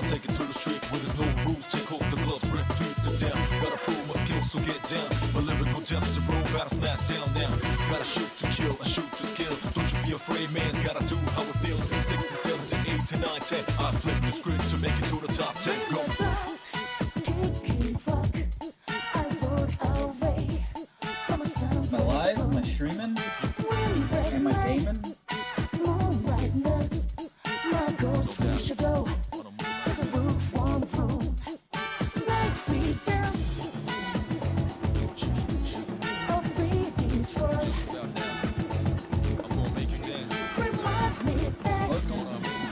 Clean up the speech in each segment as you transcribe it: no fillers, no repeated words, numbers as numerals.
take it to the street where there's no rules. Take off the gloves, breath freeze to down. Gotta prove my skills, so get down. My lyrical depths are roll, gotta smack down now. Gotta shoot to kill, I shoot to skill. Don't you be afraid, man's gotta do how it feels. 60, 70, 80, 9, 10. I flip the script to make it to the top 10. Go. Am I live? Am I streaming? Am I gaming?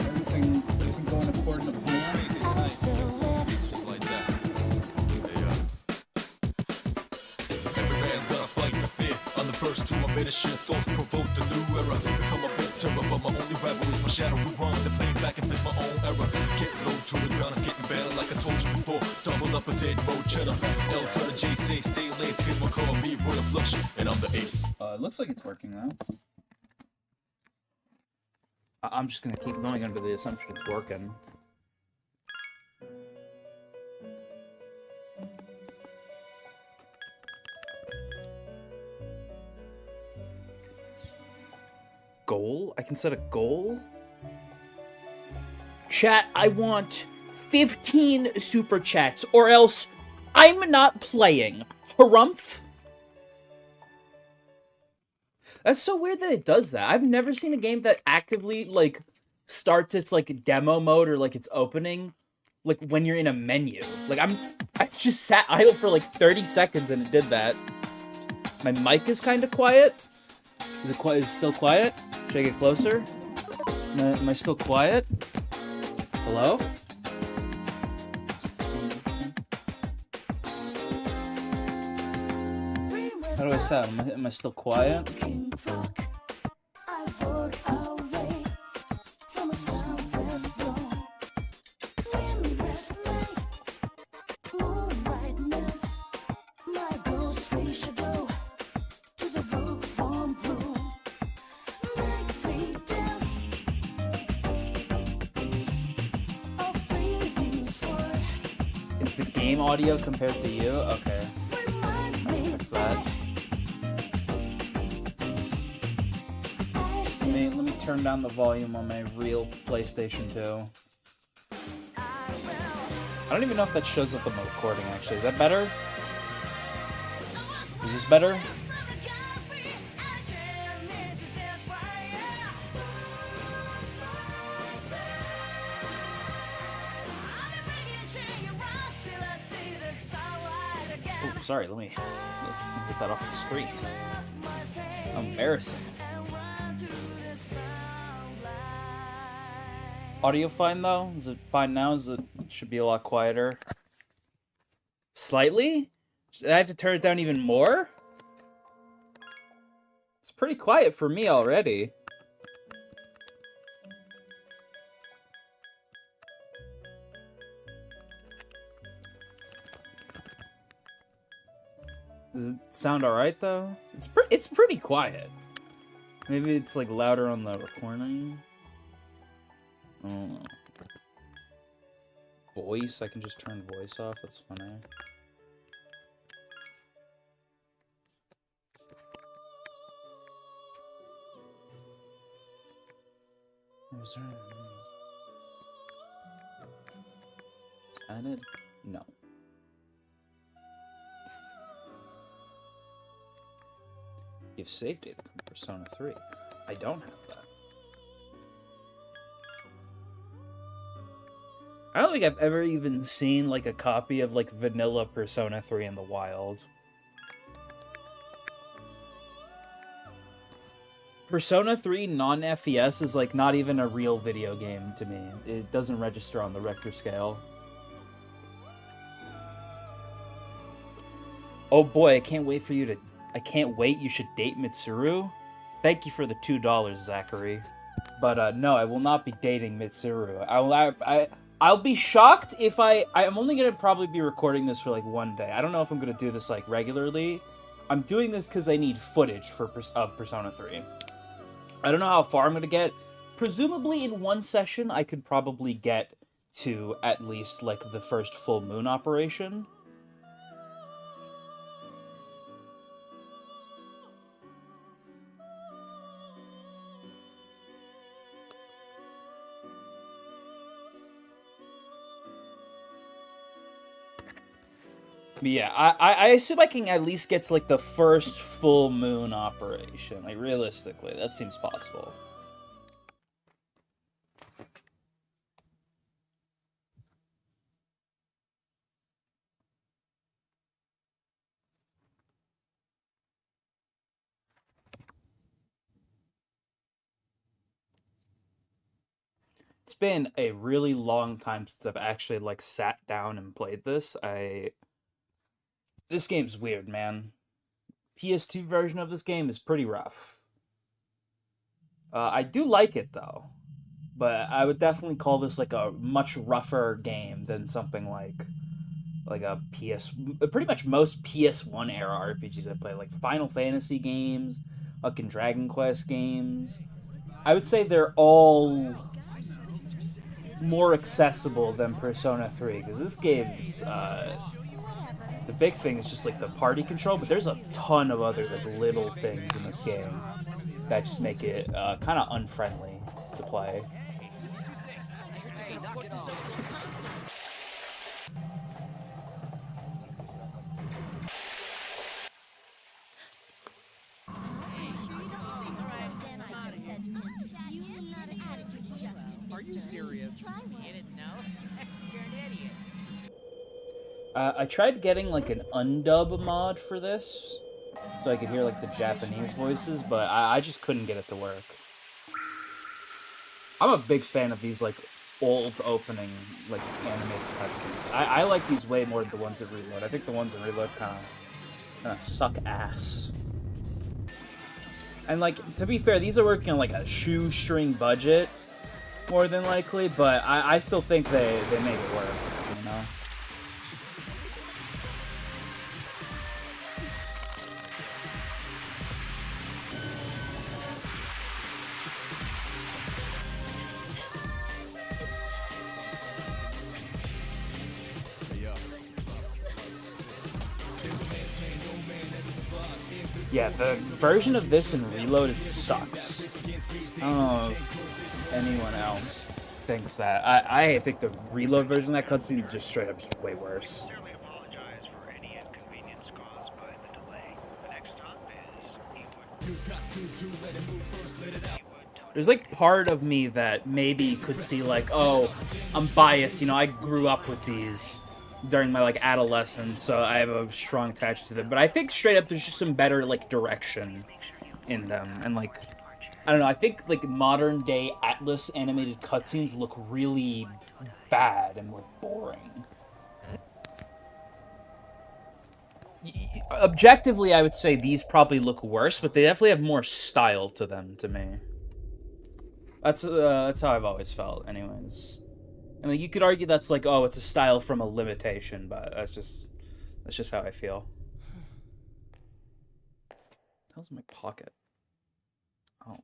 Everything going according to plan? First to my better shit, thoughts provoke the new era. Become a bit terror, but my only rival is my shadow. We run the play back if it's my own era. Get low to the ground, it's getting better like I told you before. Double up a dead road cheddar. L to the J, say stay laced. Cause my car me with a flush, and I'm the ace. It looks like it's working now. I'm just gonna keep going under the assumption it's working. Goal? I can set a goal? Chat, I want 15 super chats, or else I'm not playing. Harumph? That's so weird that it does that. I've never seen a game that actively, like, starts its, like, demo mode or, like, its opening, like, when you're in a menu. Like, I just sat idle for, like, 30 seconds and it did that. My mic is kind of quiet. Is it quiet? Is it still quiet? Should I get closer? Am I still quiet? Hello? How do I sound? Am I still quiet? Game audio compared to you? Okay. Fix that. Let me turn down the volume on my real PlayStation 2. I don't even know if that shows up on the recording, actually. Is that better? Is this better? Sorry, let me get that off the screen. Embarrassing. Audio fine though? Is it fine now? It should be a lot quieter. Slightly? Should I have to turn it down even more? It's pretty quiet for me already. Does it sound alright though? It's pretty quiet. Maybe it's like louder on the recording. Voice, I can just turn voice off. That's funny. Was there? It's added? No. You've saved data from Persona 3. I don't have that. I don't think I've ever even seen, like, a copy of, like, vanilla Persona 3 in the wild. Persona 3 non-FES is, like, not even a real video game to me. It doesn't register on the Richter scale. Oh boy, I can't wait for you to... I can't wait, you should date Mitsuru. Thank you for the $2, Zachary. But, no, I will not be dating Mitsuru. I'll be shocked if I'm only gonna probably be recording this for, like, one day. I don't know if I'm gonna do this, like, regularly. I'm doing this because I need footage of Persona 3. I don't know how far I'm gonna get. Presumably, in one session, I could probably get to at least like the first full moon operation. But yeah, I assume I can at least get to like the first full moon operation. Like realistically, that seems possible. It's been a really long time since I've actually like sat down and played this. This game's weird, man. PS2 version of this game is pretty rough. I do like it though, but I would definitely call this like a much rougher game than something like a PS. Pretty much most PS1 era RPGs I play, like Final Fantasy games, fucking Dragon Quest games. I would say they're all more accessible than Persona 3 because this game's the big thing is just like the party control, but there's a ton of other like little things in this game that just make it kind of unfriendly to play. Are you serious? You didn't know? You're an idiot. I tried getting like an undub mod for this so I could hear like the Japanese voices, but I just couldn't get it to work. I'm a big fan of these like old opening like animated cutscenes. I like these way more than the ones in Reload. I think the ones in Reload kind of suck ass. And like to be fair, these are working on like a shoestring budget more than likely, but I still think they make it work, you know? Yeah, the version of this in Reload sucks. I don't know if anyone else thinks that. I think the Reload version of that cutscene is just straight up just way worse. Sincerely apologize for any inconvenience caused by the delay. The next stop is There's like part of me that maybe could see like, oh, I'm biased, you know, I grew up with these during my like adolescence, so I have a strong attachment to them. But I think straight up there's just some better like direction in them, and like I don't know, I think like modern day Atlas animated cutscenes look really bad and like boring. Objectively, I would say these probably look worse, but they definitely have more style to them to me. That's how I've always felt, anyways. And like, you could argue that's like, oh, it's a style from a limitation, but that's just how I feel. What the hell's in my pocket? Oh.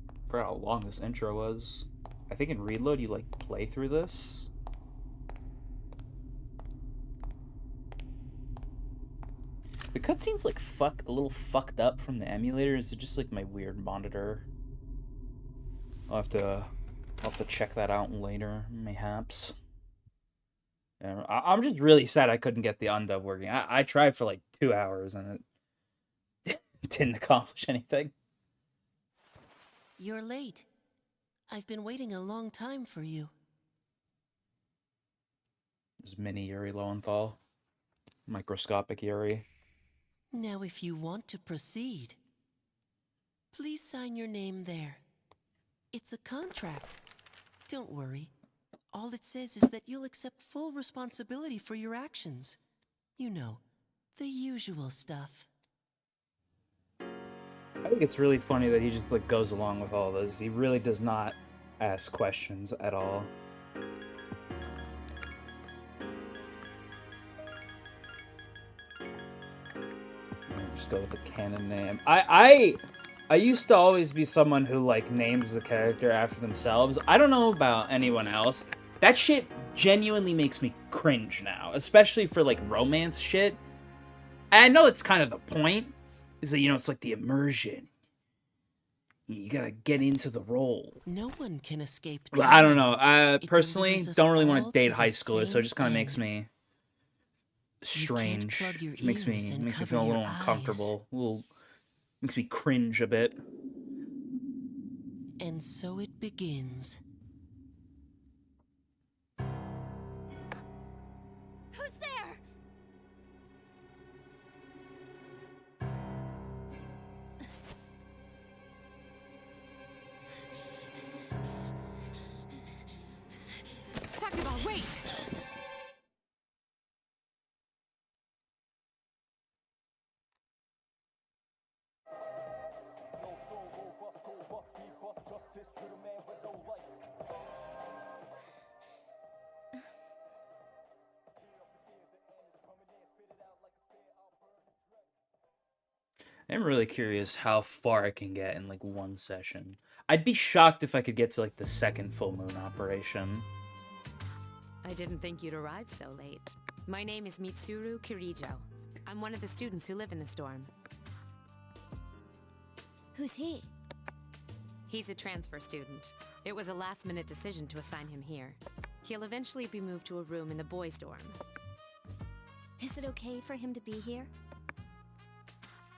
I forgot how long this intro was. I think in Reload you like play through this. The cutscene's like a little fucked up from the emulator. Is it just like my weird monitor? I'll have to check that out later, mayhaps. Yeah, I'm just really sad I couldn't get the undub working. I tried for like 2 hours and it didn't accomplish anything. You're late. I've been waiting a long time for you. There's mini Yuri Lowenthal. Microscopic Yuri. Now if you want to proceed, please sign your name there. It's a contract. Don't worry. All it says is that you'll accept full responsibility for your actions. You know, the usual stuff. I think it's really funny that he just like goes along with all this. He really does not ask questions at all. Just go with the canon name. I used to always be someone who like names the character after themselves. I don't know about anyone else. That shit genuinely makes me cringe now, especially for like romance shit. And I know it's kind of the point, is that, you know, it's like the immersion. You gotta get into the role. No one can escape But I don't time. know. I It personally delivers us don't really want all to date to high the schoolers, so same it just kind of makes end. me strange. plug your It makes me ears and makes me cover feel a your little eyes. uncomfortable. A little makes me cringe a bit. And so it begins. Who's there? Talking about wait! I'm really curious how far I can get in like one session. I'd be shocked if I could get to like the second full moon operation. I didn't think you'd arrive so late. My name is Mitsuru Kirijo. I'm one of the students who live in the storm. Who's he? He's a transfer student. It was a last-minute decision to assign him here. He'll eventually be moved to a room in the boys' dorm. Is it okay for him to be here?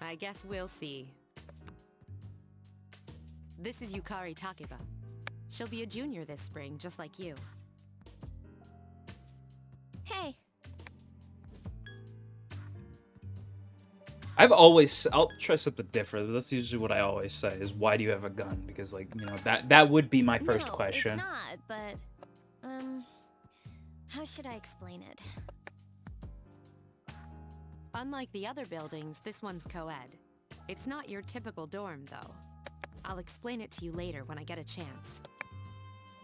I guess we'll see. This is Yukari Takeba. She'll be a junior this spring, just like you. Hey, I'll try something different. That's usually what I always say is, why do you have a gun? Because like, you know, that would be my first no, question. it's not, but, how should I explain it? Unlike the other buildings, this one's co-ed. It's not your typical dorm, though. I'll explain it to you later when I get a chance.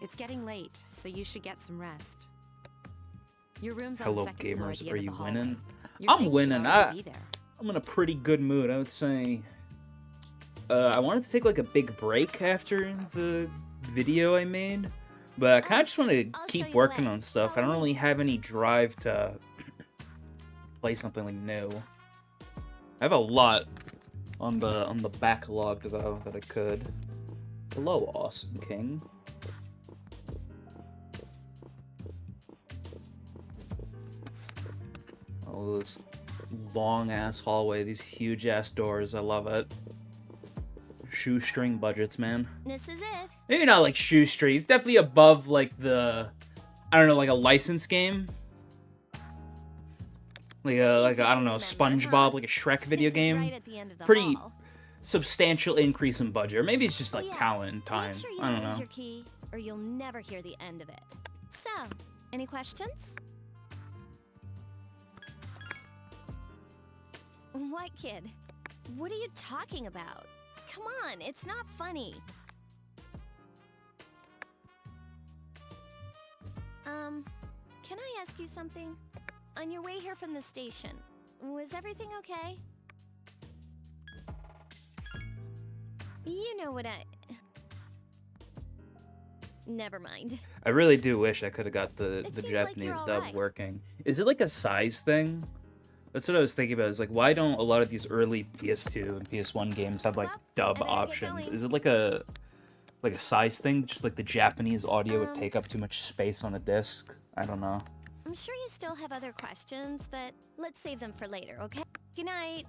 It's getting late, so you should get some rest. Your room's on the Hello second floor at gamers, the are end of you the hallway. winning? Your I'm things should winning. already be there. I'm in a pretty good mood, I would say. I wanted to take like a big break after the video I made, but I kind of just want to I'll show keep you the working way. on stuff. I don't really have any drive to play something like new. I have a lot on the backlog though that I could. Hello, Awesome King. Oh, this long ass hallway, these huge ass doors. I love it. Shoestring budgets, man. This is it. Maybe not like shoestring. It's definitely above like the, I don't know, like a license game. Like a I don't know, SpongeBob, like a Shrek video Since it's game. right at the end of the Pretty hall. substantial increase in budget, or maybe it's just Oh, like yeah. talent and time. Make sure you I don't use know. your key, or you'll never hear the end of it. So, any questions? What, kid? What are you talking about? Come on, it's not funny. Can I ask you something? On your way here from the station, was everything okay? You know what Never mind. I really do wish I could have got the seems like Japanese you're dub alright. working. Is it like a size thing? That's what I was thinking about. Is like, why don't a lot of these early PS2 and PS1 games have like Well, dub I better get options? going. Is it like a size thing? Just like the Japanese audio would Um, take up too much space on a disc? I don't know. I'm sure you still have other questions, but let's save them for later, okay? Good night.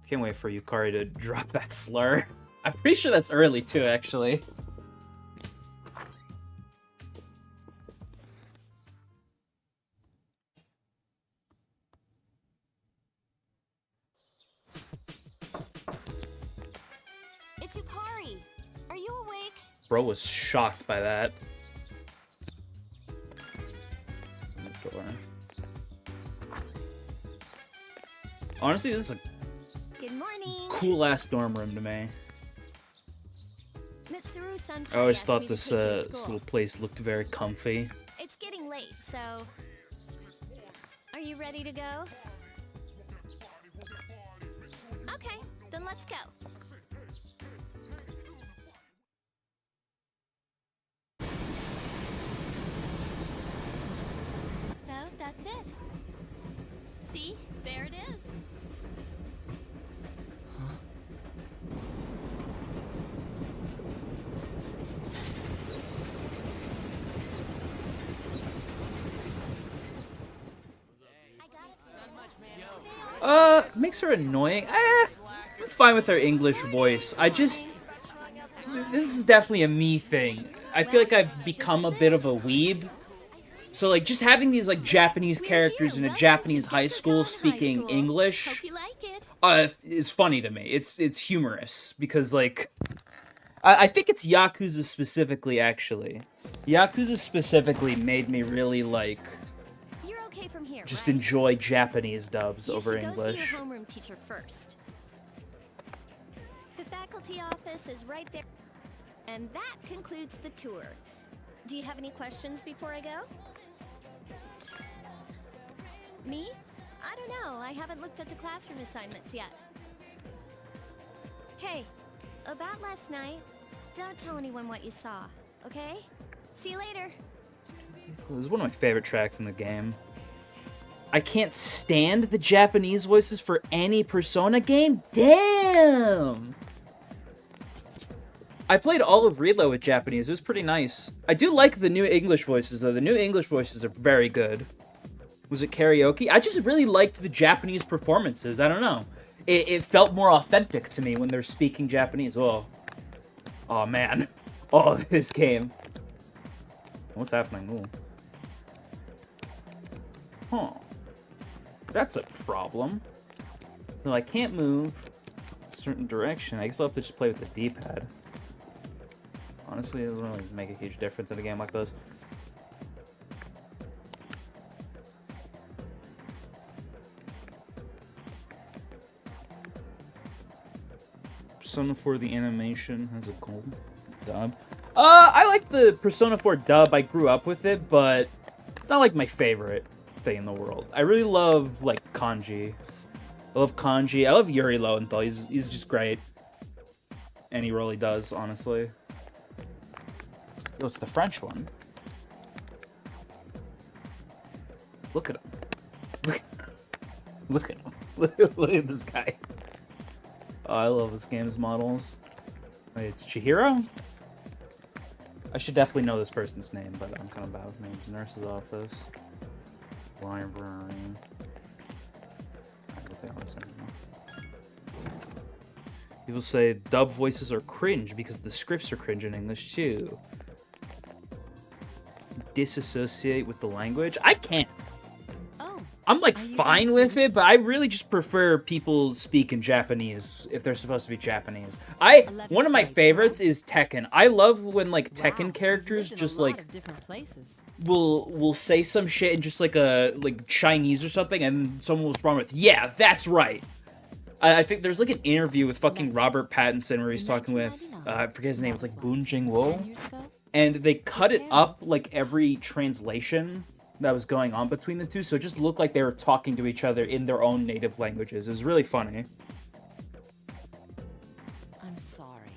Can't wait for Yukari to drop that slur. I'm pretty sure that's early too, actually. It's Yukari. Are you awake? Bro was shocked by that. Door. Honestly, this is a Good morning. cool ass dorm room to me. Mitsuru-san I always asked thought me to this take you to this school. little place looked very comfy. It's getting late, so... Are you ready to go? Okay. let's go. So that's it. See, there it is. Makes her annoying. I'm fine with her English voice. This is definitely a me thing. I feel like I've become a bit of a weeb. So, like, just having these, like, Japanese characters in a Japanese high school speaking English Hope you like it. is funny to me. It's humorous because, like, I think it's Yakuza specifically, actually. Yakuza specifically made me really, like, You're okay from here, just right? enjoy Japanese dubs You over should English. Go see your homeroom teacher first. The faculty office is right there. And that concludes the tour. Do you have any questions before I go? Me? I don't know. I haven't looked at the classroom assignments yet. Hey, about last night, don't tell anyone what you saw, okay? See you later. It was one of my favorite tracks in the game. I can't stand the Japanese voices for any Persona game? Damn! I played all of Reload with Japanese. It was pretty nice. I do like the new English voices, though. The new English voices are very good. Was it karaoke? I just really liked the Japanese performances. I don't know. It felt more authentic to me when they're speaking Japanese. Oh. Oh, man. Oh, this game. What's happening? Ooh. Huh. That's a problem. Well, I can't move a certain direction. I guess I'll have to just play with the D-pad. Honestly, it doesn't really make a huge difference in a game like this. Persona 4, the animation has a cool dub. I like the Persona 4 dub. I grew up with it, but it's not like my favorite thing in the world. I really love, like, Kanji. I love Kanji. I love Yuri Lowenthal. He's just great. Any role he does, honestly. Oh, it's the French one. Look at him. Look at him. Look at this guy. Oh, I love this game's models. Wait, it's Chihiro? I should definitely know this person's name, but I'm kind of bad with names. Nurse's office. Library. I will take all this anymore. People say dub voices are cringe because the scripts are cringe in English too. Disassociate with the language? I can't. Oh, I'm like Are you fine gonna with student? it, but I really just prefer people speak in Japanese if they're supposed to be Japanese. One of my 11th grade, favorites right? is Tekken. I love when like wow, Tekken you've characters lived in a just lot like of different places. will say some shit in just like a Chinese or something, and someone will respond with, "Yeah, that's right." I think there's like an interview with fucking Let's- Robert Pattinson where he's In talking with 1999, I forget his name. It's like that's Boon what, Jing 10 Wo, years ago? and they cut it up parents. like every translation that was going on between the two, so it just looked like they were talking to each other in their own native languages. It was really funny. I'm sorry.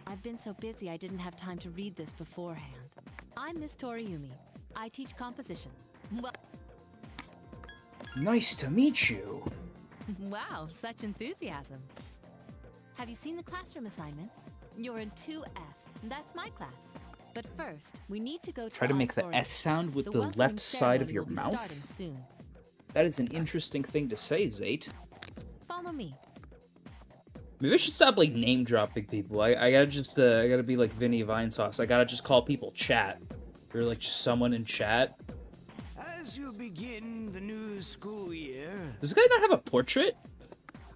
I've been so busy I didn't have time to read this beforehand. I'm Miss Toriumi. I teach composition. Well, Nice to meet you. wow, such enthusiasm. Have you seen the classroom assignments? You're in 2F. That's my class. But first, we need to go to Try to make the auditorium. S sound with the welcome left side of ceremony your will be starting mouth. soon. That is an interesting thing to say, Zate. Follow me. Maybe I should stop like name dropping people. I gotta be like Vinny Vinesauce. I gotta just call people chat. Or like just someone in chat. As you begin the new school year, Does this guy not have a portrait?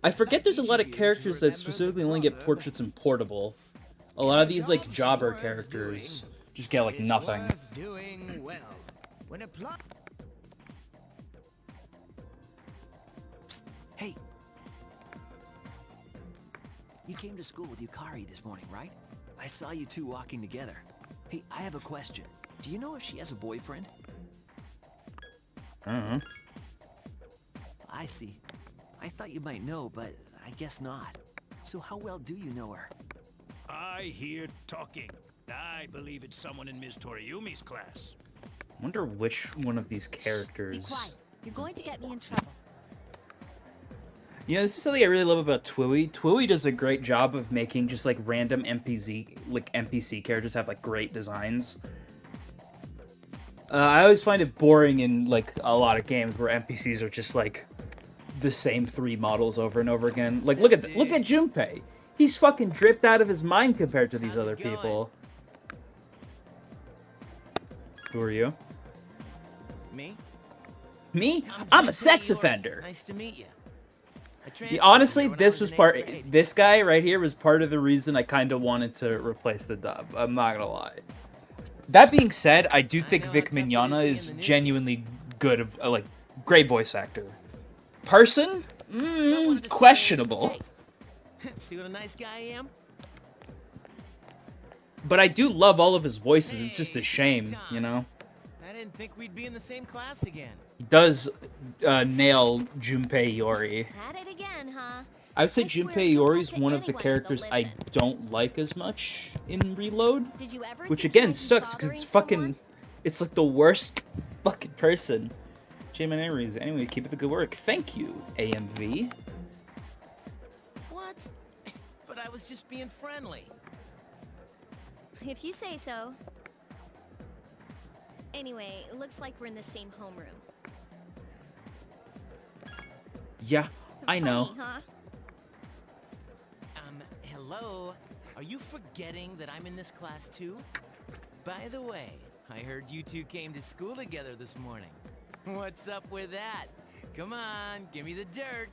I forget there's a lot of characters that specifically only get portraits in Portable. A lot of these like jobber characters just get like it's nothing. worth doing well. When apply. Psst, hey. You came to school with Yukari this morning, right? I saw you two walking together. Hey, I have a question. Do you know if she has a boyfriend? I don't know. I see. I thought you might know, but I guess not. So how well do you know her? I hear talking. I believe it's someone in Ms. Toriumi's class. I wonder which one of these Be characters. quiet. You're going to get me in trouble. You know, this is something I really love about Twiwi. Twiwi does a great job of making just like random NPC characters have like great designs. I always find it boring in like a lot of games where NPCs are just like the same 3 models over and over again. Like look at Junpei. He's fucking dripped out of his mind compared to these other people. Who are you? Me? Me? I'm a sex offender. Nice to meet you. Yeah, honestly, this guy right here was part of the reason I kind of wanted to replace the dub. I'm not gonna lie. That being said, I do think Vic Mignogna is genuinely good, like, great voice actor. Person? Questionable. See what a nice guy I am? But I do love all of his voices. It's just a shame, you know? I didn't think we'd be in the same class again. He does nail Junpei Iori. At it again, huh? I would say I swear Junpei you'll Iori is talk to one of the anyone that'll characters I listen. don't like as much in Reload. Did you ever Which think again I'd be sucks because it's bothering fucking, someone? it's like the worst fucking person. J-Man Aries. Anyway, keep up the good work. Thank you, AMV. What? But I was just being friendly. If you say so. Anyway, it looks like we're in the same homeroom. Yeah, I know. Funny, huh? Hello? Are you forgetting that I'm in this class too? By the way, I heard you two came to school together this morning. What's up with that? Come on, give me the dirt.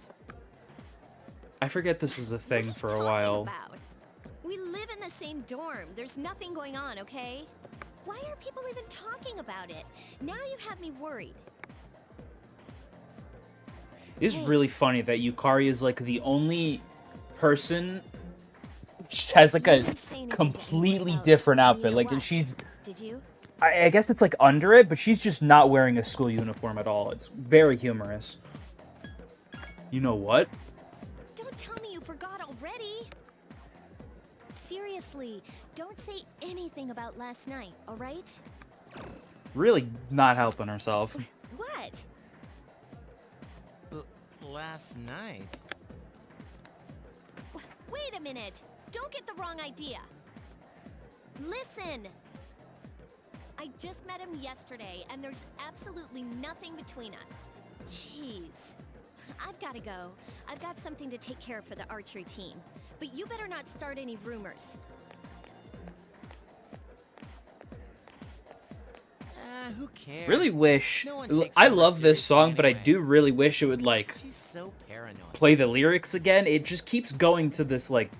I forget this is a thing for a while. About? We live in the same dorm. There's nothing going on, okay? Why are people even talking about it? Now you have me worried. It's really funny that Yukari is like the only person who just has like a completely different outfit. Like she's, Did you? I guess it's like under it, but she's just not wearing a school uniform at all. It's very humorous. You know what? Don't tell me you forgot already. Seriously, don't say anything about last night, all right? Really not helping herself. What? Last night? Wait a minute. Don't get the wrong idea. Listen. I just met him yesterday, and there's absolutely nothing between us. Jeez. I've got to go. I've got something to take care of for the archery team. But you better not start any rumors. Who cares? Really wish. No one takes I Mama love this seriously song, but I anyway. do really wish it would like She's so paranoid. play the lyrics again. It just keeps going to this like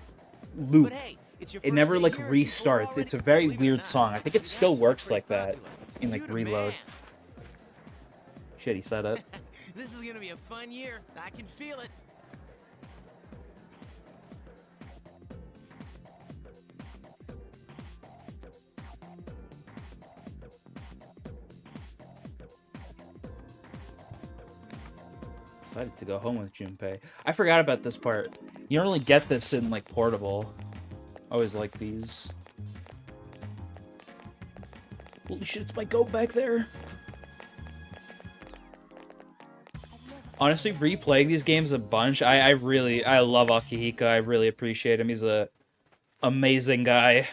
loop. But hey, it's your It first never day like here and people are restarts. It's a already- very believe it or weird not, song. I think it you still guys are works pretty like that popular. in like You the Reload. man. Shit, he said it. This is gonna be a fun year. I can feel it. Decided to go home with Junpei. I forgot about this part. You don't really get this in like Portable. I always like these. Holy shit, it's my goat back there. Honestly, replaying these games a bunch, I love Akihiko. I really appreciate him. He's a amazing guy.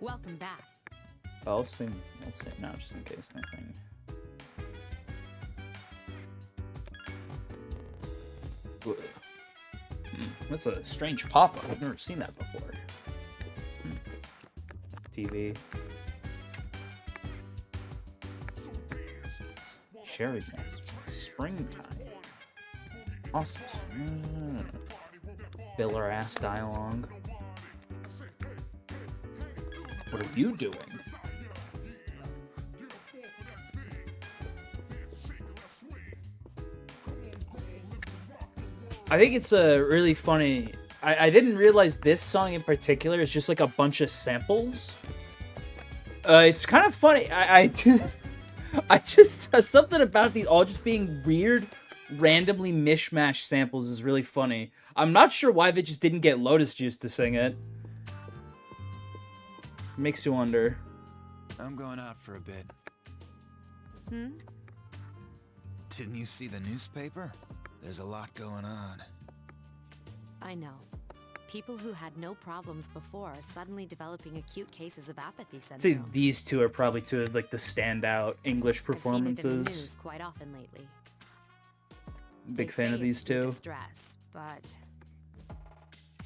Welcome back. I'll sing now just in case anything. That's a strange pop-up. I've never seen that before. TV. Cherry mess. Springtime. Awesome. Filler ass dialogue. What are you doing? I think it's a really funny. I didn't realize this song in particular is just like a bunch of samples. It's kind of funny. I do. I just something about these all just being weird, randomly mishmash samples is really funny. I'm not sure why they just didn't get Lotus Juice to sing it. Makes you wonder. I'm going out for a bit. Hmm? Didn't you see the newspaper? There's a lot going on. I know. People who had no problems before are suddenly developing acute cases of apathy I'd say syndrome. these two are probably two of like the standout English I've seen it in the news performances. quite often lately. Big They fan say of these it's due to two. stress, but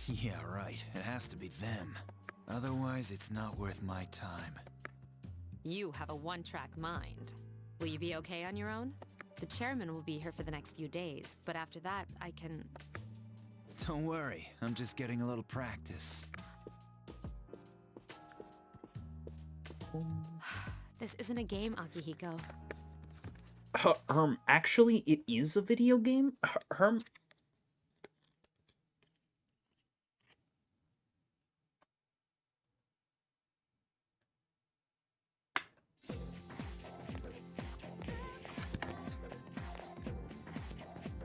Yeah, right. It has to be them. Otherwise, it's not worth my time. you have a one-track mind. Will you be okay on your own? The chairman will be here for the next few days, but after that, I can... Don't worry, I'm just getting a little practice. This isn't a game, Akihiko. Actually, it is a video game. Herm.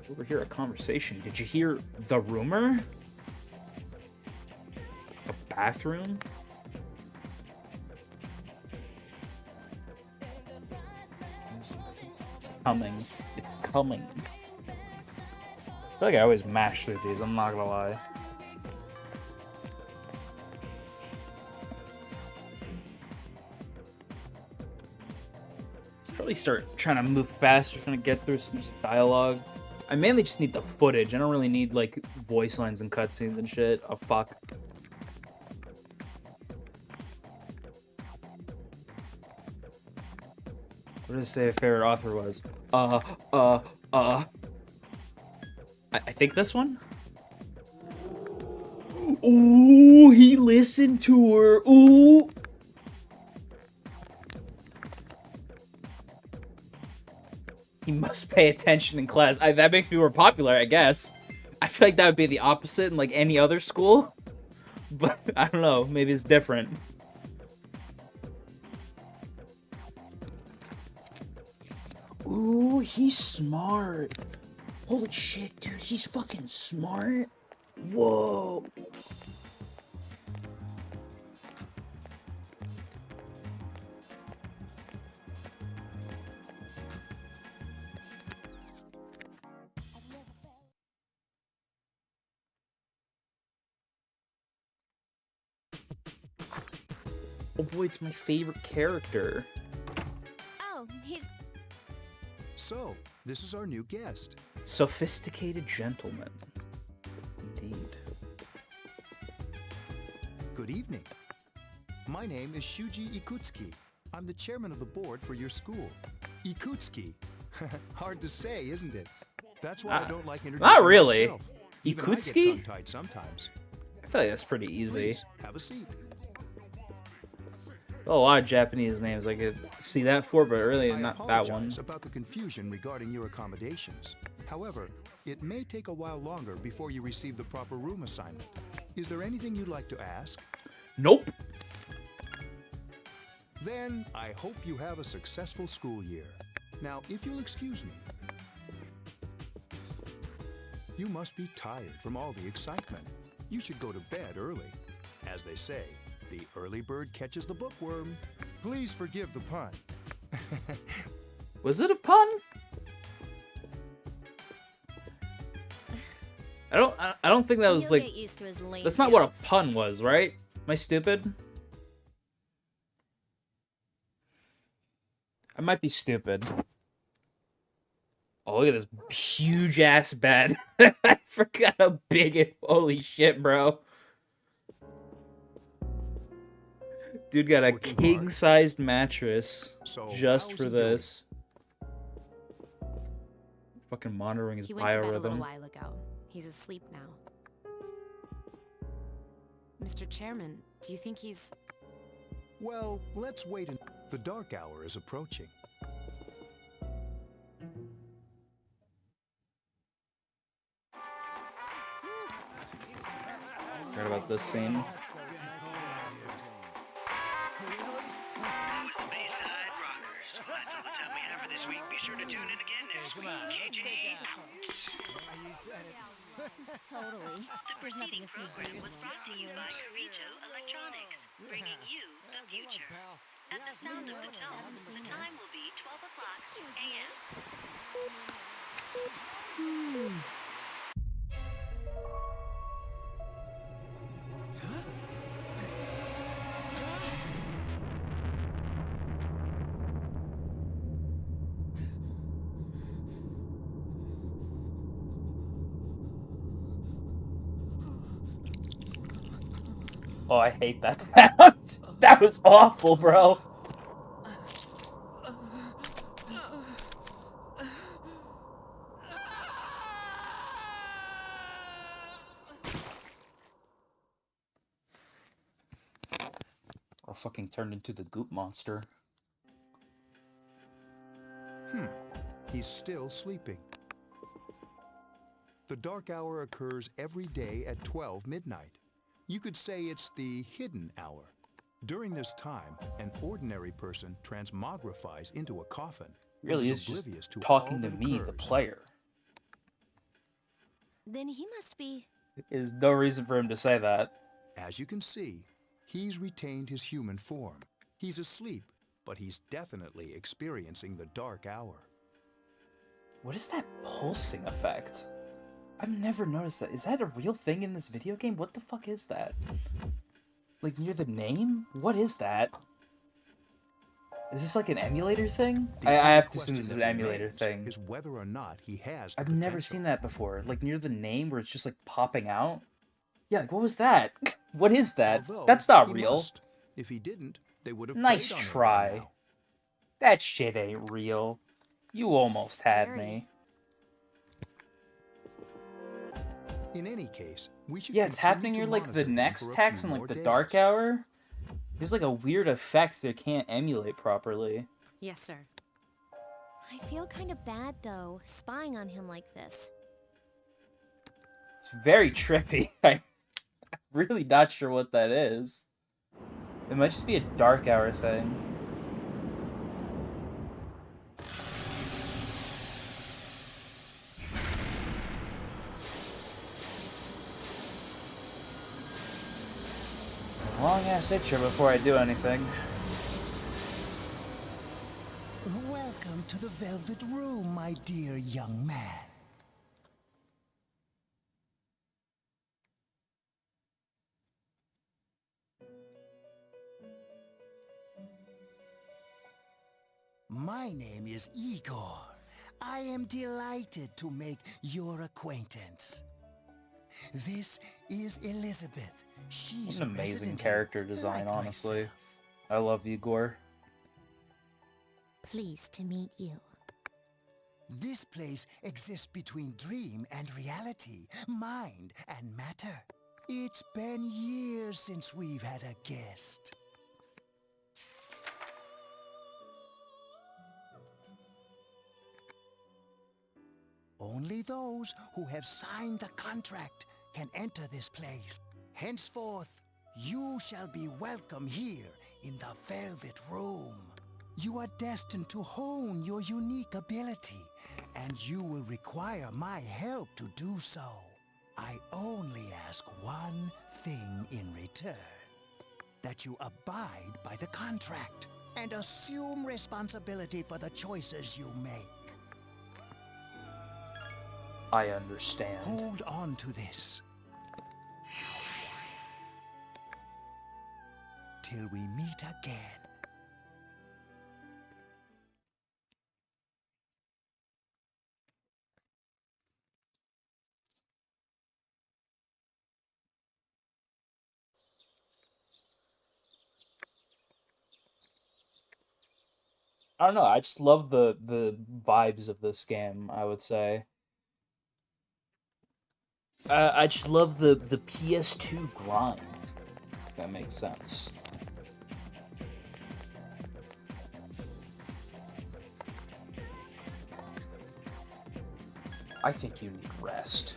Overhear a conversation. Did you hear the rumor? A bathroom? It's coming. It's coming. I feel like I always mash through these, I'm not gonna lie. Probably start trying to move faster, trying to get through some dialogue. I mainly just need the footage. I don't really need like voice lines and cutscenes and shit. Oh fuck. What does it say a favorite author was? I think this one? Ooh, he listened to her. Ooh. He must pay attention in class. That makes me more popular, I guess. I feel like that would be the opposite in like any other school. But I don't know, maybe it's different. Ooh, he's smart. Holy shit, dude, he's fucking smart. Whoa. Oh boy, it's my favorite character. Oh, he's... So, this is our new guest. Sophisticated gentleman. Indeed. Good evening. My name is Shuji Ikutsuki. I'm the chairman of the board for your school. Ikutsuki. Hard to say, isn't it? That's why I don't like introducing not really. myself. Even I get Ikutsuki? tongue-tied sometimes. I feel like that's pretty easy. Please, have a seat. A lot of Japanese names I could see that for, but really not that one. Apologize about the confusion regarding your accommodations. However, it may take a while longer before you receive the proper room assignment. Is there anything you'd like to ask? Nope. Then I hope you have a successful school year. Now, if you'll excuse me. You must be tired from all the excitement. You should go to bed early. As they say, the early bird catches the bookworm. Please forgive the pun. Was it a pun? I don't think that was He'll like... get used to his lame That's not what jokes. a pun was, right? Am I stupid? I might be stupid. Oh, look at this huge ass bed. I forgot how big it. Holy shit, bro. Dude got a king-sized mattress just how's for he doing? this. Fucking monitoring his He went to bed a little biorhythm. while ago. He's asleep now. Mr. Chairman, do you think he's... Well, let's wait. The dark hour is approaching. Forgot about this scene. That was the Bayside Rockers. That's all the time we have for this week. Be sure to tune in again next week. KJ out. Totally. The preceding program was brought to you by Carito Electronics, bringing you the future. At the sound of the tone, the time will be 12 o'clock a.m. Oh, I hate that sound. That was awful, bro. Or fucking turned into the goop monster. He's still sleeping. The dark hour occurs every day at 12 midnight. You could say it's the hidden hour. During this time, an ordinary person transmogrifies into a coffin. and Really is just oblivious to talking all to that me, the occurs. player. Then he must be... There's no reason for him to say that. As you can see, he's retained his human form. He's asleep, but he's definitely experiencing the dark hour. What is that pulsing effect? I've never noticed that. Is that a real thing in this video game? What the fuck is that? Like, near the name? What is that? Is this like an emulator thing? The I only have to assume question this is that an emulator remains thing. is whether or not he has the I've never potential. seen that before. Like, near the name where it's just like popping out? Yeah, like, what was that? What is that? Although That's not he real. must. If he didn't, they would have Nice preyed on him by try. now. That shit ain't real. You almost had Scary. me. In any case, we should Yeah, it's continue happening to near like the monitor him next for a text few and more like the days. dark hour. There's like a weird effect they can't emulate properly. Yes, sir. I feel kind of bad, though, spying on him like this. It's very trippy. I'm really not sure what that is. It might just be a dark hour thing. Long ass intro before I do anything. Welcome to the Velvet Room, my dear young man. My name is Igor. I am delighted to make your acquaintance. This is Elizabeth. She's An a amazing resident character here, design, like honestly. myself. I love Igor. Pleased to meet you. This place exists between dream and reality, mind and matter. It's been years since we've had a guest. Only those who have signed the contract can enter this place. Henceforth, you shall be welcome here in the Velvet Room. You are destined to hone your unique ability, and you will require my help to do so. I only ask one thing in return. That you abide by the contract and assume responsibility for the choices you make. I understand. Hold on to this. Till we meet again. I don't know. I just love the vibes of this game, I would say. I just love the PS2 grind. If that makes sense. I think you need rest.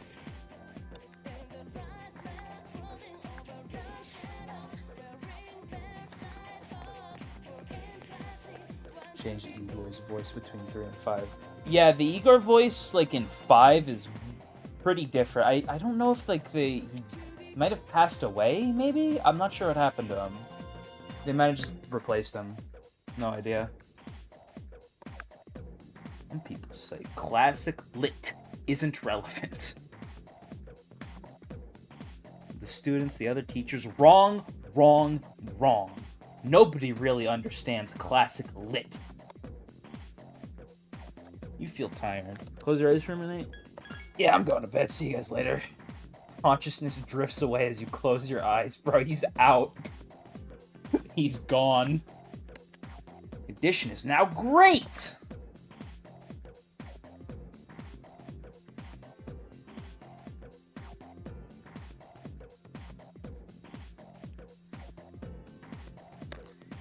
change the Igor's voice between 3 and 5. Yeah, the Igor voice, like, in 5 is pretty different. I don't know if, like, he might have passed away, maybe? I'm not sure what happened to him. They might have just replaced him. No idea. And people say classic lit isn't relevant. The students, the other teachers, wrong, wrong, wrong. Nobody really understands classic lit. You feel tired. Close your eyes for a minute. Yeah, I'm going to bed. See you guys later. Consciousness drifts away as you close your eyes. Bro, he's out. He's gone. Condition is now great!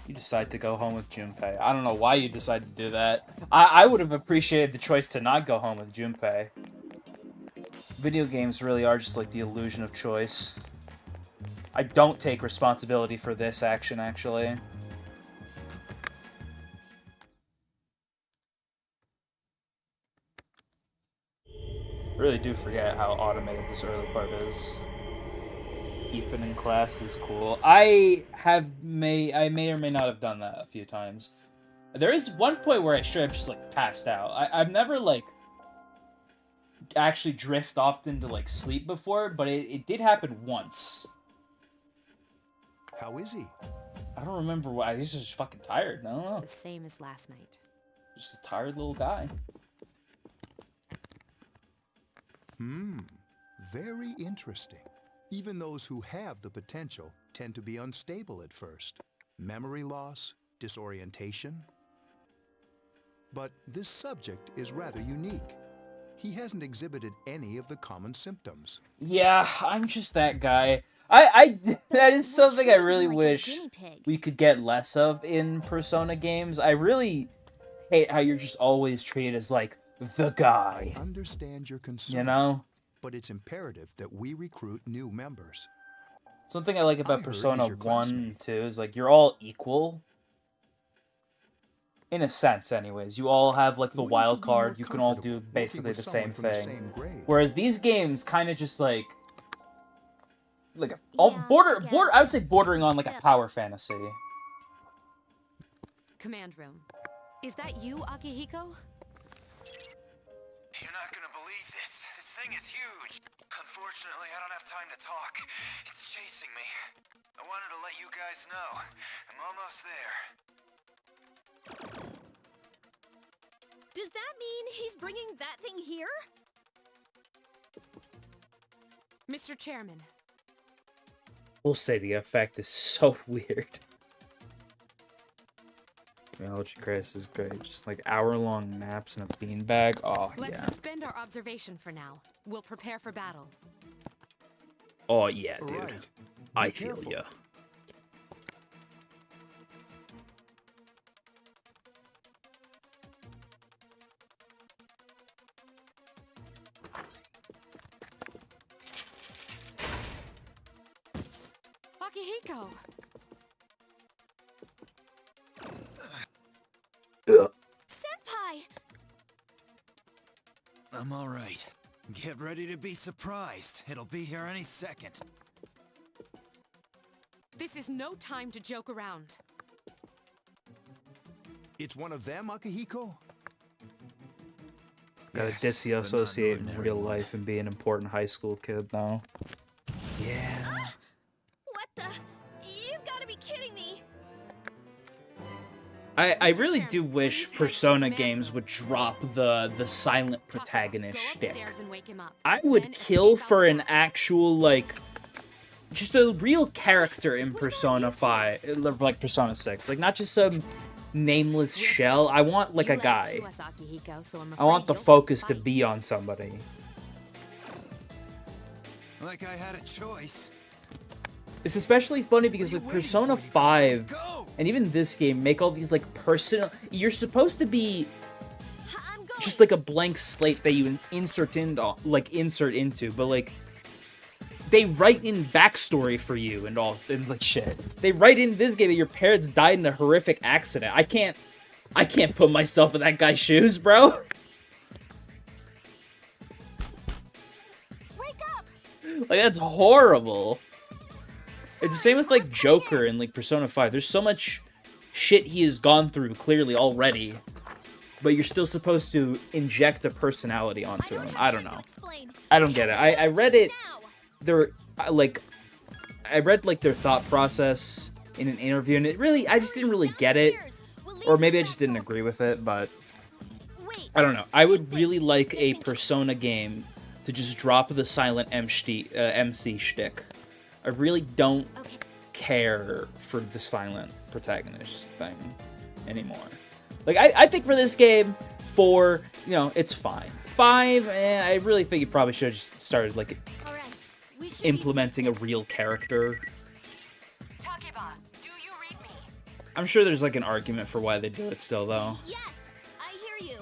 You decide to go home with Junpei. I don't know why you decided to do that. I would have appreciated the choice to not go home with Junpei. Video games really are just like the illusion of choice. I don't take responsibility for this action, actually. I really do forget how automated this early part is. Keeping in class is cool. I may or may not have done that a few times. There is one point where I straight up just like passed out. I've never like actually drift off into like sleep before, but it did happen once. How is he? I don't remember why. He's just fucking tired. I don't know. The same as last night. Just a tired little guy. Very interesting. Even those who have the potential tend to be unstable at first. Memory loss, disorientation. But this subject is rather unique. He hasn't exhibited any of the common symptoms. Yeah, I'm just that guy. That is something I really wish we could get less of in Persona games. I really hate how you're just always treated as, like, the guy. I understand your concern. You know? But it's imperative that we recruit new members. Something I like about I heard Persona he's your 1 classmate. and 2 is, like, you're all equal. In a sense, anyways. You all have, like, the Wouldn't wild you be more card. You can all do comfortable basically working the with same someone from the thing. same grade? Whereas these games kind of just, like Yeah, I would say bordering on, like, a power fantasy. Command room. Is that you, Akihiko? You're not gonna believe this. This thing is huge. Unfortunately, I don't have time to talk. It's chasing me. I wanted to let you guys know. I'm almost there. Does that mean he's bringing that thing here? Mr. Chairman. We'll say the effect is so weird. Technology crisis is great. Just like hour-long naps in a beanbag. Oh, Let's yeah. suspend our observation for now. We'll prepare for battle. Oh, yeah, dude. Right. I Be feel careful. ya. Akihiko! Senpai! I'm all right. Get ready to be surprised. It'll be here any second. This is no time to joke around. It's one of them, Akihiko? Gotta Yes, disassociate but not in an real ordinary life and be an important high school kid, though. Yeah. What the? You've got to be kidding me! I really do Chairman, wish please head to Persona command games room. would drop the silent Takuma, protagonist go shtick. upstairs and wake him up. I would Then kill escape out for the an back. actual, like, just a real character in Persona 5, like Persona 6. Like, not just some nameless shell. I want, like, You a led guy. to us, Akihiko, so I'm I want afraid the you'll focus to fight. be on somebody. Like I had a choice. It's especially funny because, like, Persona 5 and even this game make all these, like, personal... You're supposed to be I'm going. just, like, a blank slate that you insert into, but, like, they write in backstory for you and all, and, like, shit. They write in this game that your parents died in a horrific accident. I can't I can't put myself in that guy's shoes, bro. Wake up! Like, that's horrible. It's the same with, like, Joker in, like, Persona 5. There's so much shit he has gone through, clearly, already. But you're still supposed to inject a personality onto him. I don't know. I don't get it. I read it... I read, like, their thought process in an interview, and it really... I just didn't really get it. Or maybe I just didn't agree with it, but... I don't know. I would really like a Persona game to just drop the silent MC shtick. I really don't care for the silent protagonist thing anymore. Like, I think for this game, 4, you know, it's fine. 5, I really think you probably should have just started, like, implementing a real character. Takeba, do you read me? I'm sure there's, like, an argument for why they do it still, though. Yes, I hear you.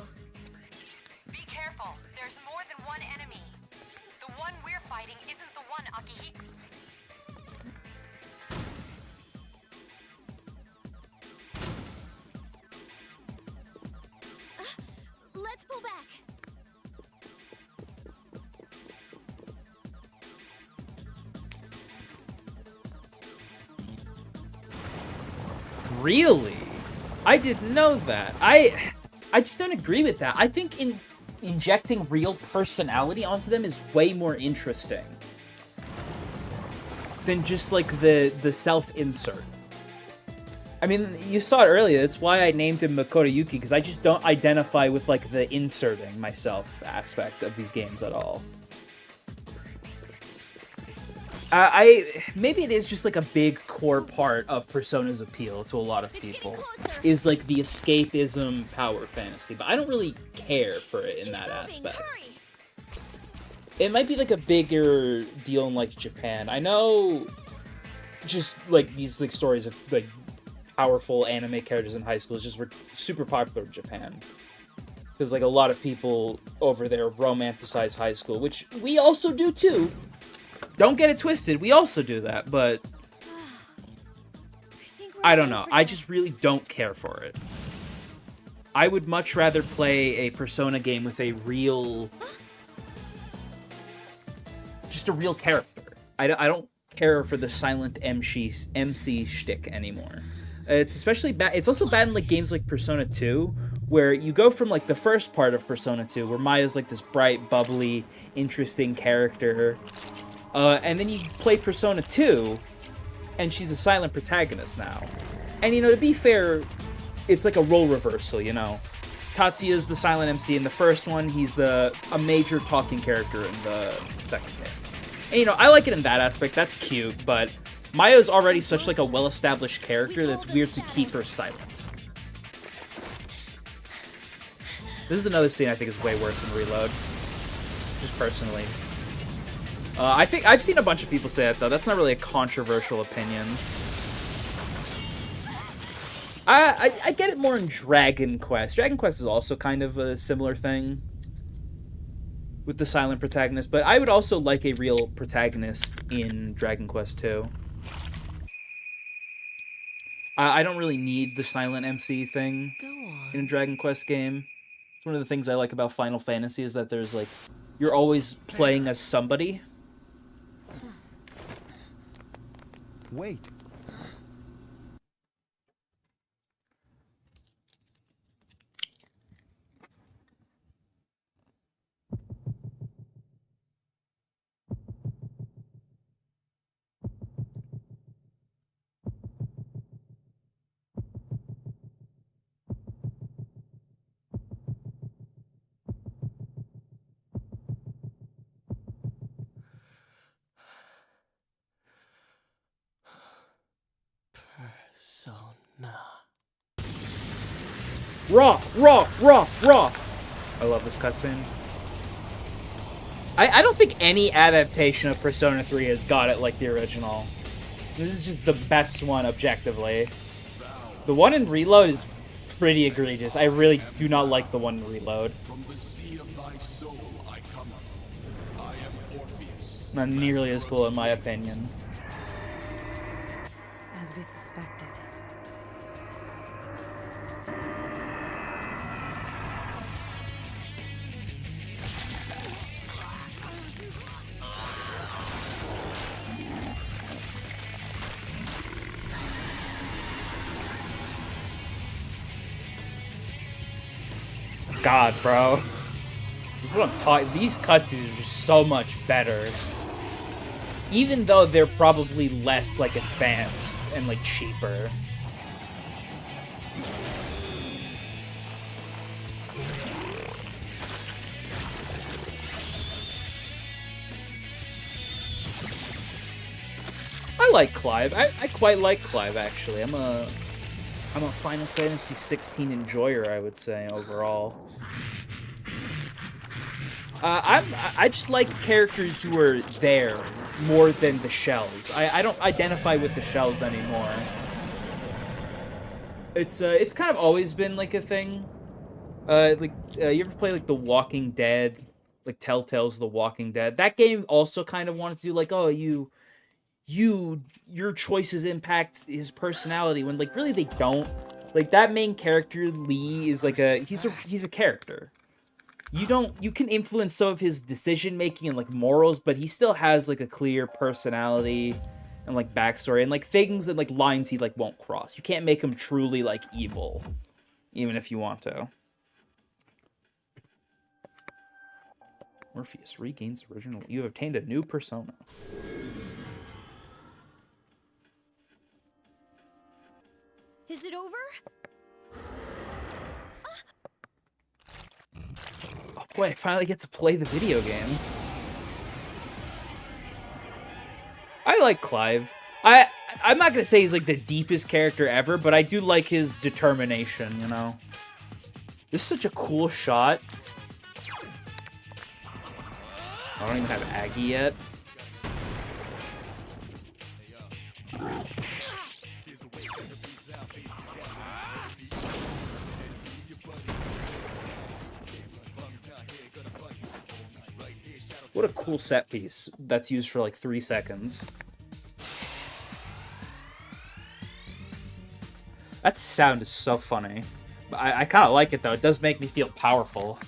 Be careful. There's more than one enemy. The one we're fighting isn't the one Akihiko. Let's pull back. Really? I didn't know that. I just don't agree with that. I think injecting real personality onto them is way more interesting than just, like, the self-insert. I mean, you saw it earlier. That's why I named him Makoto Yuki, because I just don't identify with, like, the inserting myself aspect of these games at all. Maybe it is just, like, a big core part of Persona's appeal to a lot of people, is, like, the escapism power fantasy, but I don't really care for it in that aspect. It might be, like, a bigger deal in, like, Japan. I know just, like, these, like, stories of, like, powerful anime characters in high school just were super popular in Japan. Because, like, a lot of people over there romanticize high school, which we also do, too. Don't get it twisted, we also do that, but I don't know. I just really don't care for it. I would much rather play a Persona game with a real... just a real character. I don't care for the silent MC shtick anymore. It's especially bad. It's also bad in, like, games like Persona 2, where you go from, like, the first part of Persona 2, where Maya's, like, this bright, bubbly, interesting character, and then you play Persona 2, and she's a silent protagonist now. And, you know, to be fair, it's like a role reversal, you know? Tatsuya's the silent MC in the first one, he's a major talking character in the second game. And, you know, I like it in that aspect, that's cute, but Maya's already such, like, a well-established character that it's weird to keep her silent. This is another scene I think is way worse than Reload. Just personally. I think I've seen a bunch of people say that, though. That's not really a controversial opinion. I get it more in Dragon Quest. Dragon Quest is also kind of a similar thing with the silent protagonist, but I would also like a real protagonist in Dragon Quest 2. I don't really need the silent MC thing in a Dragon Quest game. It's one of the things I like about Final Fantasy is that there's, like, you're always playing as somebody. Wait. Persona. Raw! Raw! Raw! Raw! I love this cutscene. I don't think any adaptation of Persona 3 has got it like the original. This is just the best one, objectively. The one in Reload is pretty egregious. I really do not like the one in Reload. From the sea of thy soul I come up. I am Orpheus. Not nearly as cool in my opinion. As we suspected. God, bro. That's what I'm talking. These cutscenes are just so much better. Even though they're probably less, like, advanced and, like, cheaper. I like Clive. I quite like Clive, actually. I'm a Final Fantasy 16 enjoyer, I would say, overall. I just like characters who are there more than the shells. I don't identify with the shells anymore. It's kind of always been like a thing. You ever play like The Walking Dead, like Telltale's The Walking Dead? That game also kind of wanted to do like, oh, your choices impact his personality, when like really they don't. Like that main character Lee is like he's a character. You can influence some of his decision making and like morals, but he still has like a clear personality and like backstory and like things and like lines he like won't cross. You can't make him truly like evil, even if you want to. Morpheus regains original. You have obtained a new persona. Is it over? Oh boy, I finally get to play the video game. I like Clive. I'm not gonna say he's like the deepest character ever, but I do like his determination, you know? This is such a cool shot. I don't even have Aggie yet. What a cool set piece that's used for like 3 seconds. That sound is so funny. I kind of like it though. It does make me feel powerful.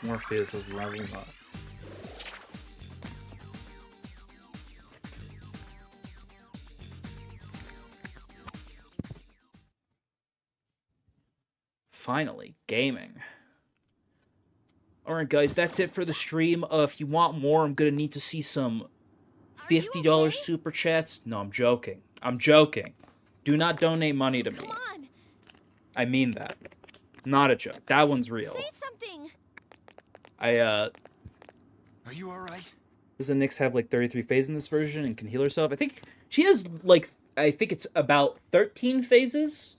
Morpheus is leveling up. Finally, gaming. Alright guys, that's it for the stream. If you want more, I'm gonna need to see some $50 super chats. No, I'm joking. I'm joking. Do not donate money to me. I mean that. Not a joke. That one's real. Say something. Are you alright? Doesn't Nyx have like 33 phases in this version and can heal herself? I think she has like, I think it's about 13 phases.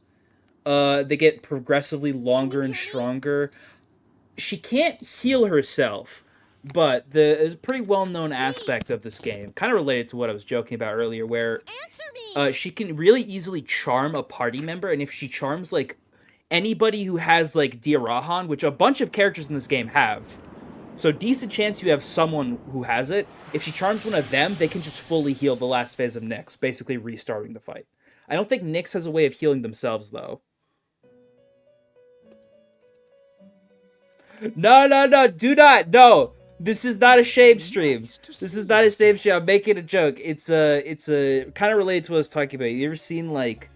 They get progressively longer and stronger. She can't heal herself, but there's a pretty well-known aspect of this game, kind of related to what I was joking about earlier, where she can really easily charm a party member, and if she charms like anybody who has like Diarahan, which a bunch of characters in this game have, so decent chance you have someone who has it. If she charms one of them, they can just fully heal the last phase of Nyx, basically restarting the fight. I don't think Nyx has a way of healing themselves, though. No, do not, no. This is not a shame stream. This is not a shame stream. I'm making a joke. It's a kind of related to what I was talking about. You ever seen like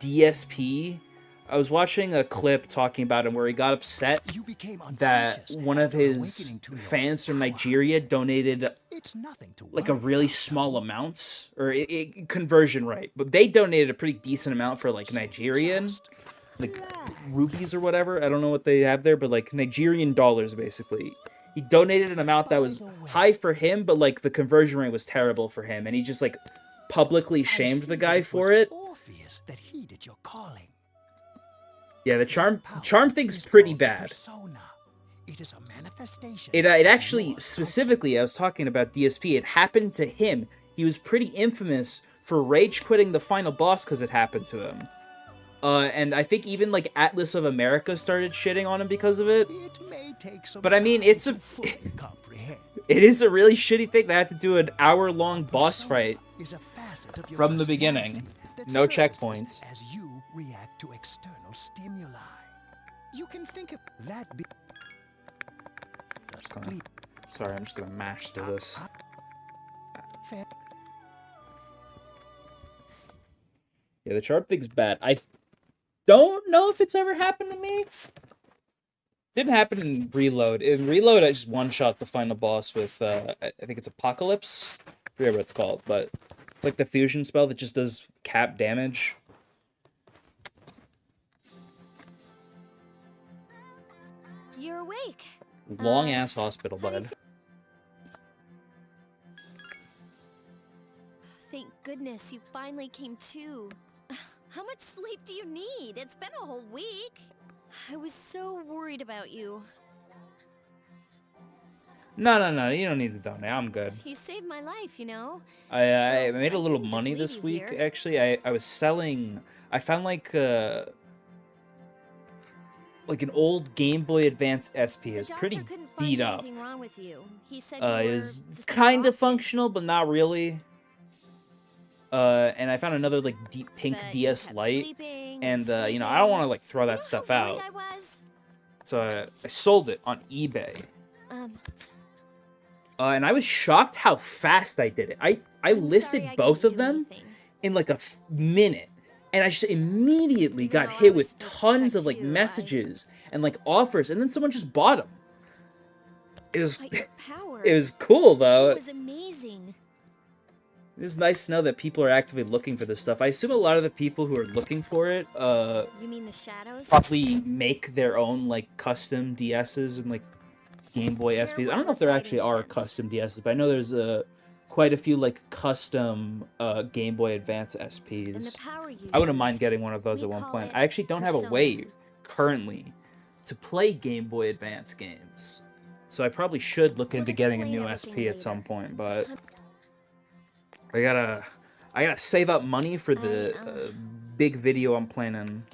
DSP? I was watching a clip talking about him where he got upset that one of his fans from Nigeria donated like a really small amount, or conversion rate, but they donated a pretty decent amount for like Nigerian, like rupees or whatever. I don't know what they have there, but like Nigerian dollars basically. He donated an amount that was high for him, but like the conversion rate was terrible for him, and he just like publicly shamed the guy for it. Yeah, the charm thing's pretty bad. It actually, specifically, I was talking about DSP, it happened to him. He was pretty infamous for rage quitting the final boss because it happened to him. And I think even, like, Atlas of America started shitting on him because of it. But I mean, it is a really shitty thing to have to do an hour-long boss fight from the beginning. No checkpoints. As you react to external stimuli. You can think of that Sorry, I'm just gonna mash through this. Yeah, the chart thing's bad. don't know if it's ever happened to me. Didn't happen in Reload. In Reload, I just one-shot the final boss with, I think it's Apocalypse? I forget what it's called, but it's like the fusion spell that just does cap damage. You're awake. Long-ass hospital bed. Thank goodness you finally came to. How much sleep do you need? It's been a whole week. I was so worried about you. No, you don't need to donate. I'm good. You saved my life, you know? I So made a I little couldn't just money leave this you week, here. actually. I was selling... I found, like an old Game Boy Advance SP. It was pretty beat up. Anything wrong with you. He said It you were was just kind of exhausted. functional, but not really. And I found another, like, deep pink But you DS kept Lite. sleeping And, and you know, I don't sleeping. want to, like, throw You that know stuff how out. worried I was? So I sold it on eBay. Um, And I was shocked how fast I did it. I I'm listed sorry I both couldn't of do them anything. in like a minute. And I just immediately Even got though I hit was with supposed to tons protect of like you, messages and like offers, and then someone just bought them. It was But your power. it was cool though. It was amazing. It's nice to know that people are actively looking for this stuff. I assume a lot of the people who are looking for it You mean the shadows? probably make their own like custom DSs and like Game Boy SPs. I don't know if there actually are custom DSs, but I know there's quite a few like custom Game Boy Advance SPs. I wouldn't mind getting one of those at one point. I actually don't have a way currently to play Game Boy Advance games, so I probably should look into getting a new SP at some point. But I gotta save up money for the big video I'm planning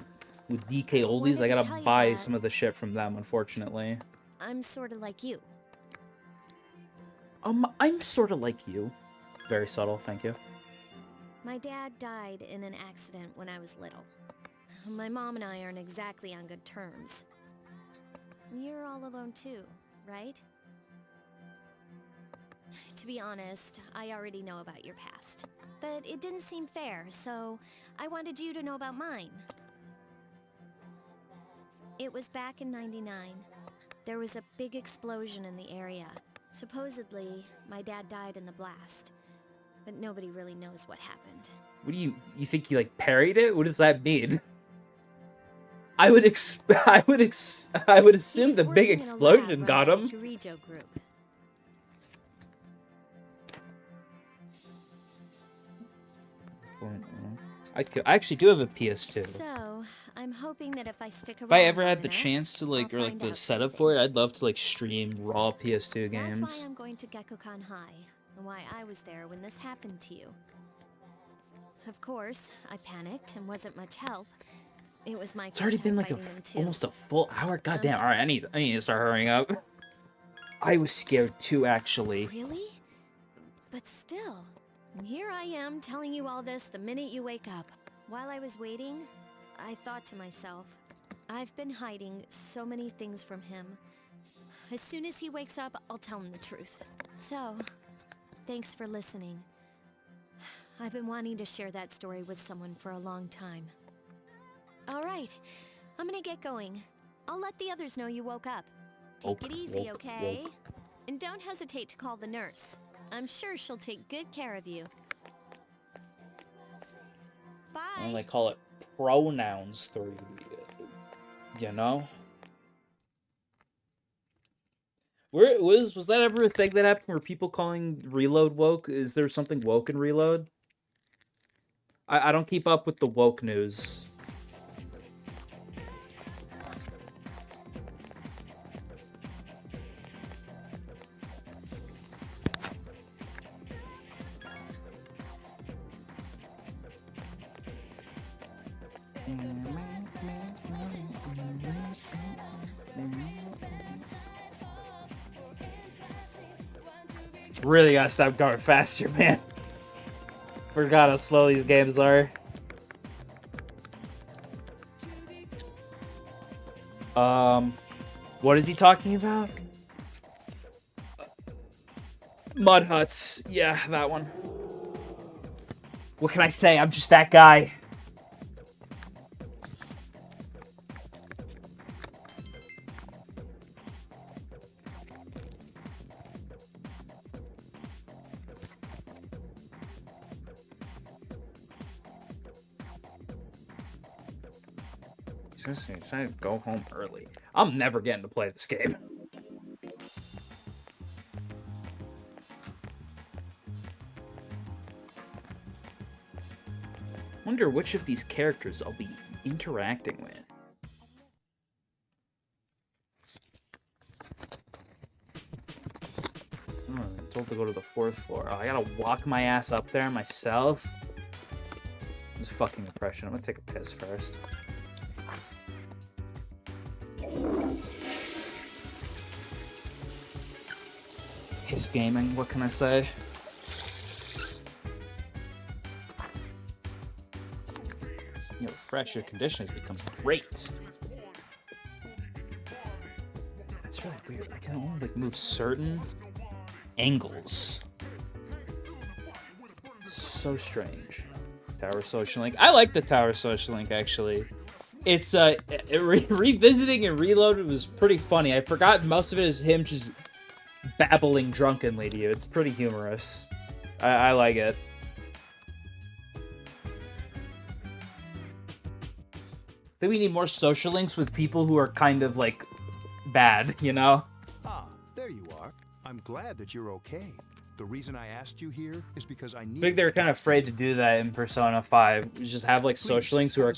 with DK Oldies. I gotta buy some of the shit from them, unfortunately. I'm sort of like you. I'm sort of like you. Very subtle, thank you. My dad died in an accident when I was little. My mom and I aren't exactly on good terms. You're all alone too, right? To be honest, I already know about your past. But it didn't seem fair, so I wanted you to know about mine. It was back in '99. There was a big explosion in the area. Supposedly, my dad died in the blast. But nobody really knows what happened. What do you think he like parried it? What does that mean? I would assume the big explosion got him. Group. I actually do have a PS2. So, I'm hoping that if I stick around If I ever long had the enough, chance to like, I'll or like find the out setup something. for it, I'd love to like stream raw PS2 That's games. why I'm going to Gekkokan High, and why I was there when this happened to you. Of course, I panicked and wasn't much help. It was my It's already first been time like fighting them too. almost a full hour. Goddamn! All right, I need to start hurrying up. I was scared too, actually. Really? But still, here I am telling you all this the minute you wake up. While I was waiting, I thought to myself, I've been hiding so many things from him. As soon as he wakes up, I'll tell him the truth. So, thanks for listening. I've been wanting to share that story with someone for a long time. All right, I'm gonna get going. I'll let the others know you woke up. Take it easy, okay? And don't hesitate to call the nurse. I'm sure she'll take good care of you. Bye. And they call it pronouns 3. You know? Where was that ever a thing that happened where people calling Reload woke? Is there something woke in Reload? I don't keep up with the woke news. Really gotta stop going faster, man. Forgot how slow these games are. What is he talking about? Mud huts. Yeah, that one. What can I say? I'm just that guy. I go home early. I'm never getting to play this game. Wonder which of these characters I'll be interacting with. Oh, I'm told to go to the 4th floor. Oh, I gotta walk my ass up there myself. This is fucking depression. I'm gonna take a piss first. Piss gaming, what can I say? You know, fresh, your condition has become great. That's really weird. I can only like move certain angles. It's so strange. Tower Social Link. I like the Tower Social Link actually. It's revisiting and reloaded was pretty funny. I forgot most of it is him just babbling drunkenly to you. It's pretty humorous. I like it. I think we need more social links with people who are kind of like bad, you know? Ah, there you are. I'm glad that you're okay. The reason I asked you here is because I need. I think they're kind of afraid to do that in Persona 5. Just have like social links who are.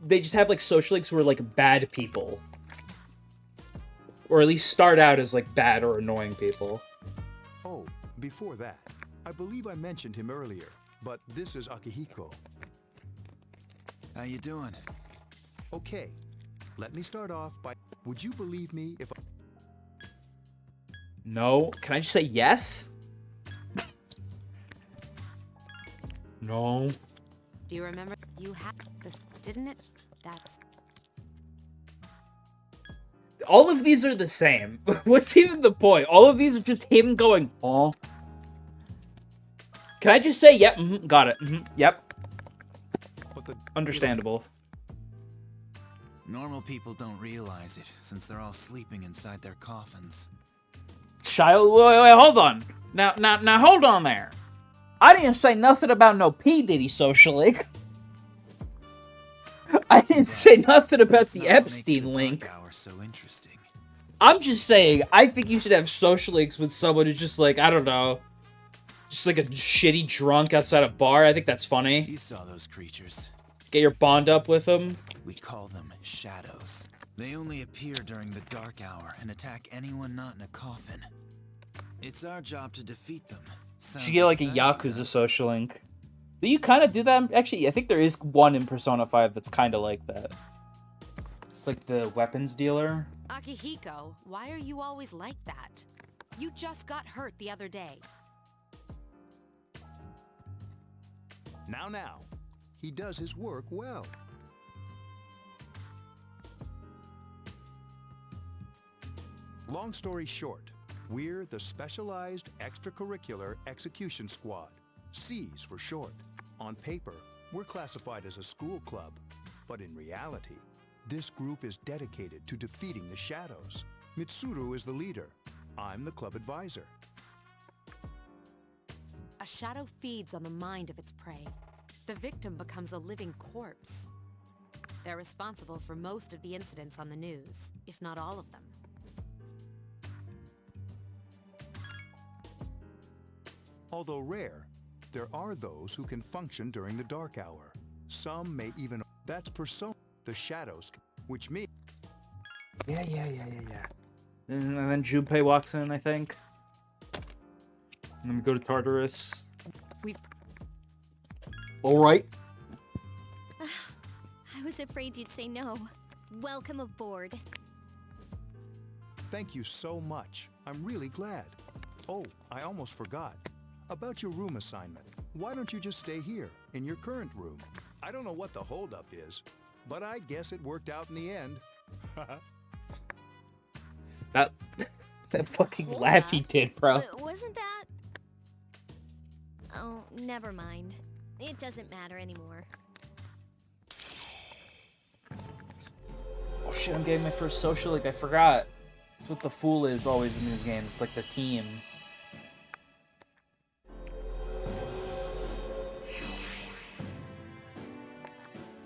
They just have like social links who are like bad people. Or at least start out as like bad or annoying people. Oh, before that, I believe I mentioned him earlier, but this is Akihiko. How you doing? Okay, let me start off by. Would you believe me if I... No. Can I just say yes? No. Do you remember you had this, didn't it? That's... All of these are the same. What's even the point? All of these are just him going, oh. Can I just say, yep, got it, yep. Understandable. Normal people don't realize it, since they're all sleeping inside their coffins. Child, wait, hold on. Now, hold on there. I didn't say nothing about no P. Diddy social link. I didn't say nothing about the Epstein link. So interesting. I'm just saying, I think you should have social links with someone who's just like, I don't know, just like a shitty drunk outside a bar. I think that's funny. You saw those creatures. Get your bond up with them. We call them shadows. They only appear during the dark hour and attack anyone not in a coffin. It's our job to defeat them. You should get like a Yakuza social link. Do you kind of do that? Actually, I think there is one in Persona 5 that's kind of like that. It's like the weapons dealer. Akihiko, why are you always like that? You just got hurt the other day. Now. He does his work well. Long story short, we're the Specialized Extracurricular Execution Squad, SEAS for short. On paper, we're classified as a school club, but in reality, this group is dedicated to defeating the shadows. Mitsuru is the leader. I'm the club advisor. A shadow feeds on the mind of its prey. The victim becomes a living corpse. They're responsible for most of the incidents on the news, if not all of them. Although rare, there are those who can function during the dark hour. Some may even... That's Persona, the shadows, which means... Yeah. And then Junpei walks in, I think. And then we go to Tartarus. Alright. I was afraid you'd say no. Welcome aboard. Thank you so much. I'm really glad. Oh, I almost forgot. About your room assignment. Why don't you just stay here, in your current room? I don't know what the holdup is, but I guess it worked out in the end. That fucking laugh he did, bro. Wasn't that... Oh, never mind. It doesn't matter anymore. Oh shit, I'm getting my first social link. I forgot. That's what the fool is always in these games. It's like the team.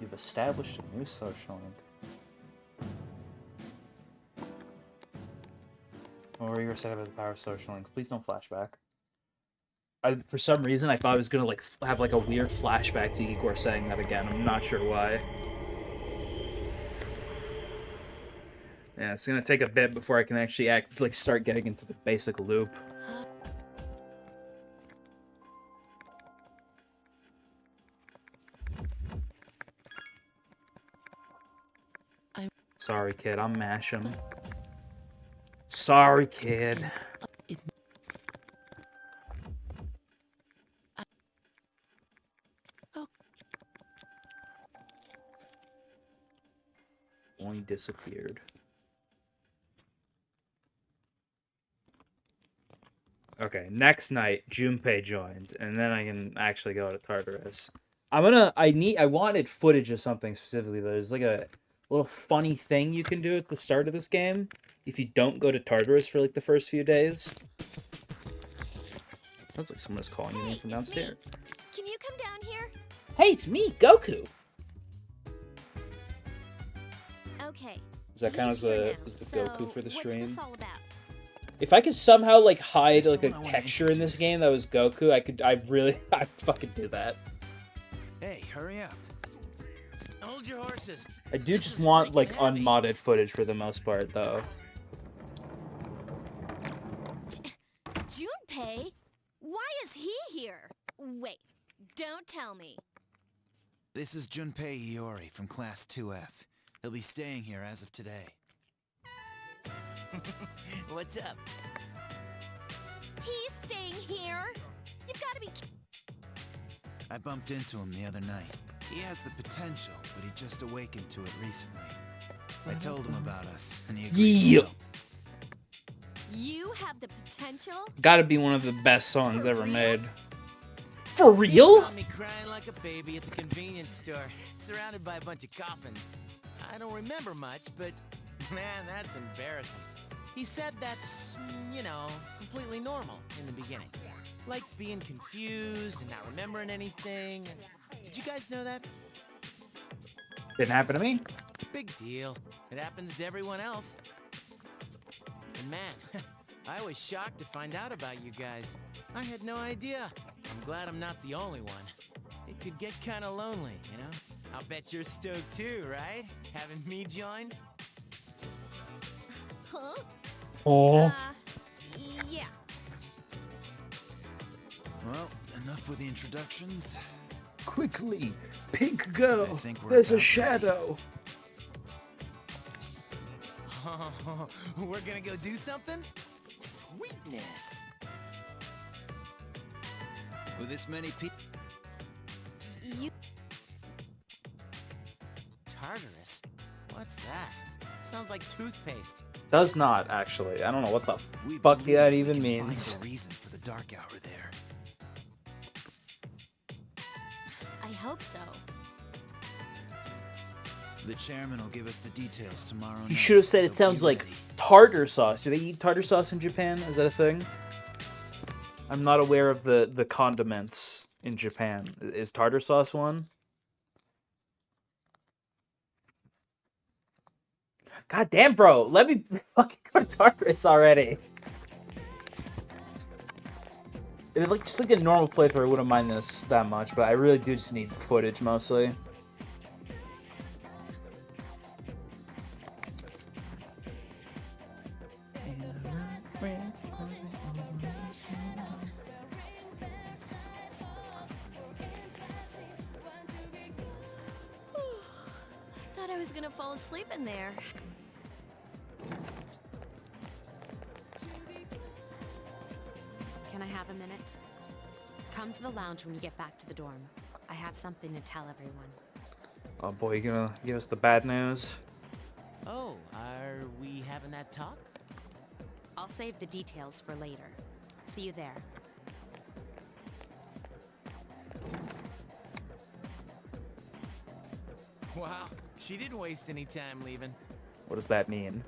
You've established a new social link. Or you were saying about the power of social links. Please don't flashback. For some reason, I thought I was gonna like have like a weird flashback to Igor saying that again. I'm not sure why. Yeah, it's gonna take a bit before I can actually start getting into the basic loop. Sorry, kid. I'm mashing. Sorry, kid. Only disappeared. Okay, next night, Junpei joins, and then I can actually go to Tartarus. I wanted footage of something specifically. There's like a little funny thing you can do at the start of this game if you don't go to Tartarus for like the first few days. Sounds like someone's calling you in from downstairs. Can you come down here? Hey, it's me, Goku. Okay. Does that count as the So, Goku for the what's stream? this all about? If I could somehow like hide like a texture in this game that was Goku, I'd fucking do that. Hey, hurry up. Hold your horses. I do just want like unmodded footage for the most part though. Junpei? Why is he here? Wait, don't tell me. This is Junpei Iori from Class 2F. He'll be staying here as of today. What's up? He's staying here? You've got to be... I bumped into him the other night. He has the potential, but he just awakened to it recently. I told him about us, and he agreed to help. You have the potential? Gotta be one of the best songs ever made. For real? He found me crying like a baby at the convenience store, surrounded by a bunch of coffins. I don't remember much, but man, that's embarrassing. He said that's, you know, completely normal in the beginning. Like being confused and not remembering anything. Did you guys know that? Didn't happen to me. Big deal. It happens to everyone else. And man, I was shocked to find out about you guys. I had no idea. I'm glad I'm not the only one. It could get kind of lonely, you know? I'll bet you're stoked too, right? Having me joined? Huh? Oh. Yeah. Well, enough with the introductions. Quickly, pink girl. I think we're There's a about shadow. Oh, we're gonna go do something? Sweetness. With this many people... You... Tartarus? What's that? Sounds like toothpaste. Does not actually. I don't know what the We fuck believe that we even can means. Find a reason for the dark hour there. I hope so. The chairman will give us the details tomorrow night. You should have said it so sounds be like ready. tartar sauce. Do they eat tartar sauce in Japan? Is that a thing? I'm not aware of the condiments in Japan. Is tartar sauce one? God damn, bro. Let me fucking go to Tartarus already. If it like just like a normal playthrough, I wouldn't mind this that much, but I really do just need footage mostly. Thought I was gonna fall asleep in there. Can I have a minute? Come to the lounge when you get back to the dorm. I have something to tell everyone. Oh boy, you gonna give us the bad news? Oh, are we having that talk? I'll save the details for later. See you there. Wow, she didn't waste any time leaving. What does that mean?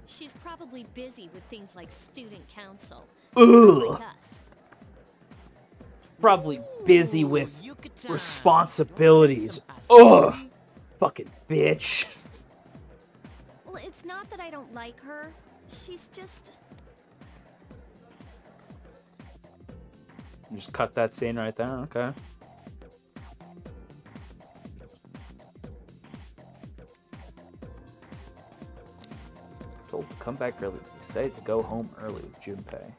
She's probably busy with things like student council. Ugh. Like us. Probably busy with Yucatan. responsibilities. Some Ugh! Fucking bitch. Well, it's not that I don't like her. she's just... Just cut that scene right there, okay. Told to come back early. Decided to go home early with Junpei.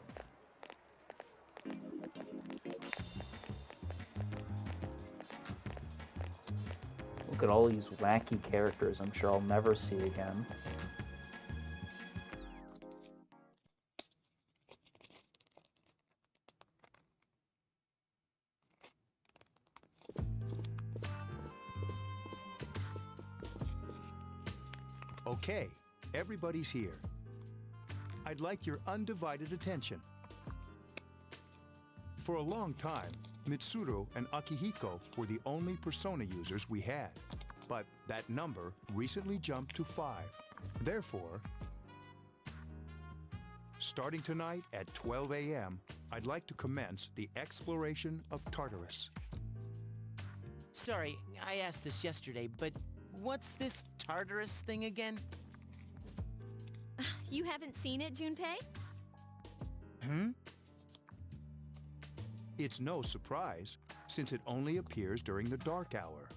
Look at all these wacky characters I'm sure I'll never see again. Okay, everybody's here. I'd like your undivided attention. For a long time, Mitsuru and Akihiko were the only Persona users we had, but that number recently jumped to 5. Therefore, starting tonight at 12 a.m., I'd like to commence the exploration of Tartarus. Sorry, I asked this yesterday, but what's this Tartarus thing again? You haven't seen it, Junpei? It's no surprise, since it only appears during the dark hour.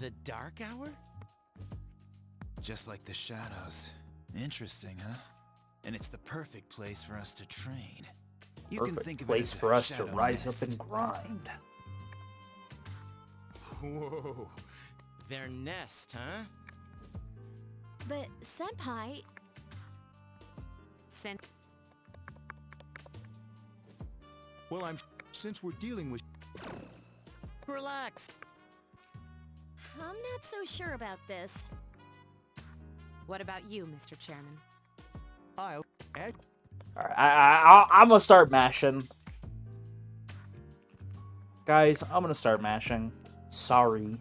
The dark hour? Just like the shadows. Interesting, huh? And it's the perfect place for us to train. You can think of it Place as a for us to shadow rise nest. up and grind. Whoa. Their nest, huh? But, Senpai... Well, since we're dealing with... Relax. I'm not so sure about this. What about you, Mr. Chairman? I'll add... Alright, I'm gonna start mashing. Guys, I'm gonna start mashing. Sorry.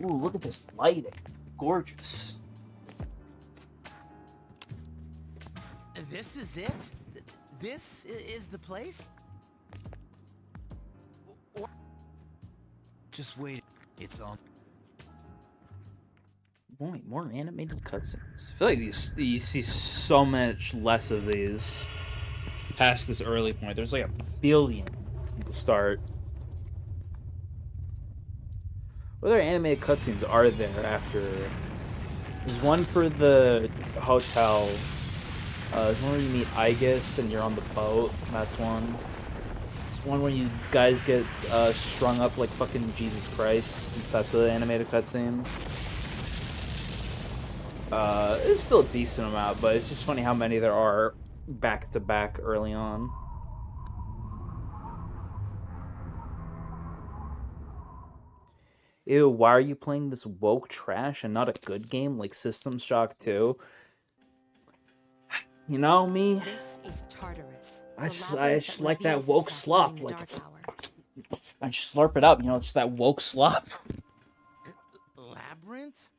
Ooh, look at this lighting. Gorgeous. This is it? This is the place? Just wait. It's on. Boy, more animated cutscenes. I feel like you see so much less of these past this early point. There's like 1 billion at the start. What other animated cutscenes are there after? There's one for the hotel. There's one where you meet Aegis and you're on the boat. That's one. There's one where you guys get strung up like fucking Jesus Christ. That's an animated cutscene. It's still a decent amount, but it's just funny how many there are back to back early on. Ew, why are you playing this woke trash and not a good game like System Shock 2? You know me? This is Tartarus. I just like that woke slop. Like, I just slurp it up, you know, it's that woke slop. Labyrinth?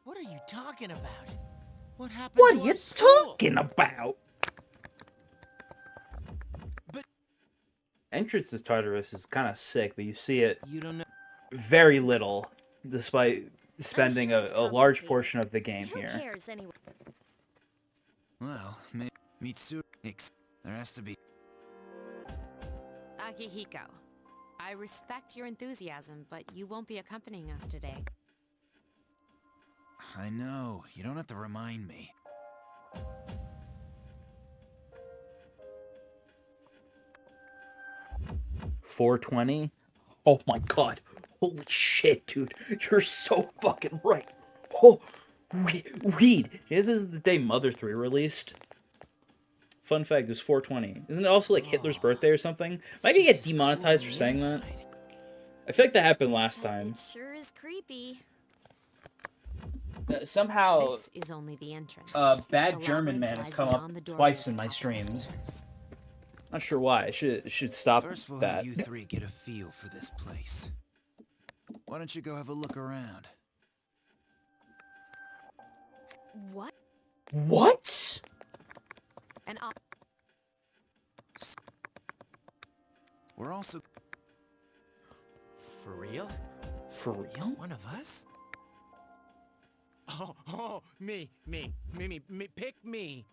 What are you talking about? What happened What to are you our school? talking about? But Entrance to Tartarus is kind of sick, but you see it you don't know. very little, despite spending sure it's a large complicated. portion of the game Who here. cares anyway? Well, Mitsuru. There has to be. Akihiko, I respect your enthusiasm, but you won't be accompanying us today. I know. You don't have to remind me. $4.20? Oh my god. Holy shit, dude. You're so fucking right. Oh, weed. This is the day Mother 3 released. Fun fact, it was $4.20. Isn't it also like Hitler's birthday or something? Am I gonna get demonetized for saying that? I feel like that happened last time. It sure is creepy. Somehow, This is only the entrance. Bad The German man labyrinth has lies come beyond up the door twice at in the my top of the streams. stairs. Not sure why. I should stop First, we'll that. have you three get a feel for this place. Why don't you go have a look around? What? What? And I'll... We're also. For real? For real? One of us? Oh, me, pick me.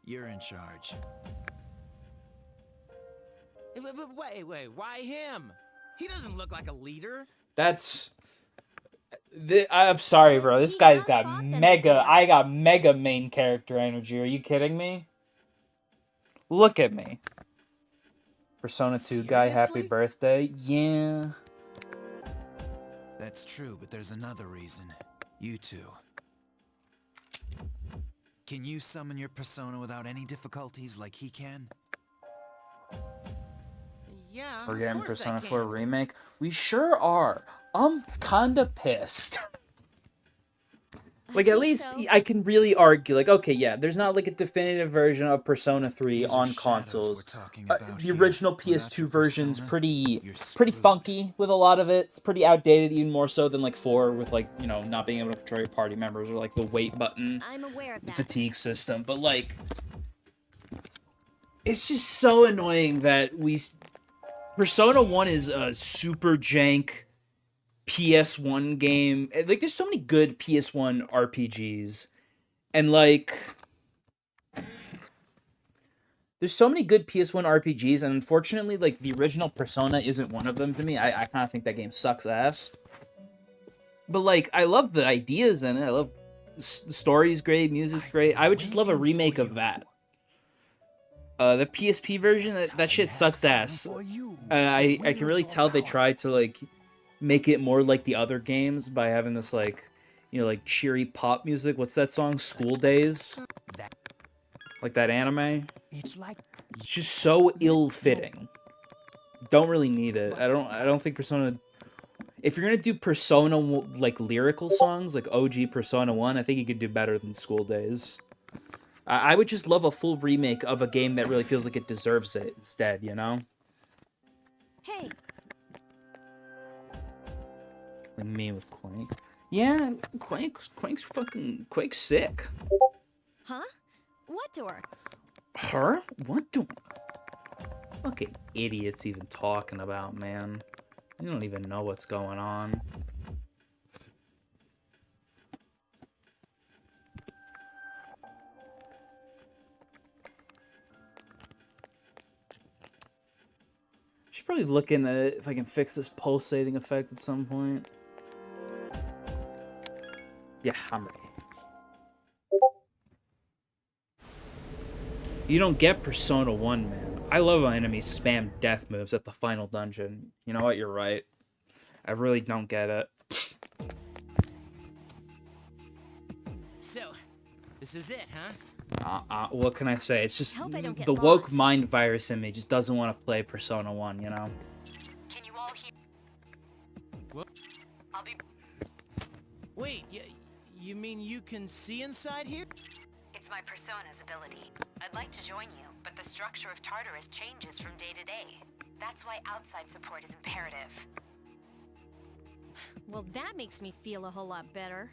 You're in charge. But wait, why him? He doesn't look like a leader. That's... I'm sorry, bro. This guy's got mega... I got mega main character energy. Are you kidding me? Look at me. Persona 2 guy, happy birthday. Yeah. That's true, but there's another reason. You two. Can you summon your persona without any difficulties like he can? Yeah, We're getting of course Persona I 4 can. remake. We sure are. I'm kinda pissed. Like, at least I can really argue, like, okay, yeah, there's not, like, a definitive version of Persona 3 on consoles. The original PS2 version's pretty funky with a lot of it. It's pretty outdated, even more so than, like, 4, with, like, you know, not being able to control your party members, or, like, the wait button, the fatigue system. But, like, it's just so annoying that Persona 1 is a super jank PS1 game. Like, there's so many good PS1 RPGs. And, like... There's so many good PS1 RPGs, and unfortunately, like, the original Persona isn't one of them to me. I kind of think that game sucks ass. But, like, I love the ideas in it. I love... The story's great, music's great. I would just love a remake of that. The PSP version, that shit sucks ass. I can really tell they tried to, like... make it more like the other games by having this, like, you know, like, cheery pop music. What's that song? School Days? Like that anime? It's just so ill-fitting. Don't really need it. I don't think Persona... If you're gonna do Persona, like, lyrical songs, like OG Persona 1, I think you could do better than School Days. I would just love a full remake of a game that really feels like it deserves it instead, you know? Hey. Like me with Quake. Yeah, Quake's sick. Huh? What door? Her? What door? Fucking idiots even talking about, man. You don't even know what's going on. Should probably look into if I can fix this pulsating effect at some point. Yeah, I'm ready. You don't get Persona 1, man. I love when enemies spam death moves at the final dungeon. You know what? You're right. I really don't get it. So, this is it, huh? What can I say? It's just get the woke lost. mind virus in me just doesn't want to play Persona 1, you know? Can you all hear? What? I'll be... Wait, you mean you can see inside here? It's my Persona's ability. I'd like to join you, but the structure of Tartarus changes from day to day. That's why outside support is imperative. Well, that makes me feel a whole lot better.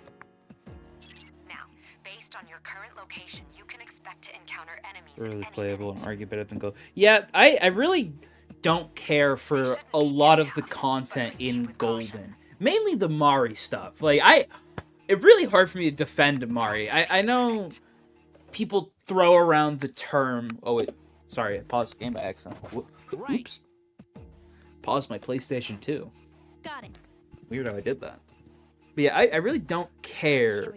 Now, based on your current location, you can expect to encounter enemies at Really any playable minute. and argue better than Gold. Yeah, I really don't care for a lot of the content in Golden. Mainly the Mari stuff. Like, it's really hard for me to defend Mari. I know people throw around the term... Oh, wait. Sorry, I paused the game by accident. Oops. Paused my PlayStation 2. Got it. Weird how I did that. But yeah, I really don't care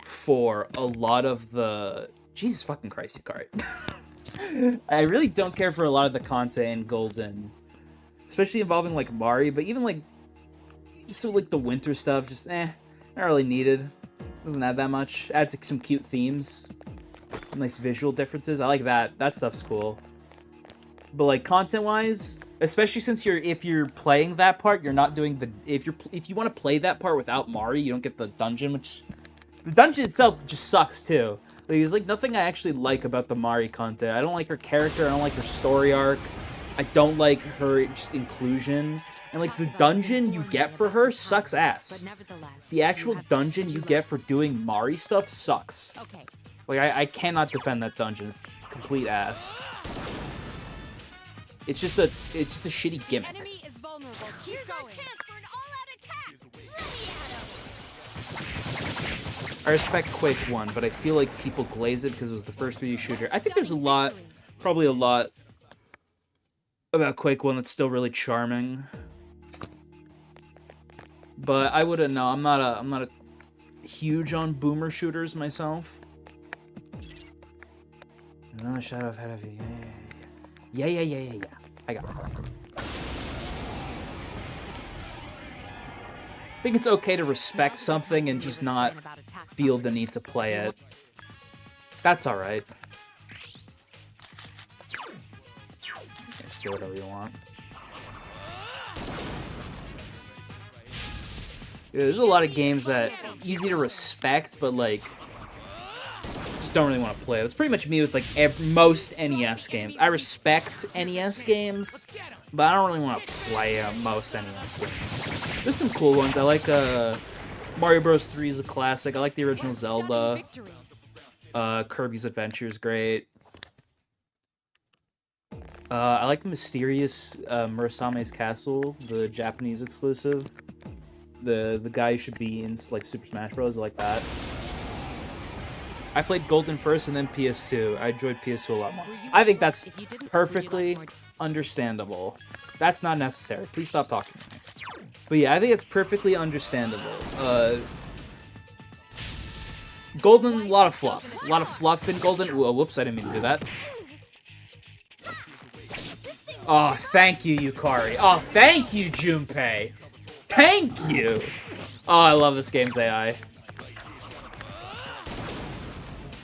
for a lot of the... Jesus fucking Christ, Yukari. I really don't care for a lot of the content in Golden. Especially involving, like, Mari, but even, like... So, like, the winter stuff, just, not really needed. Doesn't add that much. Adds, like, some cute themes. Nice visual differences. I like that. That stuff's cool. But, like, content-wise, especially since if you're playing that part, you're not doing the... If you want to play that part without Mari, you don't get the dungeon, which... The dungeon itself just sucks, too. Like, there's, like, nothing I actually like about the Mari content. I don't like her character. I don't like her story arc. I don't like her just inclusion. And, like, the dungeon you get for her sucks ass. The actual dungeon you get for doing Mari stuff sucks. Like, I cannot defend that dungeon. It's complete ass. It's just a shitty gimmick. vulnerable. Keep Here's our going. chance for an all-out attack. Ready at 'em. I respect Quake 1, but I feel like people glaze it because it was the first 3D shooter. I think there's a lot, probably a lot about Quake 1 that's still really charming. But I wouldn't know. I'm not a huge on boomer shooters myself. Another shadow ahead of you. Yeah. I got it. I think it's okay to respect something and just not feel the need to play it. That's alright. Just do whatever you want. Yeah, there's a lot of games that easy to respect, but like just don't really want to play. That's pretty much me with like most NES games. I respect NES games, but I don't really want to play most NES games. There's some cool ones. I like Mario Bros. 3 is a classic. I like the original Zelda. Kirby's Adventure is great. I like Mysterious Murasame's Castle, the Japanese exclusive. The guy who should be in like Super Smash Bros. I like that. I played Golden first and then PS2. I enjoyed PS2 a lot more. I think that's perfectly understandable. That's not necessary. Please stop talking to me. But yeah, I think it's perfectly understandable. Golden, a lot of fluff. A lot of fluff in Golden. Whoa, whoops, I didn't mean to do that. Oh, thank you, Yukari. Oh, thank you, Junpei. Thank you! Oh, I love this game's AI.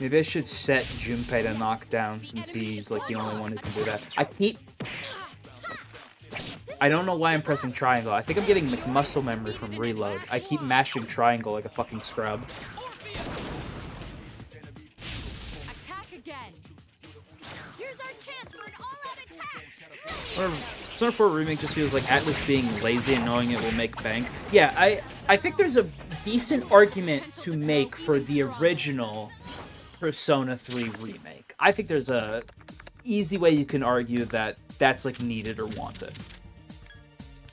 Maybe I should set Junpei to knock down since he's like the only one who can do that. I don't know why I'm pressing triangle. I think I'm getting like muscle memory from reload. I keep mashing triangle like a fucking scrub. Attack again. Here's our chance for an all-out attack. Persona 4 Remake just feels like Atlas being lazy and knowing it will make bank. Yeah, I think there's a decent argument to make for the original Persona 3 Remake. I think there's a easy way you can argue that that's like needed or wanted.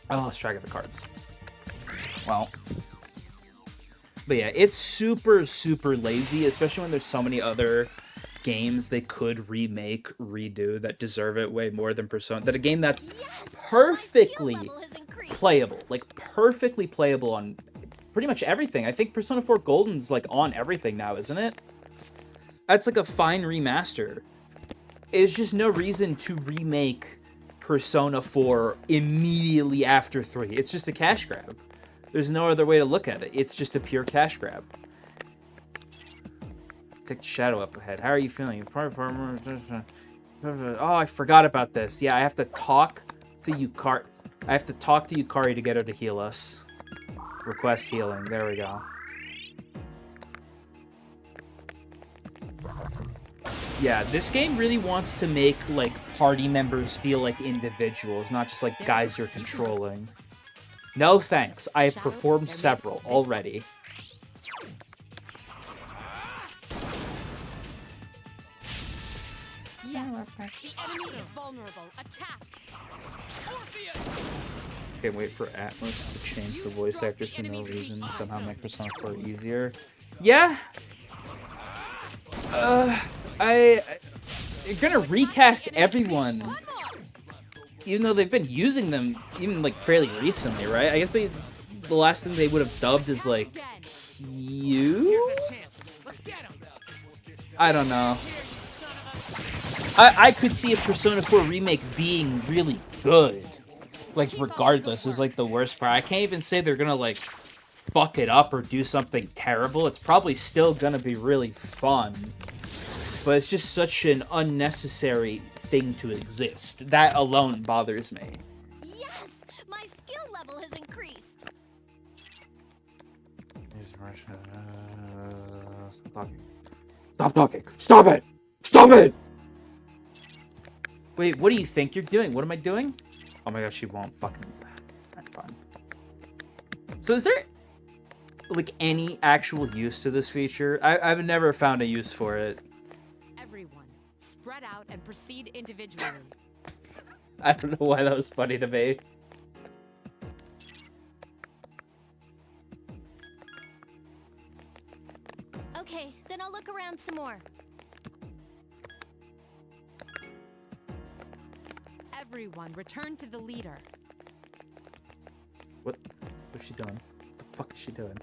Oh, let's track of the cards. Well. But yeah, it's super, super lazy, especially when there's so many other games they could remake, redo that deserve it way more than Persona. That a game that's perfectly playable, like perfectly playable on pretty much everything. I think Persona 4 Golden's like on everything now, isn't it? That's like a fine remaster. There's just no reason to remake Persona 4 immediately after 3. It's just a cash grab. There's no other way to look at it. It's just a pure cash grab. Take the shadow up ahead. How are you feeling? Oh, I forgot about this. Yeah, I have to talk to Yukari. I have to talk to Yukari to get her to heal us. Request healing. There we go. Yeah, this game really wants to make, like, party members feel like individuals, not just, like, guys you're controlling. No thanks. I have performed several already. Yes, the enemy is vulnerable. Attack. Can't wait for Atlas to change the voice actors for no reason. Somehow make Persona 4 easier. Yeah. You're gonna recast everyone, even though they've been using them even like fairly recently, right? I guess the last thing they would have dubbed is like Q. I don't know. I could see a Persona 4 remake being really good. Like, regardless, is like the worst part. I can't even say they're gonna like fuck it up or do something terrible. It's probably still gonna be really fun. But it's just such an unnecessary thing to exist. That alone bothers me. Yes, my skill level has increased. Stop talking. Stop talking. Stop it! Stop it! Wait, what do you think you're doing? What am I doing? Oh my gosh, she won't fucking... Alright, fine. So is there, like, any actual use to this feature? I've never found a use for it. Everyone, spread out and proceed individually. I don't know why that was funny to me. Okay, then I'll look around some more. Everyone, return to the leader. What's she doing? What the fuck is she doing?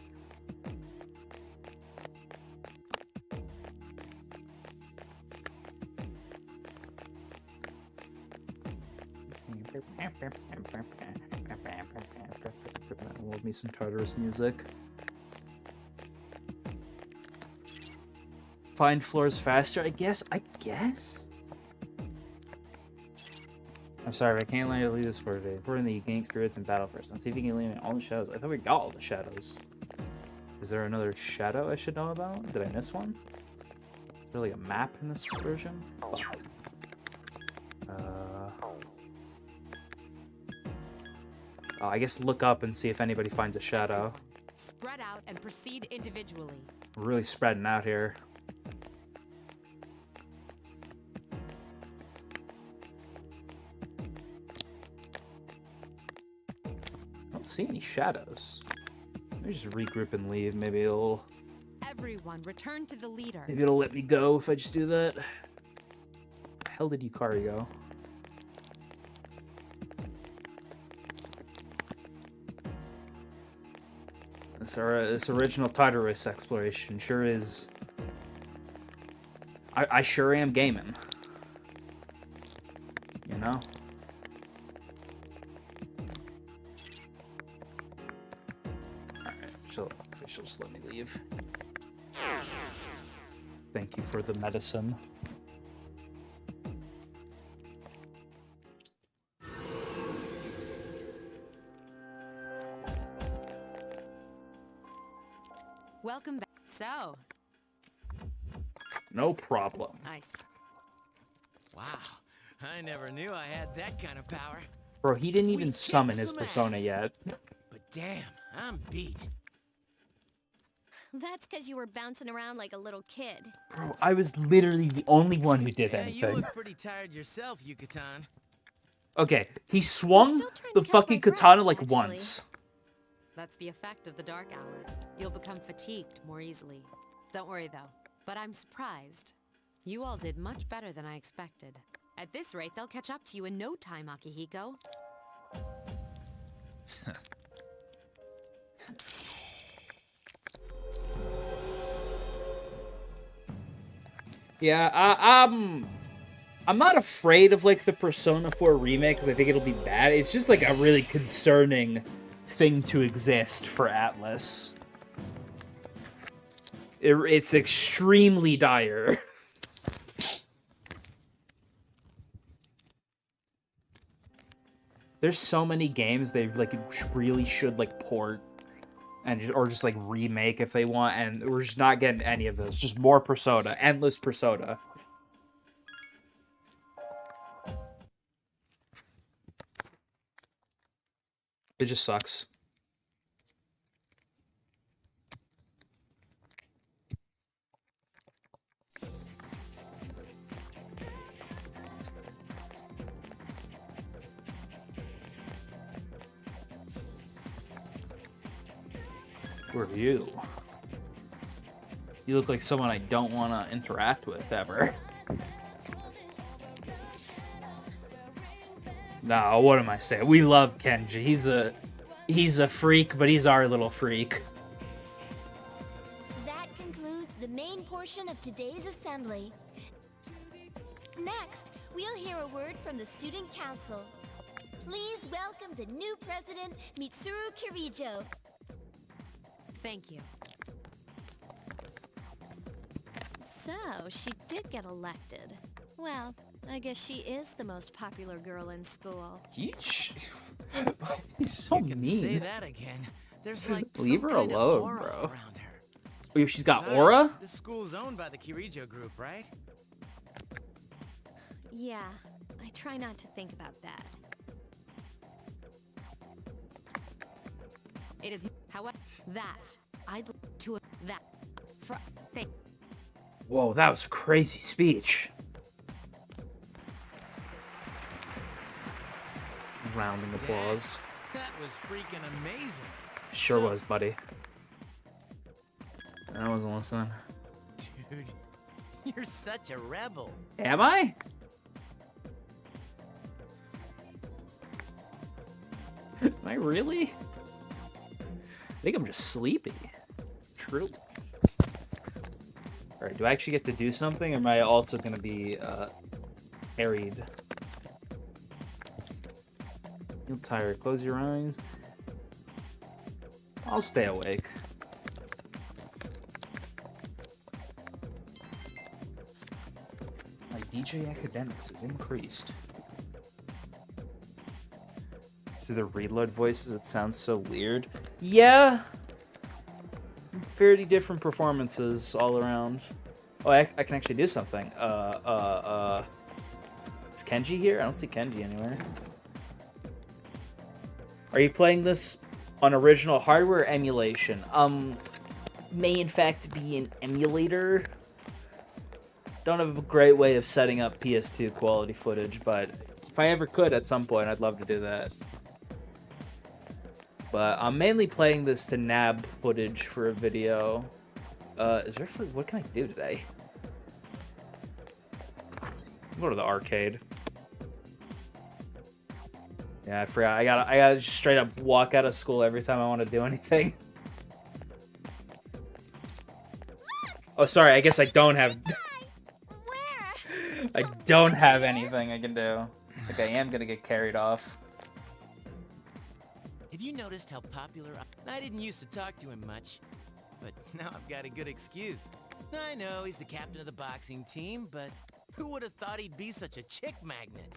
Love me some Tartarus music. Find floors faster, I guess. I'm sorry, I can't let you leave this for today. Importantly, you gain spirits in battle first. Let's see if you can eliminate all the shadows. I thought we got all the shadows. Is there another shadow I should know about? Did I miss one? Is there like a map in this version? Fuck. Oh, I guess look up and see if anybody finds a shadow. Spread out and proceed individually. We're really spreading out here. I don't see any shadows. Let me just regroup and leave. Maybe it'll Everyone, return to the leader. let me go if I just do that. Where the hell did Yukari go? This original Tartarus exploration sure is. I sure am gaming. You know? Alright, she'll just let me leave. Thank you for the medicine. Welcome back. So, No problem. nice. Wow, I never knew I had that kind of power. Bro, he didn't even kicked summon his some persona ass. yet. But damn, I'm beat. That's because you were bouncing around like a little kid. Bro, I was literally the only one who did Yeah, anything. you look pretty tired yourself, Yucatan. Okay, he swung still trying to the catch fucking my breath, katana like actually. once. That's the effect of the dark hour. You'll become fatigued more easily. Don't worry though. But I'm surprised. You all did much better than I expected. At this rate, they'll catch up to you in no time, Akihiko. Yeah, I'm not afraid of like the Persona 4 remake because I think it'll be bad. It's just like a really concerning thing to exist for Atlas. It's extremely dire. There's so many games they like really should like port and or just like remake if they want, and we're just not getting any of those. Just more Persona, endless Persona. It just sucks. Who are you? You look like someone I don't want to interact with ever. No, what am I saying? We love Kenji. He's a freak, but he's our little freak. That concludes the main portion of today's assembly. Next, we'll hear a word from the Student Council. Please welcome the new president, Mitsuru Kirijo. Thank you. So, she did get elected. Well, I guess she is the most popular girl in school. He's so mean. Say that again. There's like Leave some her kind of alone, aura bro. around her. Oh, she's got Besides, aura? The school's owned by the Kirijo group, right? Yeah, I try not to think about that. It is, however, that I'd like to that thing. Whoa, that was a crazy speech. Rounding applause. That was freaking amazing. Sure was, buddy. I wasn't listening. You're such a rebel. Am I? Am I really? I think I'm just sleepy. True. Alright, do I actually get to do something, or am I also going to be harried? Feel tired. Close your eyes. I'll stay awake. My DJ academics is increased. See the reload voices? It sounds so weird. Yeah. Fairly different performances all around. Oh, I can actually do something. Is Kenji here? I don't see Kenji anywhere. Are you playing this on original hardware or emulation? May in fact be an emulator. Don't have a great way of setting up PS2 quality footage, but if I ever could at some point, I'd love to do that. But I'm mainly playing this to nab footage for a video. What can I do today? Go to the arcade. Yeah, I forgot. I gotta just straight up walk out of school every time I want to do anything. Oh, sorry. I guess I don't have. I don't have anything I can do. Like, I am gonna get carried off. Have you noticed how popular I didn't used to talk to him much, but now I've got a good excuse. I know he's the captain of the boxing team, but who would have thought he'd be such a chick magnet?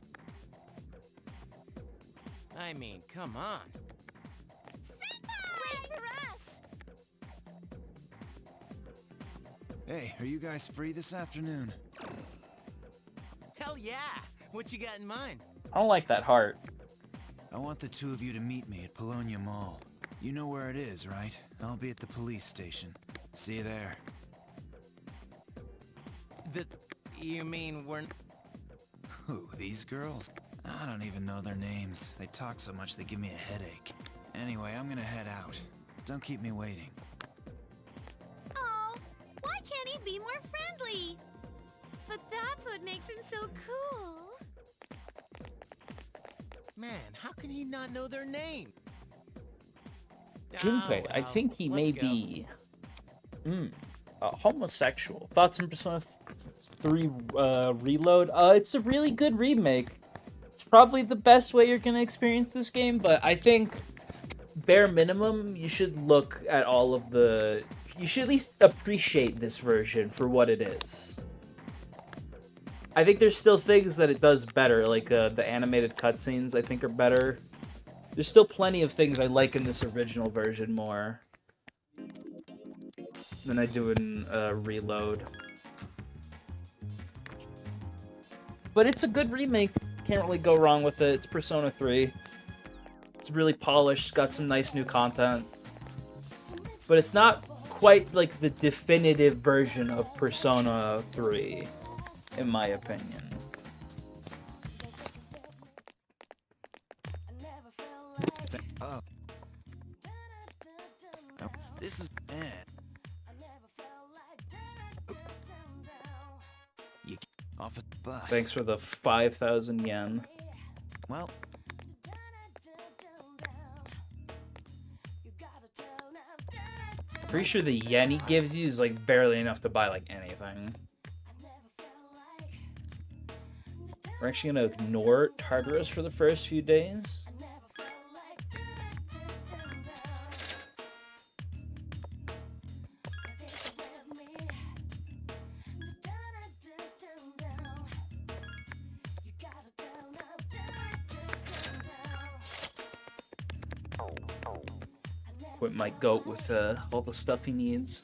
I mean, come on. Wait for us! Hey, are you guys free this afternoon? Hell yeah! What you got in mind? I don't like that heart. I want the two of you to meet me at Polonia Mall. You know where it is, right? I'll be at the police station. See you there. You mean we're... Who, these girls? I don't even know their names. They talk so much they give me a headache. Anyway, I'm gonna head out. Don't keep me waiting. Oh, why can't he be more friendly? But that's what makes him so cool. Man, how can he not know their name? Junpei, I think he may be homosexual. Thoughts on Persona 3 Reload? It's a really good remake. It's probably the best way you're gonna experience this game, but I think bare minimum, you should look at all of the... You should at least appreciate this version for what it is. I think there's still things that it does better, like the animated cutscenes I think are better. There's still plenty of things I like in this original version more than I do in Reload. But it's a good remake. Can't really go wrong with it. It's Persona 3. It's really polished, got some nice new content. But it's not quite like the definitive version of Persona 3, in my opinion. Oh. This is bad. You off a bus. Thanks for the 5,000 yen. Well, pretty sure the yen he gives you is like barely enough to buy like anything. We're actually gonna ignore Tartarus for the first few days. Equip my goat with all the stuff he needs.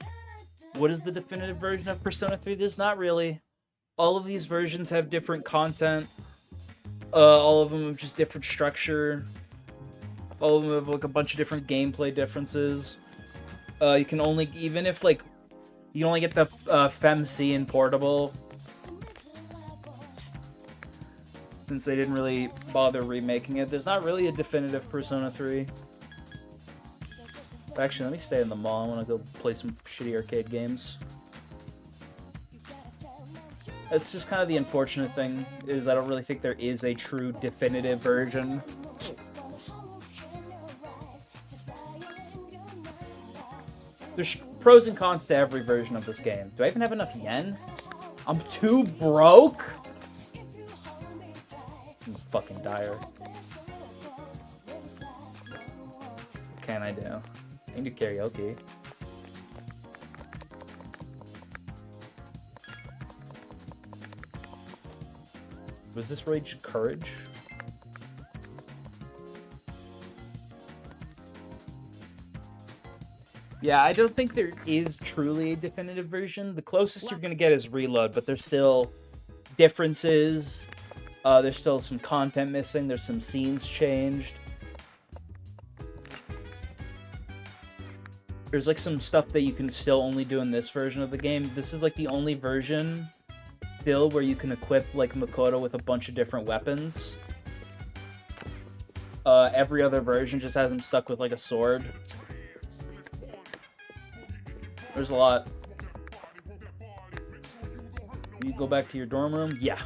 What is the definitive version of Persona 3? There's not really. All of these versions have different content. All of them have just different structure. All of them have like a bunch of different gameplay differences. You can only, even if like, you only get the FEMC in portable. Since they didn't really bother remaking it, there's not really a definitive Persona 3. Actually, let me stay in the mall. I want to go play some shitty arcade games. It's just kind of the unfortunate thing, is I don't really think there is a true definitive version. There's pros and cons to every version of this game. Do I even have enough yen? I'm too broke? This is fucking dire. What can I do? I can do karaoke. Was this Rage Courage? Yeah, I don't think there is truly a definitive version. The closest you're gonna get is Reload, but there's still differences. There's still some content missing. There's some scenes changed. There's like some stuff that you can still only do in this version of the game. This is like the only version still where you can equip like Makoto with a bunch of different weapons. Every other version just has him stuck with like a sword. There's a lot. You go back to your dorm room? Yeah.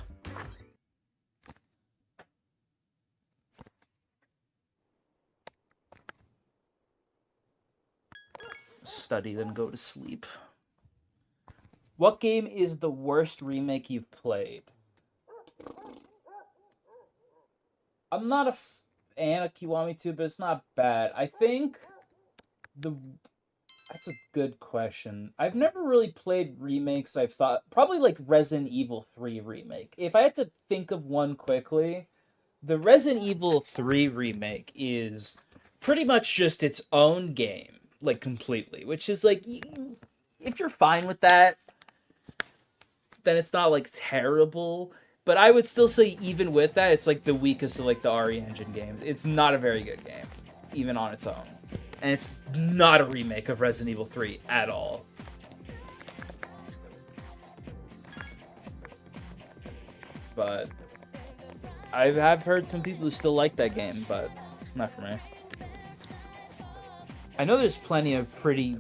Study, then go to sleep. What game is the worst remake you've played? I'm not a fan of Kiwami 2, but it's not bad. I think that's a good question. I've never really played remakes. I've thought probably like Resident Evil 3 remake. If I had to think of one quickly, the Resident Evil 3 remake is pretty much just its own game, like completely, which is like, if you're fine with that, then it's not like terrible. But I would still say even with that, it's like the weakest of like the RE Engine games. It's not a very good game, even on its own. And it's not a remake of Resident Evil 3 at all. But I have heard some people who still like that game, but not for me. I know there's plenty of pretty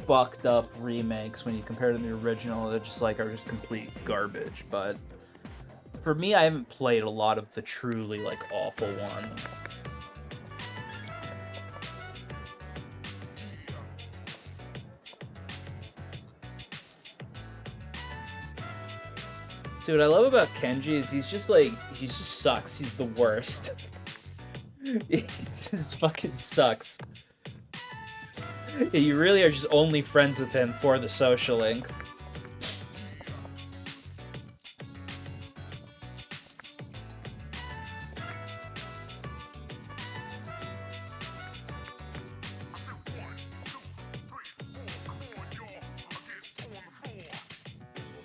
fucked up remakes when you compare to the original that just like are just complete garbage, but for me, I haven't played a lot of the truly like awful one. See, what I love about Kenji is he just sucks. He's the worst. He just fucking sucks. You really are just only friends with him for the social link.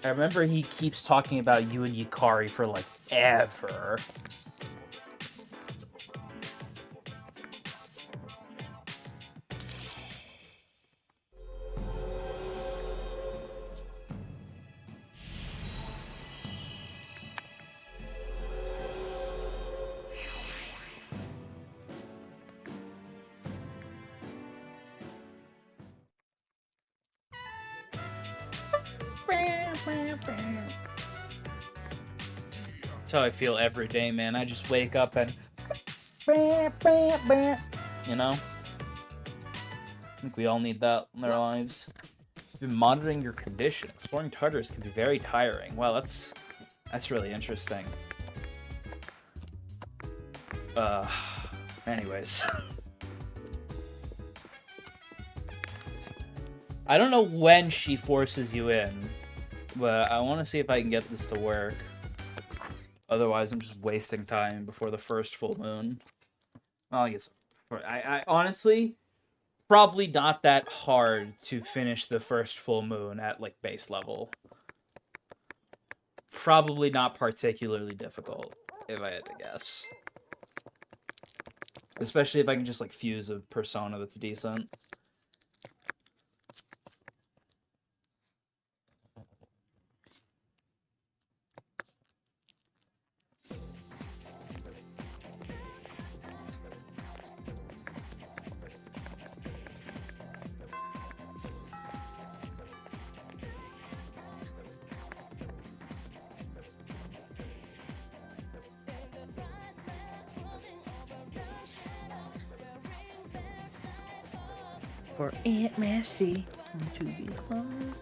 I remember he keeps talking about you and Yukari for like ever. That's how I feel every day, man. I just wake up and you know? I think we all need that in our lives. You've been monitoring your condition. Exploring Tartarus can be very tiring. Wow, that's really interesting. Anyways. I don't know when she forces you in, but I want to see if I can get this to work. Otherwise, I'm just wasting time before the first full moon. Well, I guess I honestly probably not that hard to finish the first full moon at like base level. Probably not particularly difficult, if I had to guess. Especially if I can just like fuse a persona that's decent. For Aunt Massey to be home.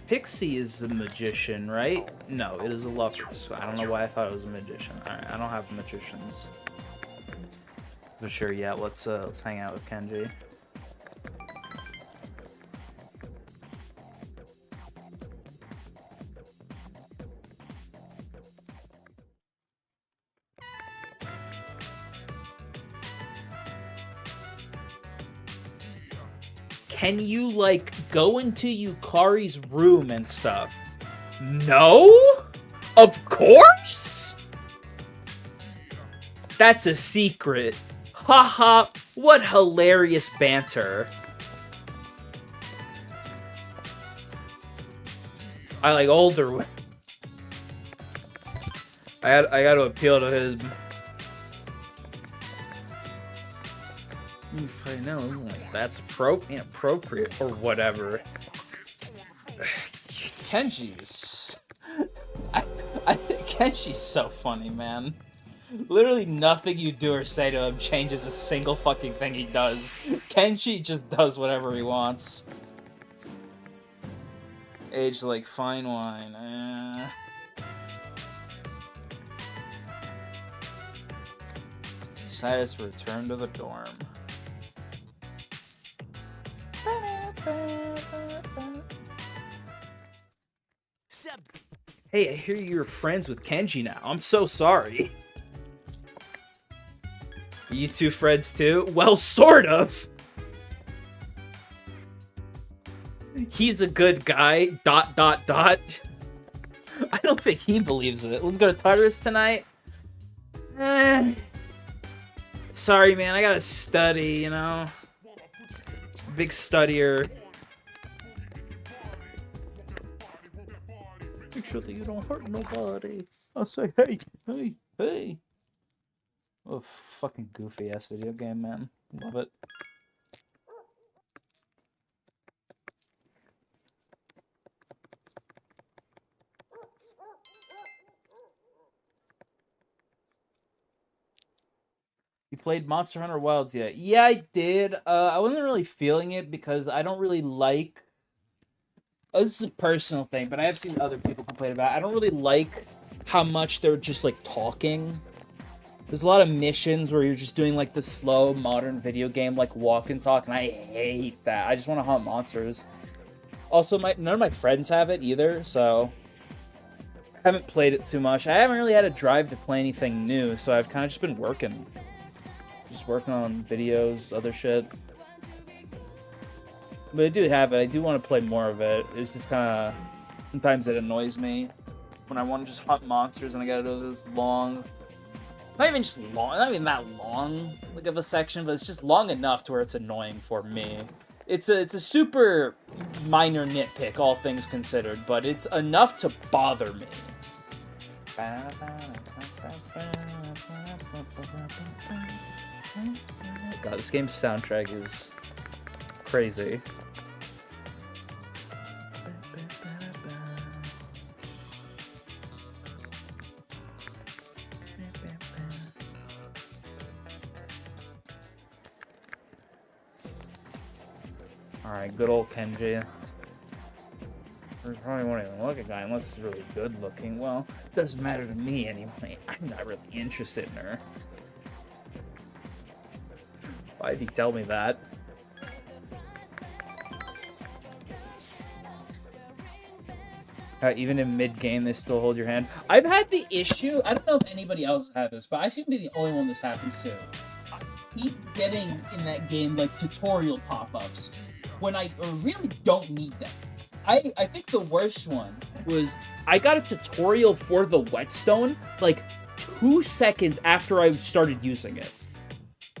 Pixie is a magician, right? No, it is a lover. So I don't know why I thought it was a magician. Alright, I don't have magicians. But sure, yeah, let's hang out with Kenji. Can you, like, go into Yukari's room and stuff? No? Of course? That's a secret. Haha, what hilarious banter. I like older women. I got to appeal to his... I know, like, that's inappropriate or whatever. Kenji's... Kenji's so funny, man. Literally nothing you do or say to him changes a single fucking thing he does. Kenji just does whatever he wants. Aged like fine wine. Decided to return to the dorm. Hey, I hear you're friends with Kenji now. I'm so sorry. You two friends too? Well, sort of. He's a good guy, ... I don't think he believes it. Let's go to Tartarus tonight. Sorry, man, I gotta study, you know? Big studier. Make sure that you don't hurt nobody. I'll say, hey, hey, hey. Oh, fucking goofy-ass video game, man. Love it. You played Monster Hunter Wilds yet? Yeah, I did. I wasn't really feeling it because I don't really like... this is a personal thing, but I have seen other people complain about it. I don't really like how much they're just, like, talking. There's a lot of missions where you're just doing, like, the slow, modern video game, like, walk and talk, and I hate that. I just want to hunt monsters. Also, none of my friends have it either, so... I haven't played it too much. I haven't really had a drive to play anything new, so I've kind of just been working. Just working on videos, other shit. But I do have it. I do want to play more of it. It's just kind of... Sometimes it annoys me when I want to just hunt monsters and I gotta do this long... Not even just long, not even that long, like, of a section, but it's just long enough to where it's annoying for me. It's a super minor nitpick, all things considered, but it's enough to bother me. God, this game's soundtrack is crazy. Alright, good old Kenji. I probably won't even look at a guy unless he's really good looking. Well, it doesn't matter to me anyway. I'm not really interested in her. Why'd he tell me that? Even in mid-game, they still hold your hand. I've had the issue, I don't know if anybody else had this, but I seem to be the only one this happens to. I keep getting in that game, like, tutorial pop-ups when I really don't need them. I think the worst one was I got a tutorial for the whetstone, like, 2 seconds after I started using it.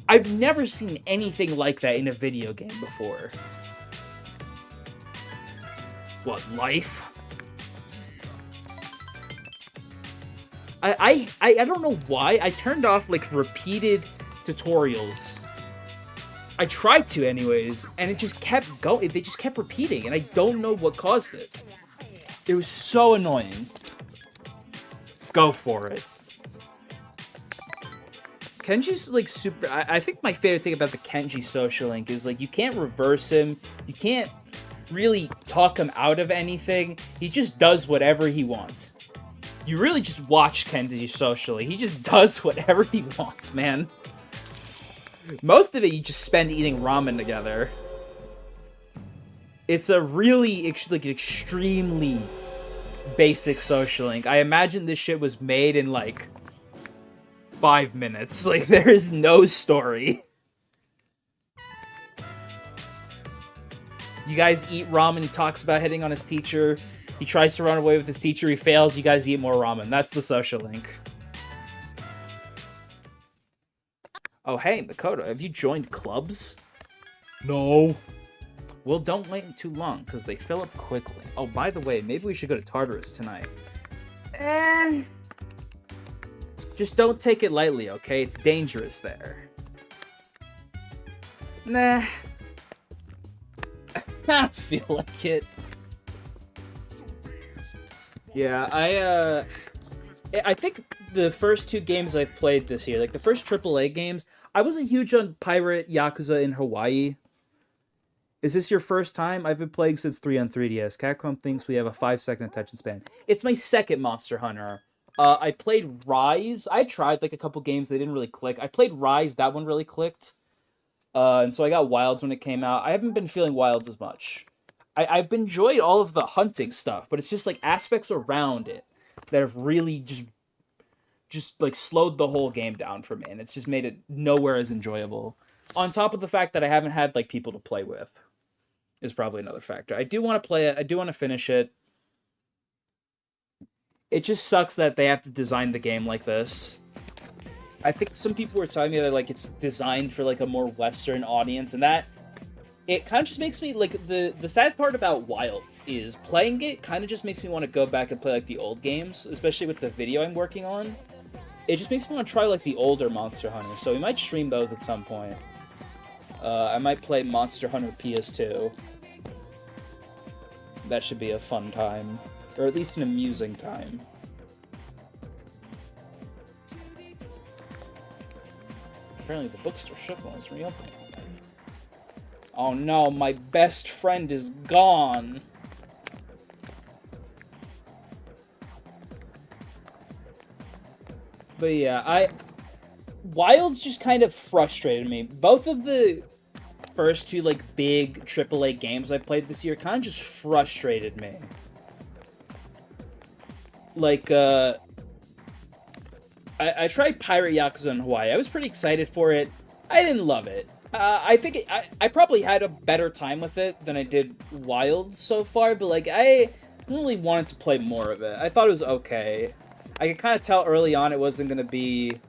I've never seen anything like that in a video game before. What, life? I don't know why. I turned off, like, repeated tutorials. I tried to anyways, and it just kept going. They just kept repeating, and I don't know what caused it. It was so annoying. Go for it. Kenji's like super. I think my favorite thing about the Kenji social link is like you can't reverse him. You can't really talk him out of anything. He just does whatever he wants. You really just watch Kenji socially. He just does whatever he wants, man. Most of it you just spend eating ramen together. It's a really like extremely basic social link. I imagine this shit was made in like 5 minutes. Like there is no story. You guys eat ramen. He talks about hitting on his teacher. He tries to run away with his teacher. He fails. You guys eat more ramen. That's the social link. Oh, hey, Makoto, have you joined clubs? No. Well, don't wait too long, because they fill up quickly. Oh, by the way, maybe we should go to Tartarus tonight. Just don't take it lightly, okay? It's dangerous there. Nah. I don't feel like it. Yeah, I think the first 2 games I've played this year, like the first AAA games, I wasn't huge on Pirate Yakuza in Hawaii. Is this your first time? I've been playing since 3 on 3DS. Capcom thinks we have a 5-second attention span. It's my second Monster Hunter. I played Rise. I tried like a couple games. They didn't really click. I played Rise. That one really clicked. And so I got Wilds when it came out. I haven't been feeling Wilds as much. I've enjoyed all of the hunting stuff, but it's just like aspects around it that have really just like slowed the whole game down for me, and it's just made it nowhere as enjoyable. On top of the fact that I haven't had like people to play with is probably another factor. I do want to play it. I do want to finish it. It just sucks that they have to design the game like this. I think some people were telling me that like it's designed for like a more Western audience, and that it kind of just makes me like the sad part about Wilds is playing it kind of just makes me want to go back and play like the old games, especially with the video I'm working on. It just makes me want to try like the older Monster Hunter, so we might stream those at some point. I might play Monster Hunter PS2. That should be a fun time, or at least an amusing time. Apparently the bookstore shut while it's reopening. Oh no, my best friend is gone. But yeah, Wilds just kind of frustrated me. Both of the first 2 like big AAA games I played this year kind of just frustrated me. Like, I tried Pirate Yakuza in Hawaii. I was pretty excited for it. I didn't love it. I think I probably had a better time with it than I did Wilds so far, but like I really wanted to play more of it. I thought it was okay. I could kind of tell early on it wasn't going to be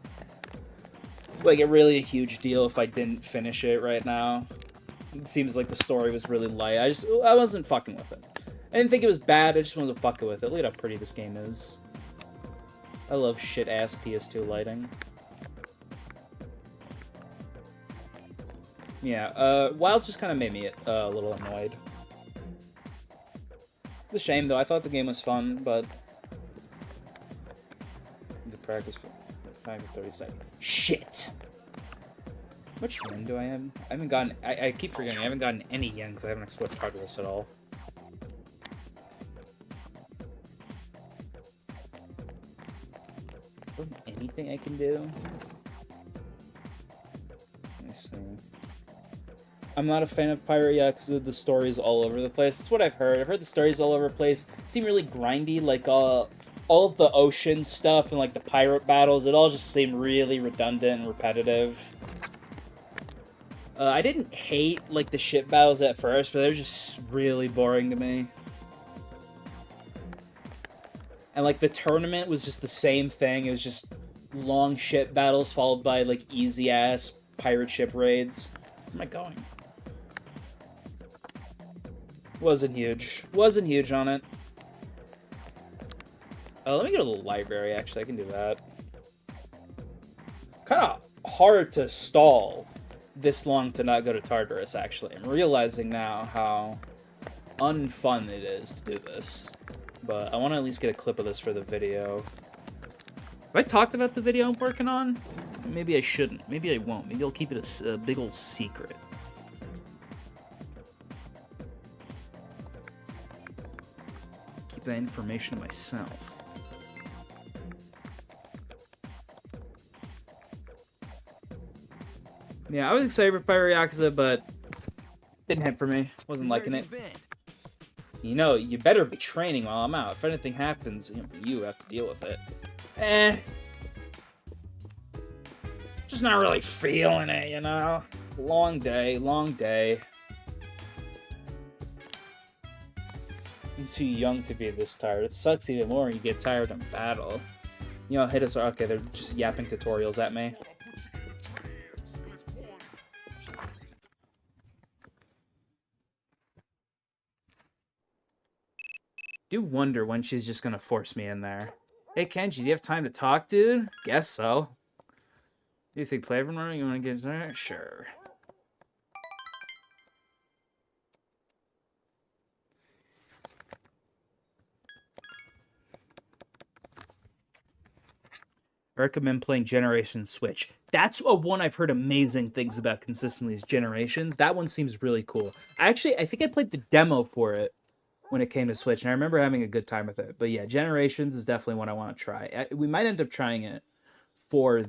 like a really huge deal if I didn't finish it right now. It seems like the story was really light. I wasn't fucking with it. I didn't think it was bad, I just wasn't fucking with it. Look at how pretty this game is. I love shit-ass PS2 lighting. Yeah, Wilds just kind of made me a little annoyed. It's a shame, though. I thought the game was fun, but the practice for 5 is 30 seconds. Shit! How much yen do I have? I haven't gotten... I keep forgetting. I haven't gotten any yen because I haven't explored part of this at all. Anything I can do? Let me see. I'm not a fan of Pirate Yakuza. The story's all over the place. That's what I've heard. I've heard the story's all over the place. It seemed really grindy, like all of the ocean stuff and like the pirate battles. It all just seemed really redundant and repetitive. I didn't hate like the ship battles at first, but they were just really boring to me. And like the tournament was just the same thing. It was just long ship battles followed by like easy ass pirate ship raids. Where am I going? Wasn't huge. Wasn't huge on it. Let me go to the library, actually. I can do that. Kind of hard to stall this long to not go to Tartarus, actually. I'm realizing now how unfun it is to do this. But I want to at least get a clip of this for the video. Have I talked about the video I'm working on? Maybe I shouldn't. Maybe I won't. Maybe I'll keep it a big old secret. Keep that information to myself. Yeah, I was excited for Pyro Yakuza, but didn't hit for me. Wasn't liking it. You know, you better be training while I'm out. If anything happens, you have to deal with it. Just not really feeling it, you know? Long day, long day. I'm too young to be this tired. It sucks even more when you get tired in battle. You know, hit us. Okay, they're just yapping tutorials at me. Do wonder when she's just gonna force me in there. Hey Kenji, do you have time to talk, dude? Guess so. Do you think play everyone? You wanna get there? Sure. I recommend playing Generation Switch. That's a one I've heard amazing things about consistently is Generations. That one seems really cool. I think I played the demo for it when it came to Switch, and I remember having a good time with it. But yeah, Generations is definitely one I want to try. We might end up trying it for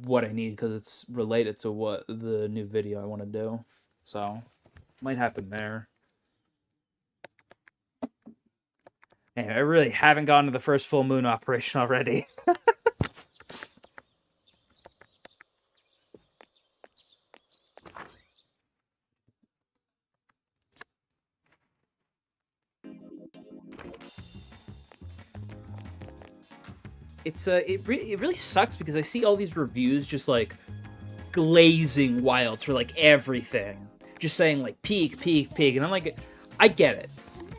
what I need, because it's related to what the new video I want to do. So, might happen there. Hey, I really haven't gotten to the first full moon operation already. It really sucks because I see all these reviews just like glazing wilds for like everything, just saying like peak, peak, peak, and I'm like, I get it.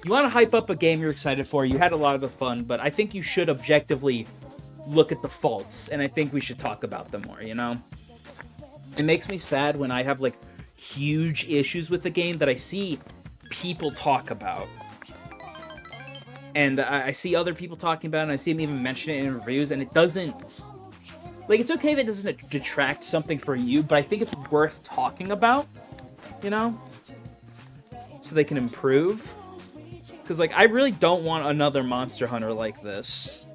You want to hype up a game you're excited for. You had a lot of the fun, but I think you should objectively look at the faults, and I think we should talk about them more. You know, it makes me sad when I have like huge issues with the game that I see people talk about. And I see other people talking about it, and I see them even mention it in reviews, and it doesn't... Like, it's okay if it doesn't detract something for you, but I think it's worth talking about, you know? So they can improve. Because, like, I really don't want another Monster Hunter like this.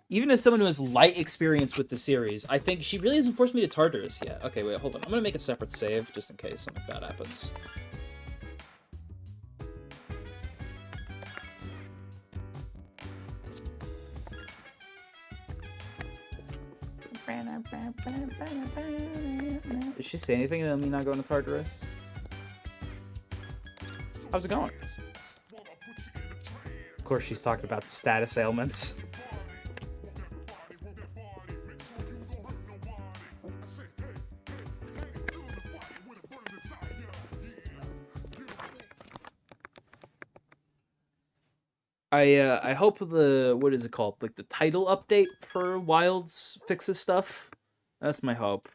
Even as someone who has light experience with the series, I think she really hasn't forced me to Tartarus yet. Okay, wait, hold on. I'm gonna make a separate save, just in case something bad happens. Did she say anything about me not going to Tartarus? How's it going? Of course she's talking about status ailments. I hope the, what is it called? Like the title update for Wilds fixes stuff. That's my hope.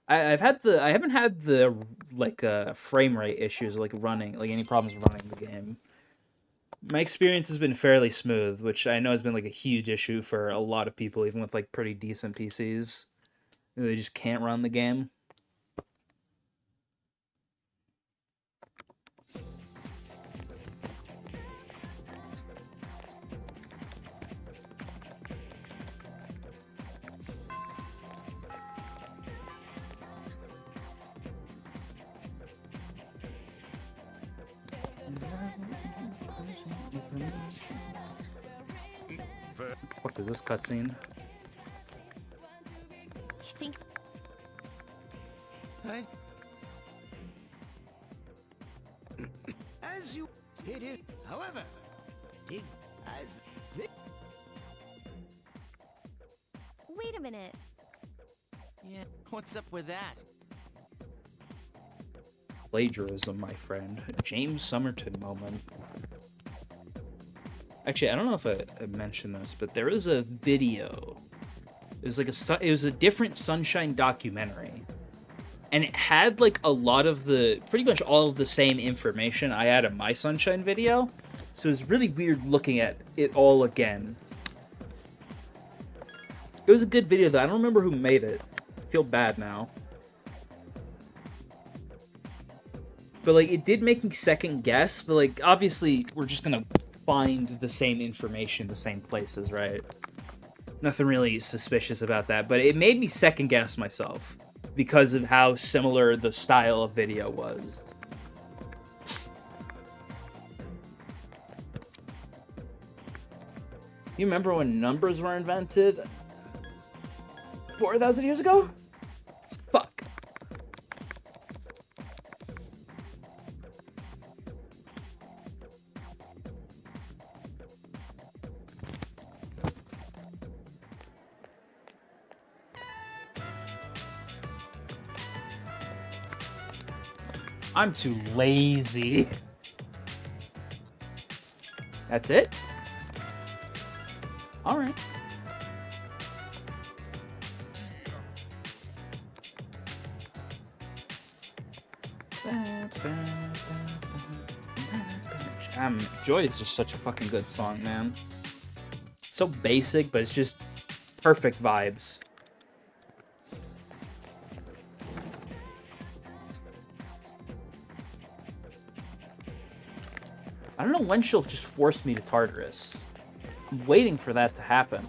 I haven't had the like frame rate issues like running, like any problems running the game. My experience has been fairly smooth, which I know has been like a huge issue for a lot of people, even with like pretty decent PCs. They just can't run the game. What is this cutscene? You think... As you it is, however, dig as the... Wait a minute. Yeah, what's up with that? Plagiarism, my friend. James Somerton moment. Actually, I don't know if I mentioned this, but there is a video. It was a different Sunshine documentary, and it had like a lot of pretty much all of the same information I had in my Sunshine video. So it was really weird looking at it all again. It was a good video though. I don't remember who made it, feel bad now. But, like, it did make me second guess, but, like, obviously, we're just gonna find the same information the same places, right? Nothing really suspicious about that, but it made me second guess myself because of how similar the style of video was. You remember when numbers were invented 4,000 years ago? Fuck. I'm too lazy. That's it? All right. Joy is just such a fucking good song, man. It's so basic, but it's just perfect vibes. I don't know when she'll just force me to Tartarus. I'm waiting for that to happen.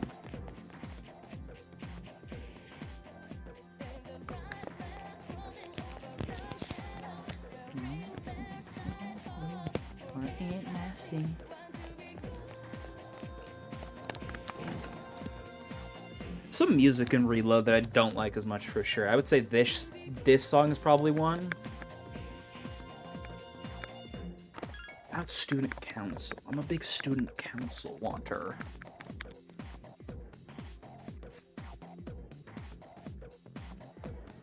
Some music in Reload that I don't like as much for sure. I would say this song is probably one. Out student council. I'm a big student council wanter.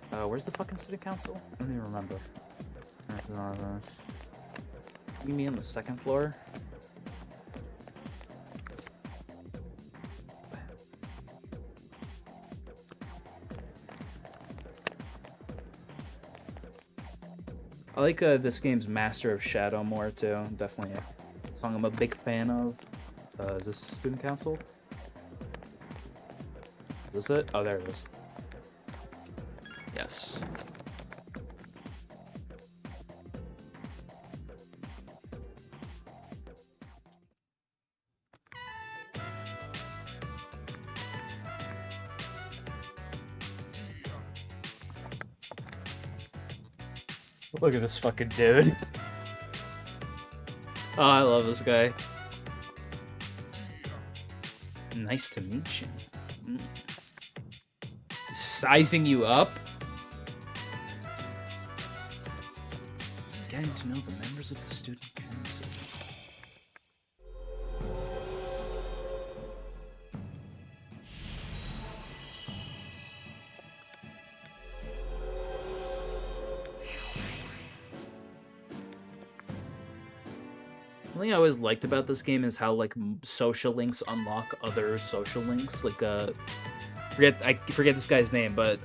Where's the fucking student council? I don't even remember. You mean on the second floor? I like this game's Master of Shadow more too. Definitely a song I'm a big fan of. Is this Student Council? Is this it? Oh, there it is. Yes. Look at this fucking dude. Oh, I love this guy. Nice to meet you. Sizing you up? Getting to know the members of the student council. One thing I always liked about this game is how, like, social links unlock other social links. Like, I forget this guy's name, but,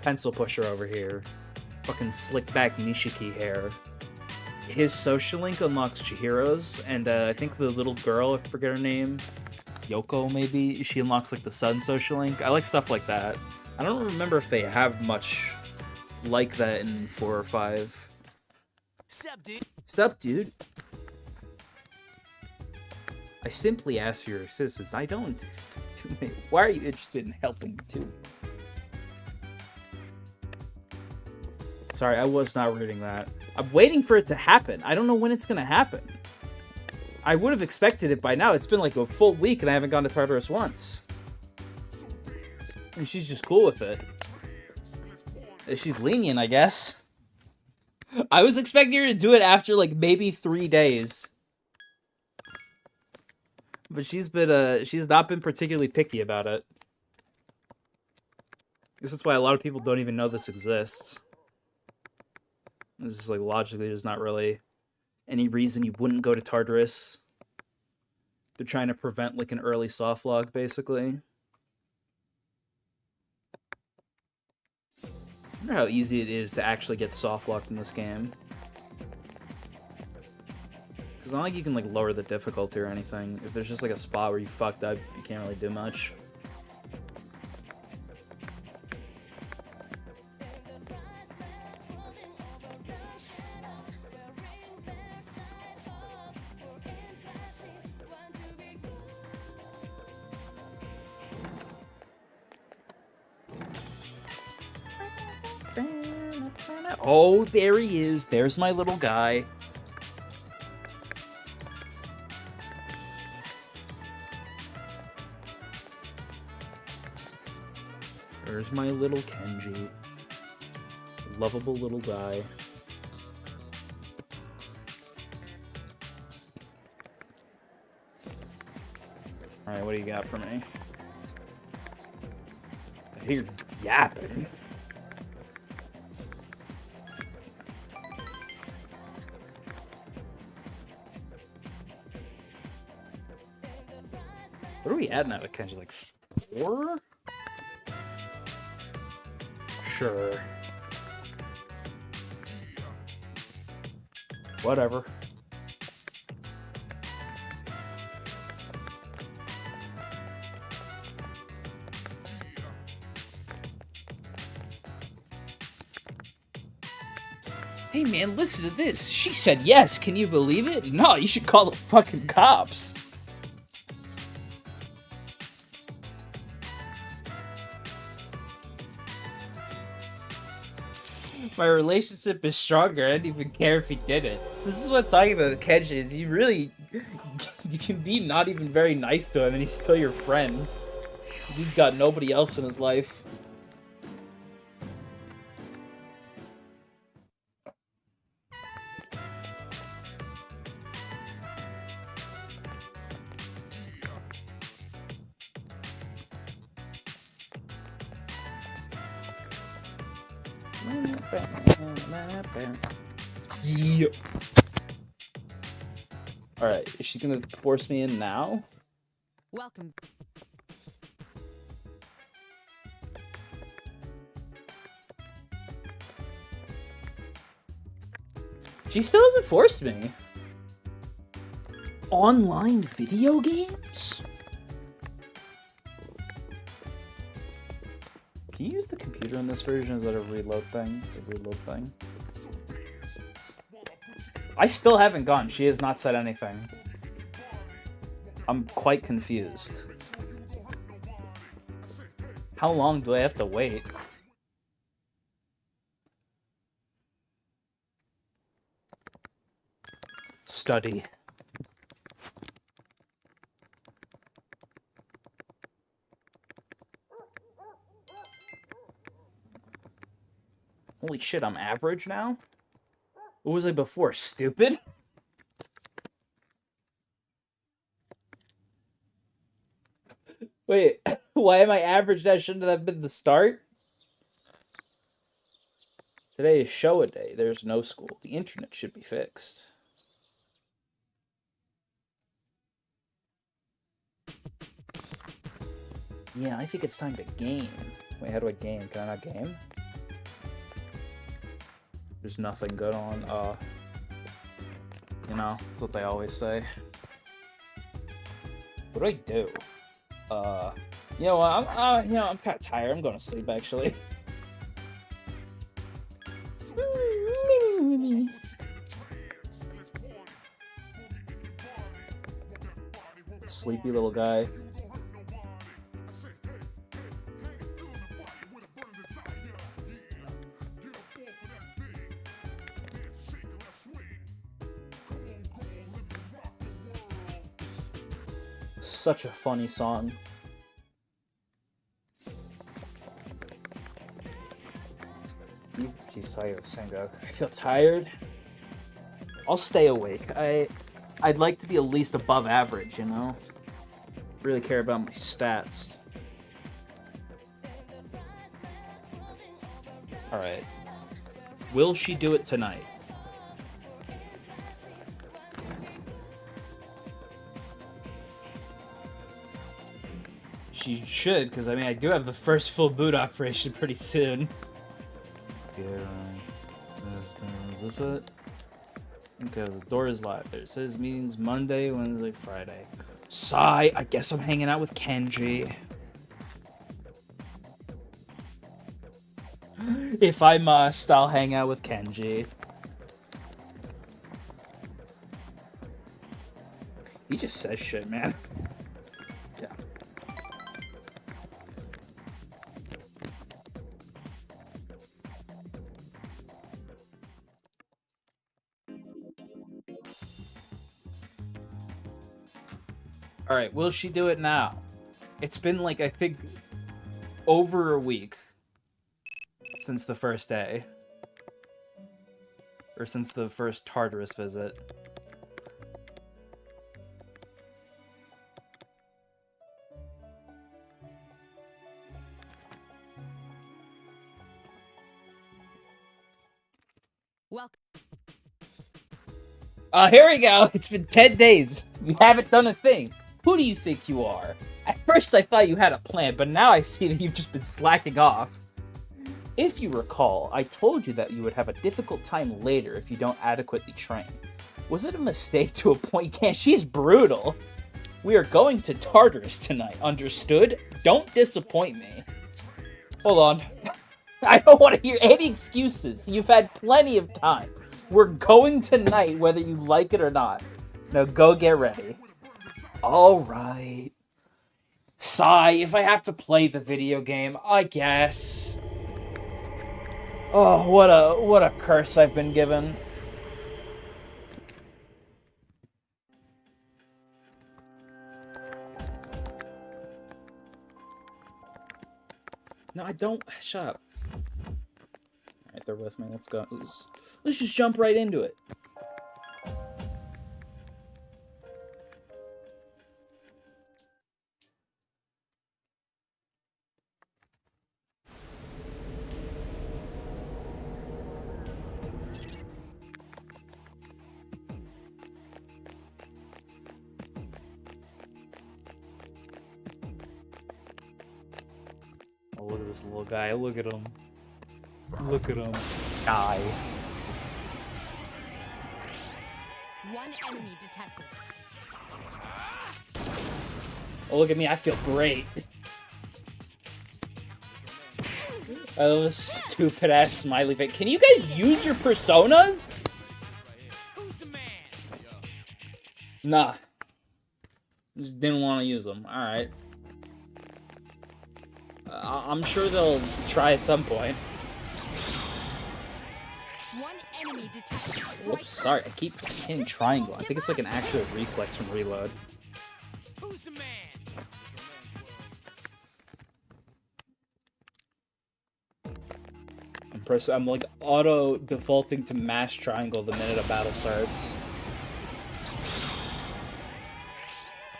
Pencil Pusher over here. Fucking slick back Nishiki hair. His social link unlocks Chihiro's, and, I think the little girl, I forget her name, Yoko, maybe, she unlocks, like, the Sun social link. I like stuff like that. I don't remember if they have much like that in 4 or 5. Sup, dude? Sup, dude? I simply ask for your assistance. I don't. Why are you interested in helping me too? Sorry, I was not reading that. I'm waiting for it to happen. I don't know when it's gonna happen. I would have expected it by now. It's been like a full week and I haven't gone to Tartarus once. And she's just cool with it. She's lenient, I guess. I was expecting her to do it after, like, maybe 3 days. But she's not been particularly picky about it. I guess that's why a lot of people don't even know this exists. It's just, like, logically, there's not really any reason you wouldn't go to Tartarus. They're trying to prevent, like, an early softlog, basically. I wonder how easy it is to actually get softlocked in this game. Because it's not like you can, like, lower the difficulty or anything. If there's just, like, a spot where you fucked up, you can't really do much. Oh, there he is. There's my little guy. There's my little Kenji. Lovable little guy. Alright, what do you got for me? I hear you yapping. What are we at now, Kenji? Like 4? Sure. Whatever. Hey man, listen to this. She said yes. Can you believe it? No, you should call the fucking cops. My relationship is stronger. I didn't even care if he did it. This is what I'm talking about with Kenji, is you really... you can be not even very nice to him and he's still your friend. Dude's got nobody else in his life. Yep. Alright, is she gonna force me in now? Welcome. She still hasn't forced me. Online video games? Can you use the computer in this version? Is that a reload thing? It's a reload thing. I still haven't gone. She has not said anything. I'm quite confused. How long do I have to wait? Study. Holy shit, I'm average now? What was I before? Stupid? Wait, why am I average? That shouldn't have been the start? Today is show a day. There's no school. The internet should be fixed. Yeah, I think it's time to game. Wait, how do I game? Can I not game? There's nothing good on, you know, that's what they always say. What do I do? You know what, I'm kind of tired. I'm going to sleep, actually. Sleepy little guy. Such a funny song. She's tired, Sengoku. I feel tired. I'll stay awake. I'd like to be at least above average, you know? Really care about my stats. Alright. Will she do it tonight? She should, because I mean, I do have the first full boot operation pretty soon. Is this it? Okay, the door is locked. It says meetings Monday, Wednesday, Friday. Sigh, I guess I'm hanging out with Kenji. If I must, I'll hang out with Kenji. He just says shit, man. Yeah. Alright, will she do it now? It's been like, I think, over a week since the first day. Or since the first Tartarus visit. Welcome. Here we go. It's been 10 days. You haven't done a thing. Who do you think you are? At first I thought you had a plan, but now I see that you've just been slacking off. If you recall, I told you that you would have a difficult time later if you don't adequately train. Was it a mistake to appoint Can? She's brutal. We are going to Tartarus tonight, understood? Don't disappoint me. Hold on. I don't want to hear any excuses. You've had plenty of time. We're going tonight, whether you like it or not. Now go get ready. Alright. Sigh, if I have to play the video game, I guess. Oh, what a curse I've been given. No, I don't. Shut up. Alright, they're with me. Let's go. Let's just jump right into it. Oh, look at this little guy. Look at him. Look at him. Die. One enemy detected. Oh, look at me. I feel great. Oh, this stupid ass smiley face. Can you guys use your personas? Nah. Just didn't want to use them. Alright. I'm sure they'll try at some point. One enemy detected. Whoops, sorry. I keep hitting triangle. I think it's like an actual reflex from reload. Who's the man? I'm like auto defaulting to mash triangle the minute a battle starts.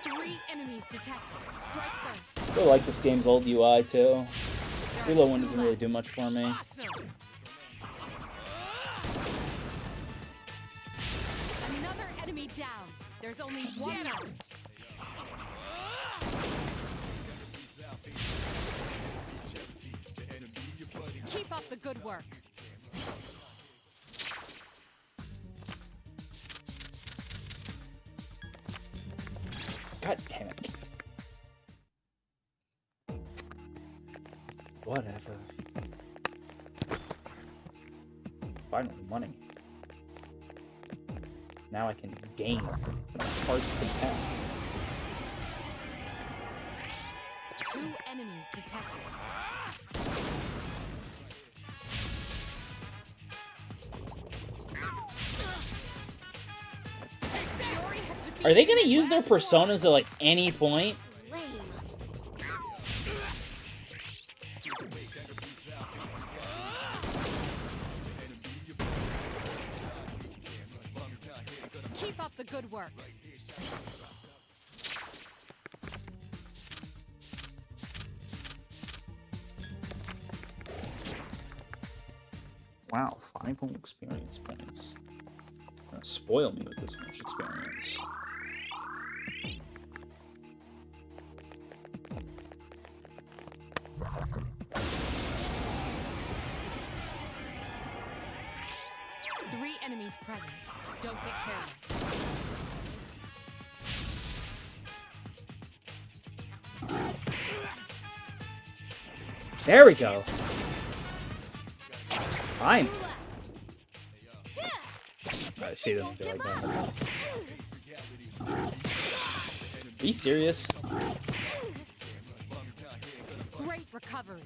3 enemies detected. Strike first. I really like this game's old UI too. Reload one doesn't really do much for me. Another enemy down. There's only one out. Keep up the good work. God damn it. Whatever. Finally, money. Now I can gain my heart's content. 2 enemies detected. Are they gonna use their personas at like any point? Keep up the good work. Wow, 5 whole experience points. Gonna spoil me with this much experience. Three enemies present. Don't get careless. There we go. Fine. She doesn't feel like that. Be serious. Great recovery.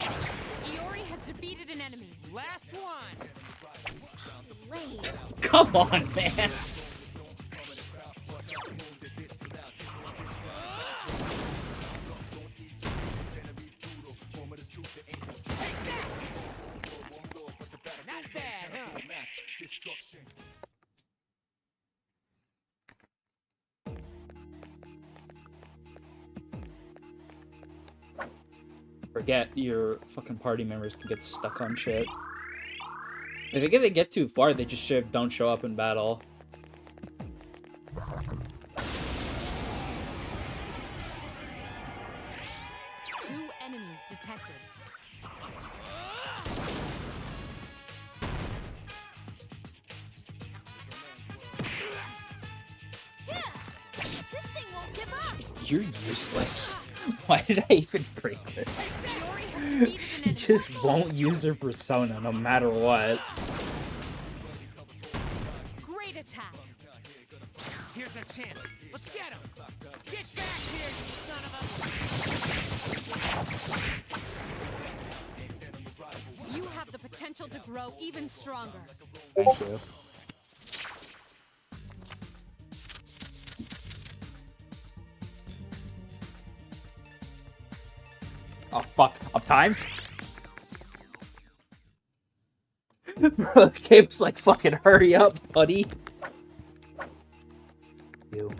Iori has defeated an enemy. Last one. Come on, man. Forget your fucking party members can get stuck on shit. I think if they get too far, they just don't show up in battle. Two enemies detected. This thing won't give up. You're useless. Why did I even bring this? She just won't use her persona no matter what. Great attack. Here's our chance. Let's get him. Get back here, you son of a... You have the potential to grow even stronger. Thank you. Oh fuck, I'm timed? Bro, the game's like, fucking hurry up, buddy. You.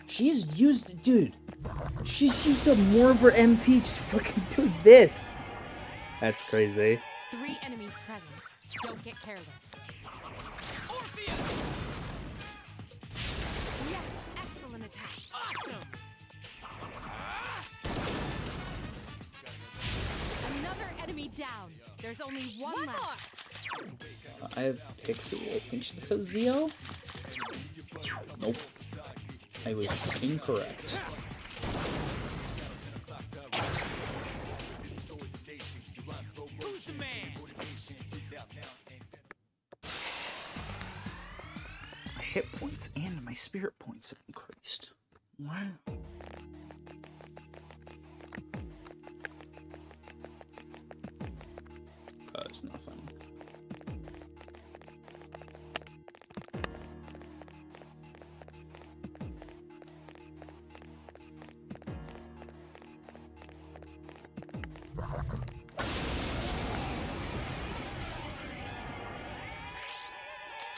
She's used, dude. She's used up more of her MP just fucking doing this. That's crazy. 3 enemies present. Don't get careless. Yes, excellent attack. Awesome. Another enemy down. There's only one left. I have Pixie. I think this says Zio. Nope. I was incorrect. Who's the man? My hit points and my spirit points have increased. Wow. It's nothing.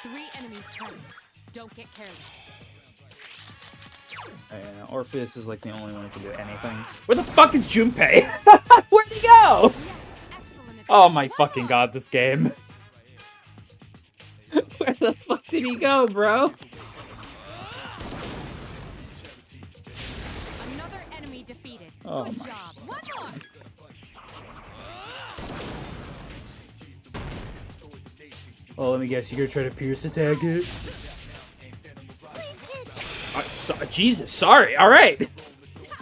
Three enemies present. Don't get careless. Yeah, Orpheus is like the only one who can do anything. Where the fuck is Junpei? Where'd he go? Oh my fucking god, this game. Where the fuck did he go, bro? Another enemy defeated. Oh Good my job. One more. Oh, let me guess, you're gonna try to pierce attack it? Jesus, sorry, alright. That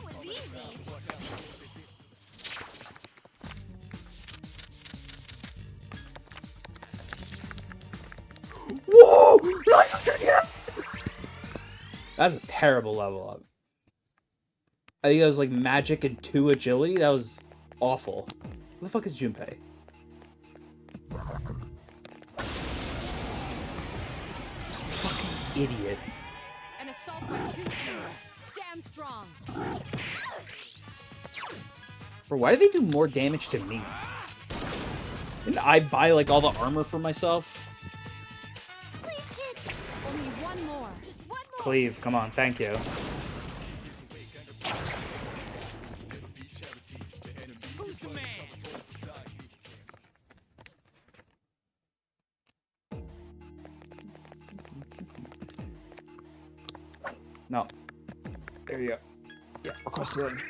was easy. Whoa! That's a terrible level up. I think that was like magic and 2 agility. That was awful. Who the fuck is Junpei? Fucking idiot. An assault by 2 enemies. Stand strong. Bro, why do they do more damage to me? Didn't I buy like all the armor for myself? Please hit. Only one more. Just one more. Cleave, come on, thank you. Who's the man? No. There you go. Yeah, request healing.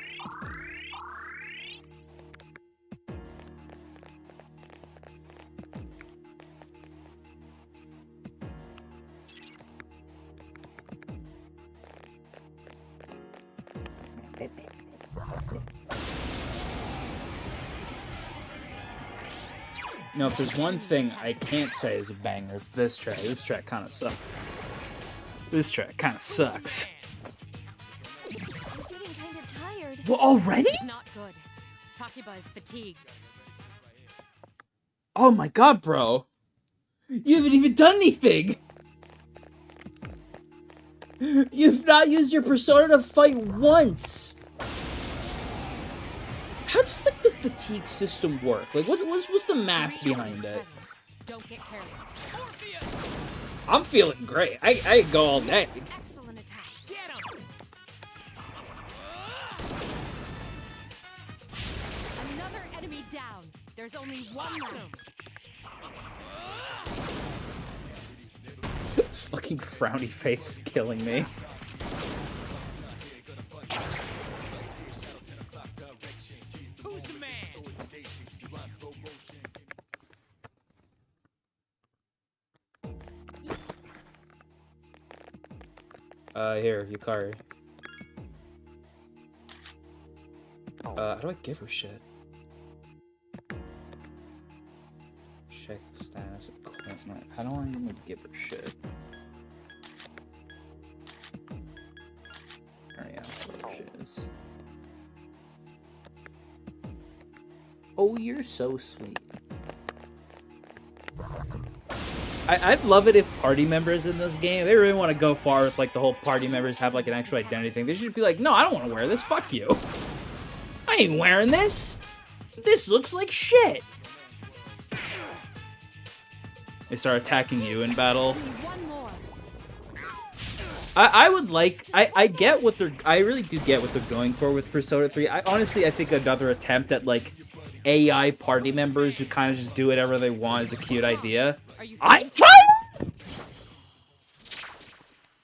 You know, if there's one thing I can't say is a banger, it's this track. This track kind of sucks. This track kind of sucks. I'm getting kind of tired. Well, already? Not good. Takiba is fatigued. Oh my god, bro. You haven't even done anything. You've not used your persona to fight once. how does like the fatigue system work? Like, what's the math behind it? Don't get careless. I'm feeling great. I go all day. Excellent attack. Get him. Another enemy down. There's only one left. Fucking frowny face is killing me. Who's the man? Here, Yukari. How do I give her shit? Check status equipment. How do I even give her shit? Oh yeah, whatever shit is. Oh, you're so sweet. I'd love it if party members in this game, they really want to go far with like the whole party members have like an actual identity thing. They should be like, no, I don't want to wear this. Fuck you. I ain't wearing this. This looks like shit. They start attacking you in battle. I would like, I get what they're, I really do get what they're going for with Persona 3. I think another attempt at like AI party members who kind of just do whatever they want is a cute idea. I'm tired!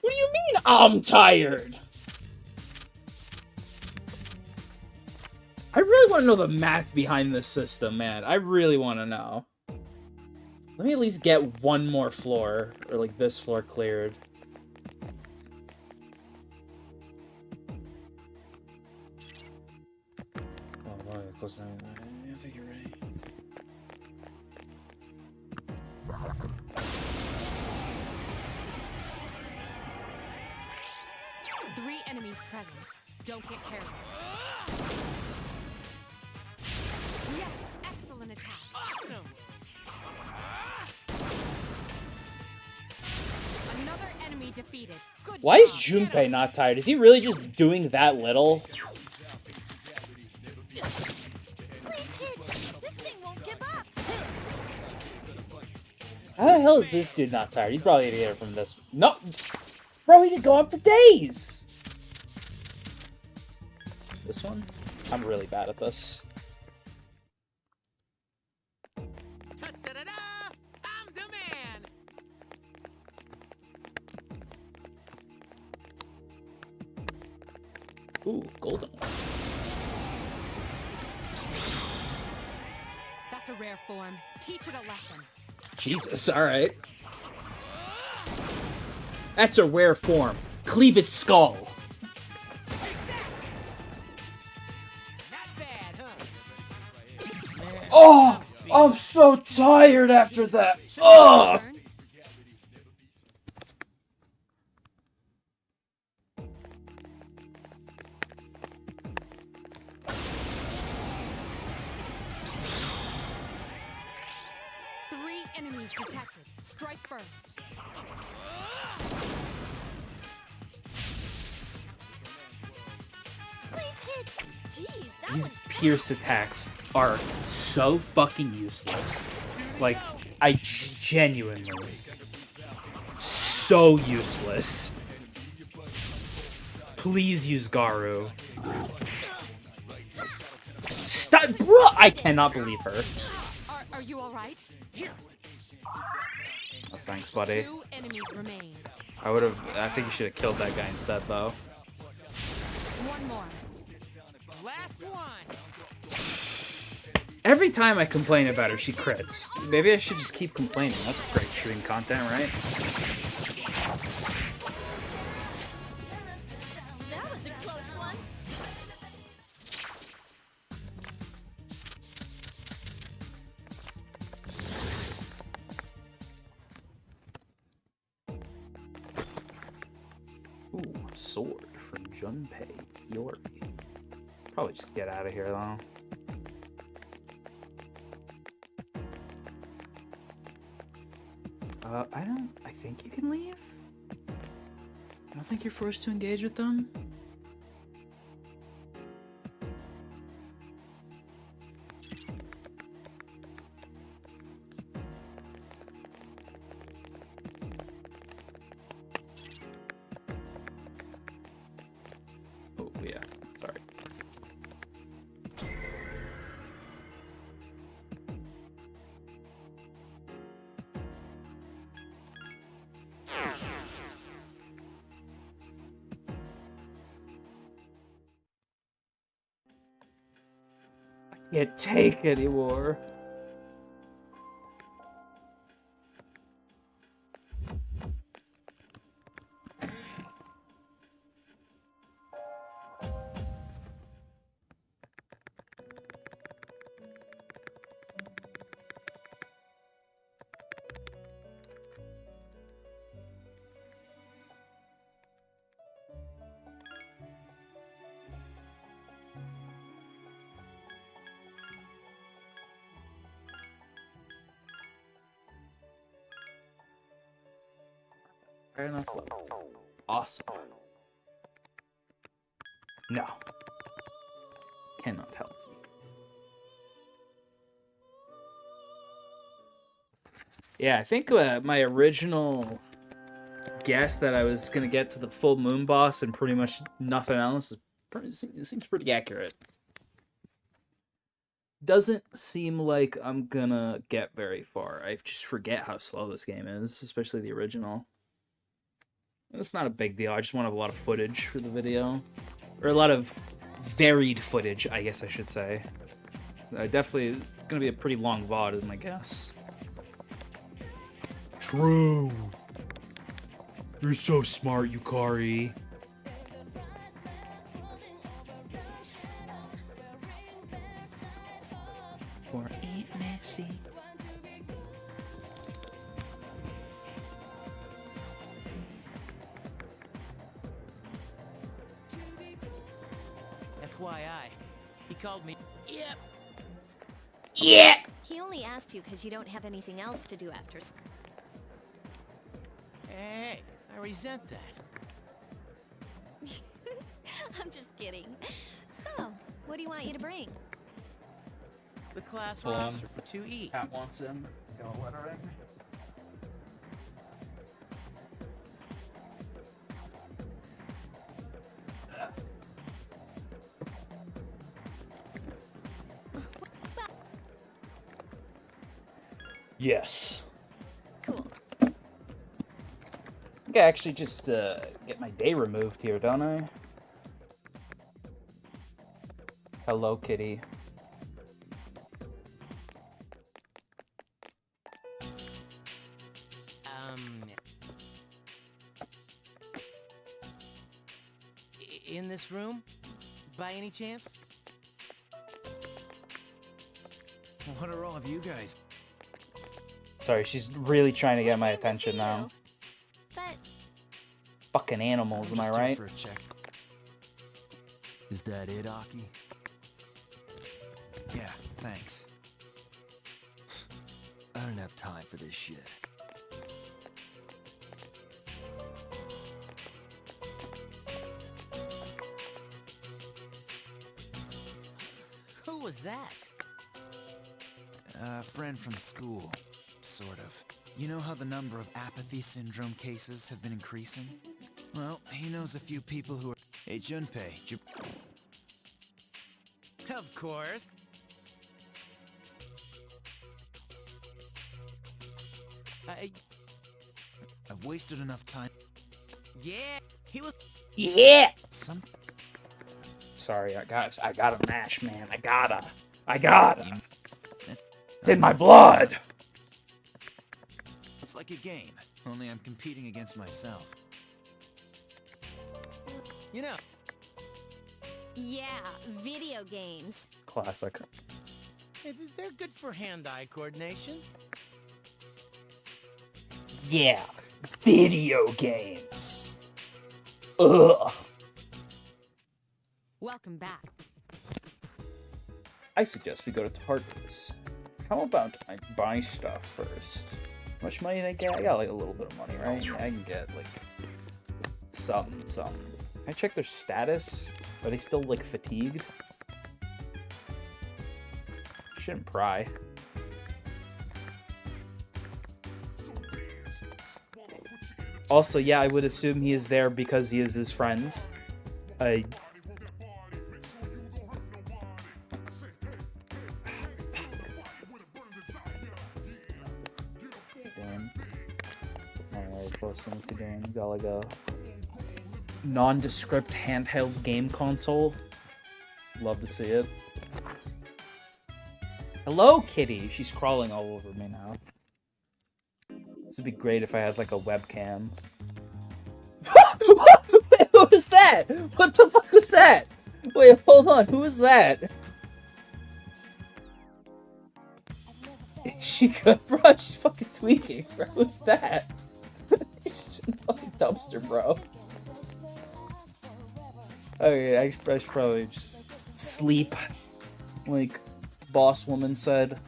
What do you mean I'm tired? I really want to know the math behind this system, man. I really want to know. Let me at least get one more floor, or like this floor cleared. Oh, boy, close down. I think you're ready. Three enemies present. Don't get careless. Yes, excellent attack. Awesome. Another enemy defeated. Good Why is job. Junpei not tired? Is he really just doing that little? Please hit! This thing won't give up! How the hell is this dude not tired? He's probably gonna get it from this. No! Bro, he could go on for days! This one? I'm really bad at this. Ta-da-da-da! I'm the man! Ooh, golden one. That's a rare form. Teach it a lesson. Jesus, alright. That's a rare form. Cleave its skull. Not bad, huh? Oh! I'm so tired after that. Oh! Three enemies detected. Strike first. Please hit! Jeez, that These was pierce attacks are so fucking useless. Like, I genuinely... So useless. Please use Garu. Stop, bro! I cannot believe her. Are you alright? Oh, thanks, buddy. Two enemies remain. I think you should have killed that guy instead, though. One more. Last one! Every time I complain about her, she crits. Maybe I should just keep complaining. That's great stream content, right? That was a close one. Ooh, sword from Junpei Iori. Probably just get out of here, though. I think you can leave? I don't think you're forced to engage with them. Can't take anymore. Very nice level. Awesome. No. Cannot help you. Yeah, I think my original guess that I was gonna get to the full moon boss and pretty much nothing else it seems pretty accurate. Doesn't seem like I'm gonna get very far. I just forget how slow this game is, especially the original. It's not a big deal. I just want a lot of footage for the video. Or a lot of varied footage, I guess I should say. Definitely gonna be a pretty long VOD, is my guess. True. You're so smart, Yukari. For Aunt Nessie. FYI, he called me. Yep. Yeah. He only asked you because you don't have anything else to do after school. Hey, I resent that. I'm just kidding. So, what do you want you to bring? The class Hold on. roster for 2E. Pat wants him. Go lettering. Yes. Cool. I think I actually just get my day removed here, don't I? Hello, kitty. In this room? By any chance? What are all of you guys? Sorry, she's really trying to get my attention now. But Fucking animals, am I Just here right? for a check. Is that it, Aki? Yeah, thanks. I don't have time for this shit. Who was that? A friend from school, sort of. You know how the number of apathy syndrome cases have been increasing? Well, he knows a few people who are... Hey, Junpei, Of course. I've wasted enough time. Yeah, he was. Yeah. Some... Sorry, I gotta mash, man. I gotta. That's... It's in my blood. It's like a game, only I'm competing against myself. You know. yeah, video games. Classic. They're good for hand-eye coordination. Yeah, video games. Ugh. Welcome back. I suggest we go to Tartarus. How about I buy stuff first? How much money did I get? I got like a little bit of money, right? Yeah, I can get like something. Can I check their status? Are they still like fatigued? Shouldn't pry. Also, yeah, I would assume he is there because he is his friend. What's he doing? Got like a nondescript handheld game console. Love to see it. Hello, kitty. She's crawling all over me now. This would be great if I had like a webcam. Wait, who was that? What the fuck was that? Wait, hold on. Who was that? Is she good, bro? She's fucking tweaking, bro. Who's that? She's been fucking dumpster, bro. Okay, I should probably just sleep, like boss woman said.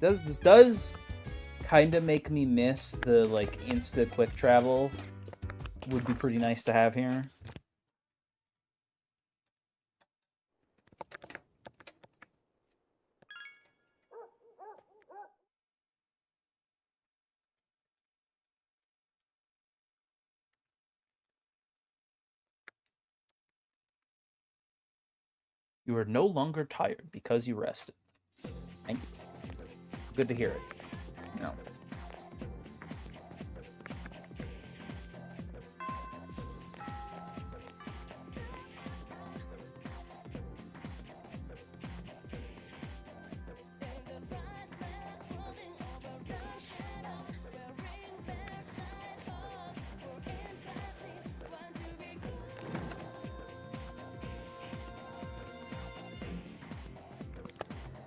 This does kind of make me miss the like insta quick travel. Would be pretty nice to have here. You are no longer tired because you rested. Thank you. Good to hear it. You know.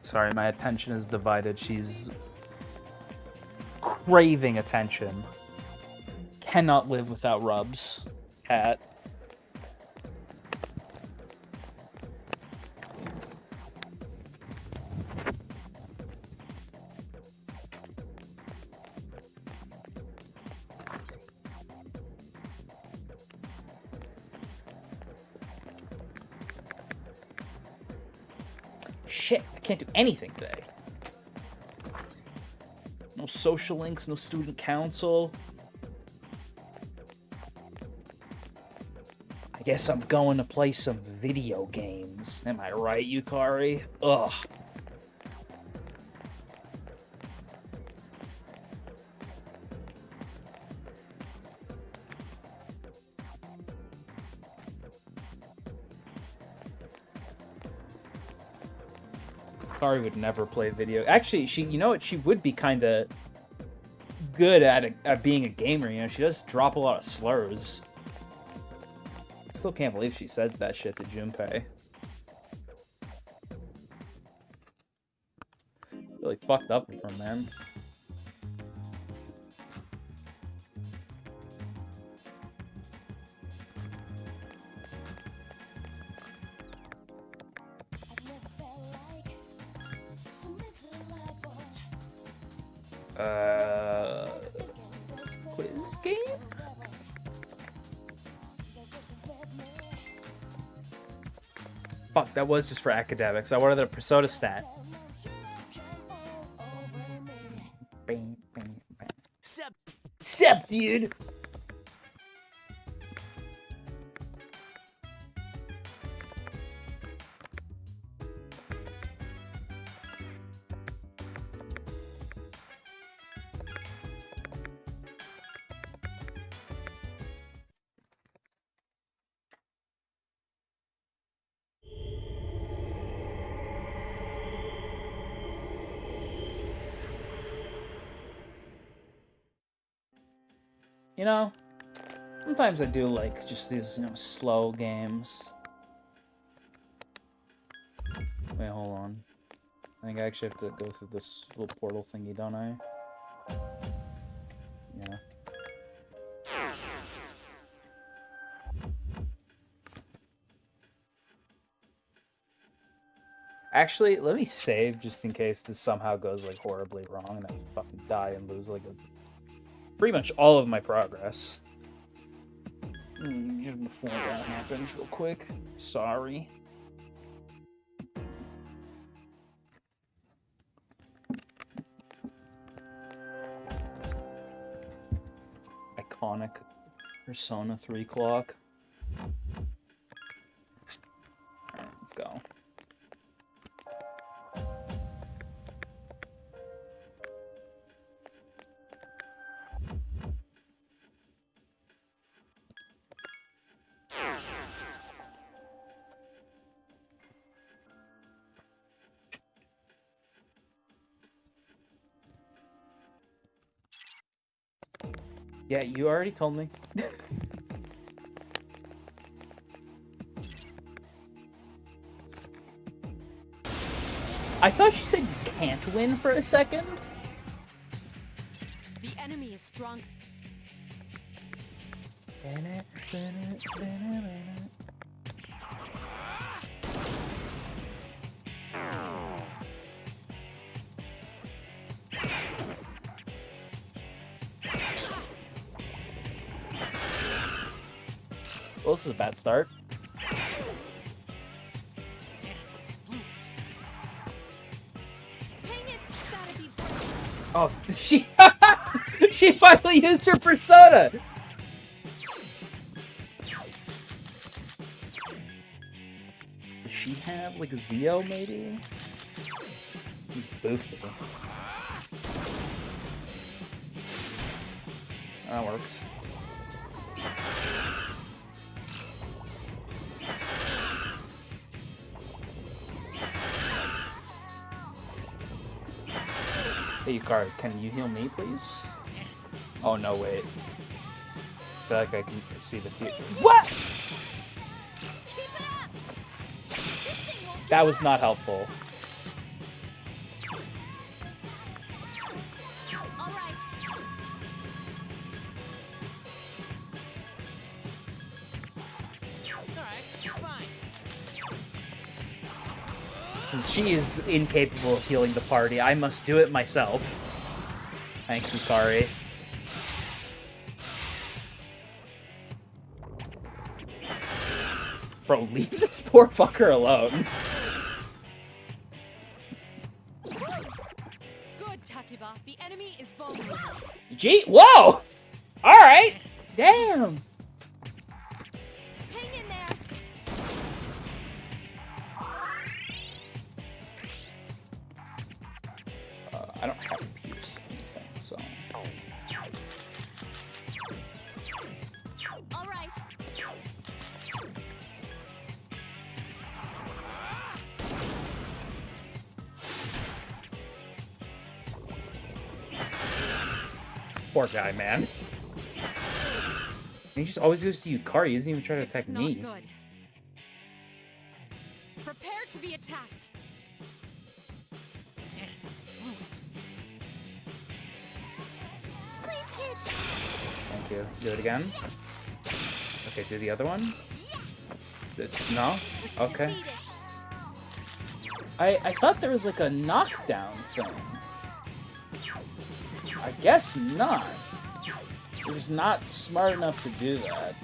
Sorry, my attention is divided. She's craving attention. Cannot live without rubs. Cat. Shit, I can't do anything today. No social links, no student council. I guess I'm going to play some video games. Am I right, Yukari? Ugh. Yukari would never play video. Actually, you know what? She would be kind of good at being a gamer. You know, she does drop a lot of slurs. Still can't believe she said that shit to Junpei. Really fucked up with her, man. Quiz game? Fuck, that was just for academics. I wanted a Persona stat. Sup, dude? You know, sometimes I do like just these, you know, slow games. Wait, hold on. I think I actually have to go through this little portal thingy, don't I? Yeah. Actually, let me save just in case this somehow goes like horribly wrong and I fucking die and lose like pretty much all of my progress. Just before that happens real quick. Sorry. Iconic Persona 3 clock. Alright, let's go. Yeah, you already told me. I thought you said you can't win for a second. The enemy is strong. Well, this is a bad start. Oh, she she finally used her persona. Does she have like Zeo maybe? He's boofy. That works. Hey, Yukari, can you heal me, please? Oh, no, wait. I feel like I can see the future. What?! That was not helpful. Since she is incapable of healing the party, I must do it myself. Thanks, Yukari. Bro, leave this poor fucker alone. Good, Takiba. The enemy is vulnerable. Gee, whoa! Alright! Damn! Hang in there. I don't have to pierce anything, so... All right. This poor guy, man. He just always goes to Yukari. He doesn't even try to attack me. Not good. Prepare to be attacked. Thank you. Do it again. Okay, do the other one. No? Okay. I thought there was like a knockdown thing. I guess not. It was not smart enough to do that.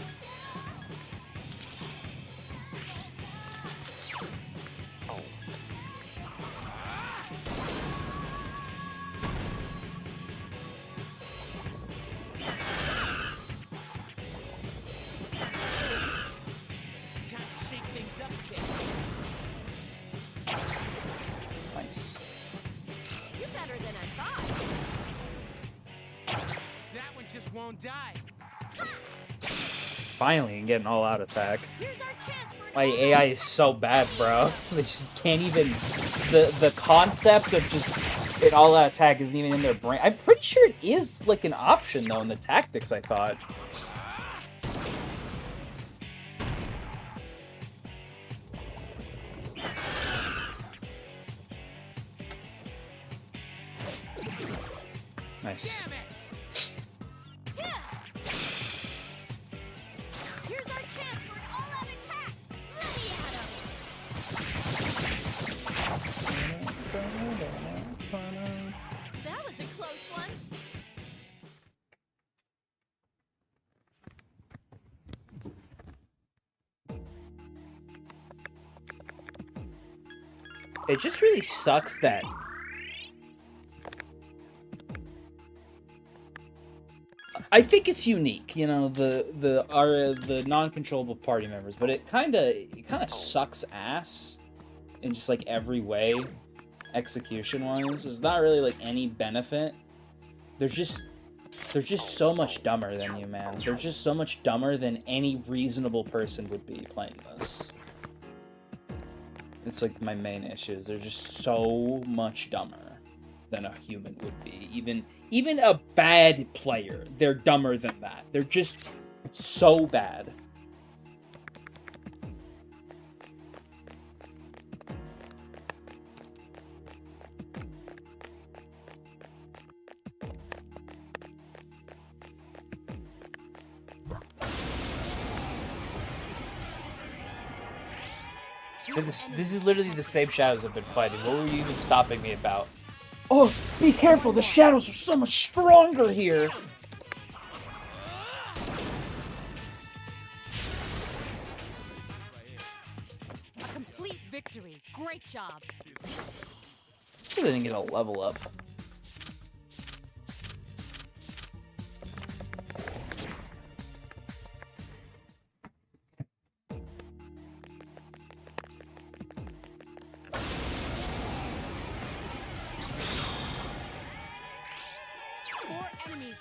Nice. You're better than I thought. That one just won't die. Finally, getting all out attack. Here's our chance for My AI is so bad, bro. They just can't even... The concept of just an all-out attack isn't even in their brain. I'm pretty sure it is, like, an option, though, in the tactics, I thought. Nice. Here's our chance for an all-out attack. Let me at him. That was a close one. It just really sucks that... I think it's unique, you know, the non-controllable party members, but it kind of sucks ass in just like every way, execution-wise. There's not really like any benefit. They're just so much dumber than you, man. They're just so much dumber than any reasonable person would be playing this. It's like my main issue is they're just so much dumber. than a human would be. Even a bad player, they're dumber than that. They're just so bad. This is literally the same shadows I've been fighting. What were you even stopping me about? Oh, be careful! The shadows are so much stronger here! A complete victory. Great job. Still didn't get a level up.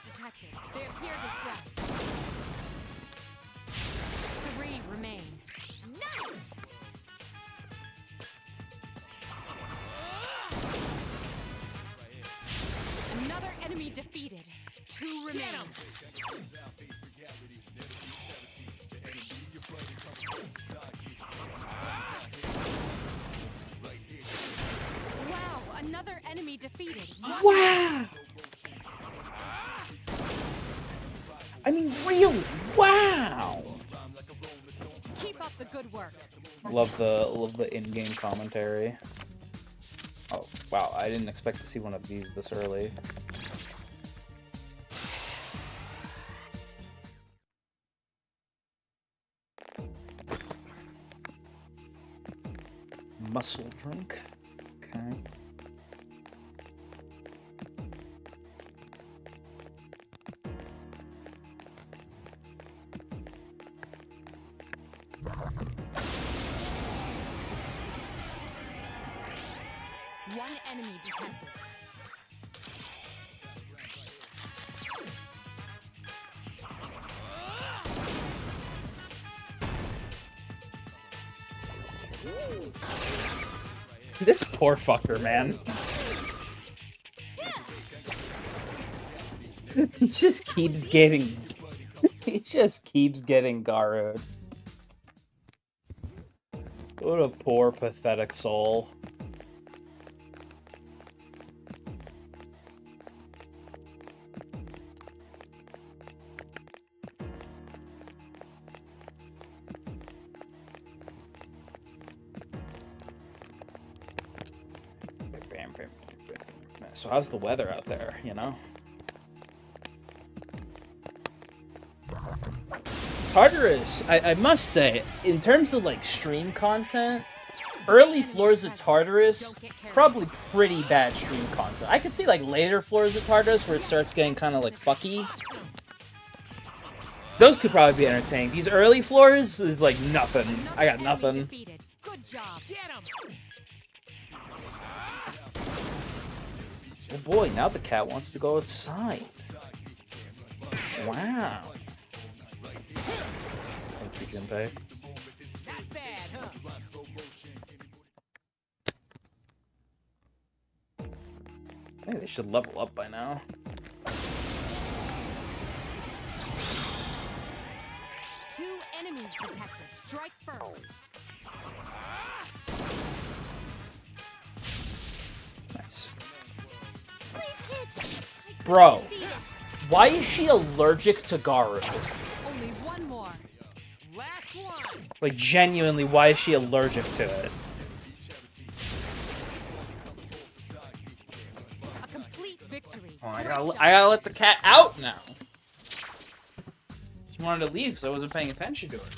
Detected. They appear distressed. 3 remain. Nice! Another enemy defeated. 2 remain. Wow, another enemy defeated. Wow! I mean, really? Wow! Keep up the good work. Love the in-game commentary. Oh, wow, I didn't expect to see one of these this early. Muscle drink. Okay. One enemy detected. This poor fucker, man. He just keeps getting... He just keeps getting Garu'd. What a poor, pathetic soul. So how's the weather out there, you know? Tartarus, I must say, in terms of like stream content, early floors of Tartarus, probably pretty bad stream content. I could see like later floors of Tartarus where it starts getting kind of like fucky. Those could probably be entertaining. These early floors is like nothing. I got nothing. Good job. Get him. Oh boy, now the cat wants to go outside. Wow. Thank you, Junpei. Not bad, huh? I think they should level up by now. Two enemies detected. Strike first. Nice. Please hit. Bro, why is she allergic to Garu? Only one more. Last one. Like, genuinely, why is she allergic to it? A complete victory. Oh, I gotta let the cat out now. She wanted to leave, so I wasn't paying attention to her.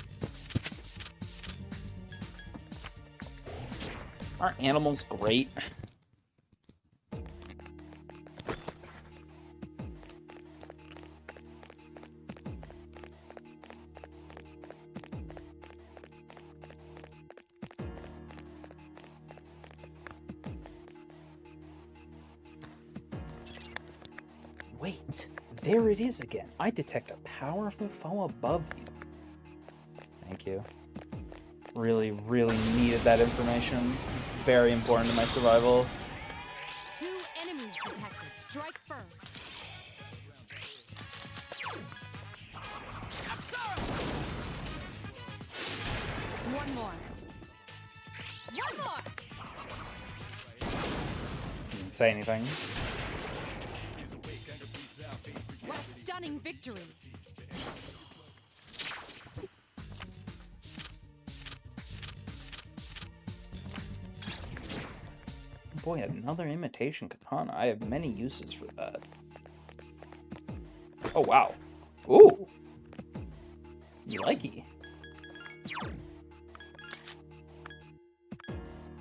Aren't animals great? Wait, there it is again. I detect a powerful foe above you. Thank you. Really, really needed that information. Very important to my survival. Two enemies Strike first. One more. One more. Didn't say anything. What a stunning victory. Boy, another imitation katana. I have many uses for that. Oh, wow. Ooh. You likey.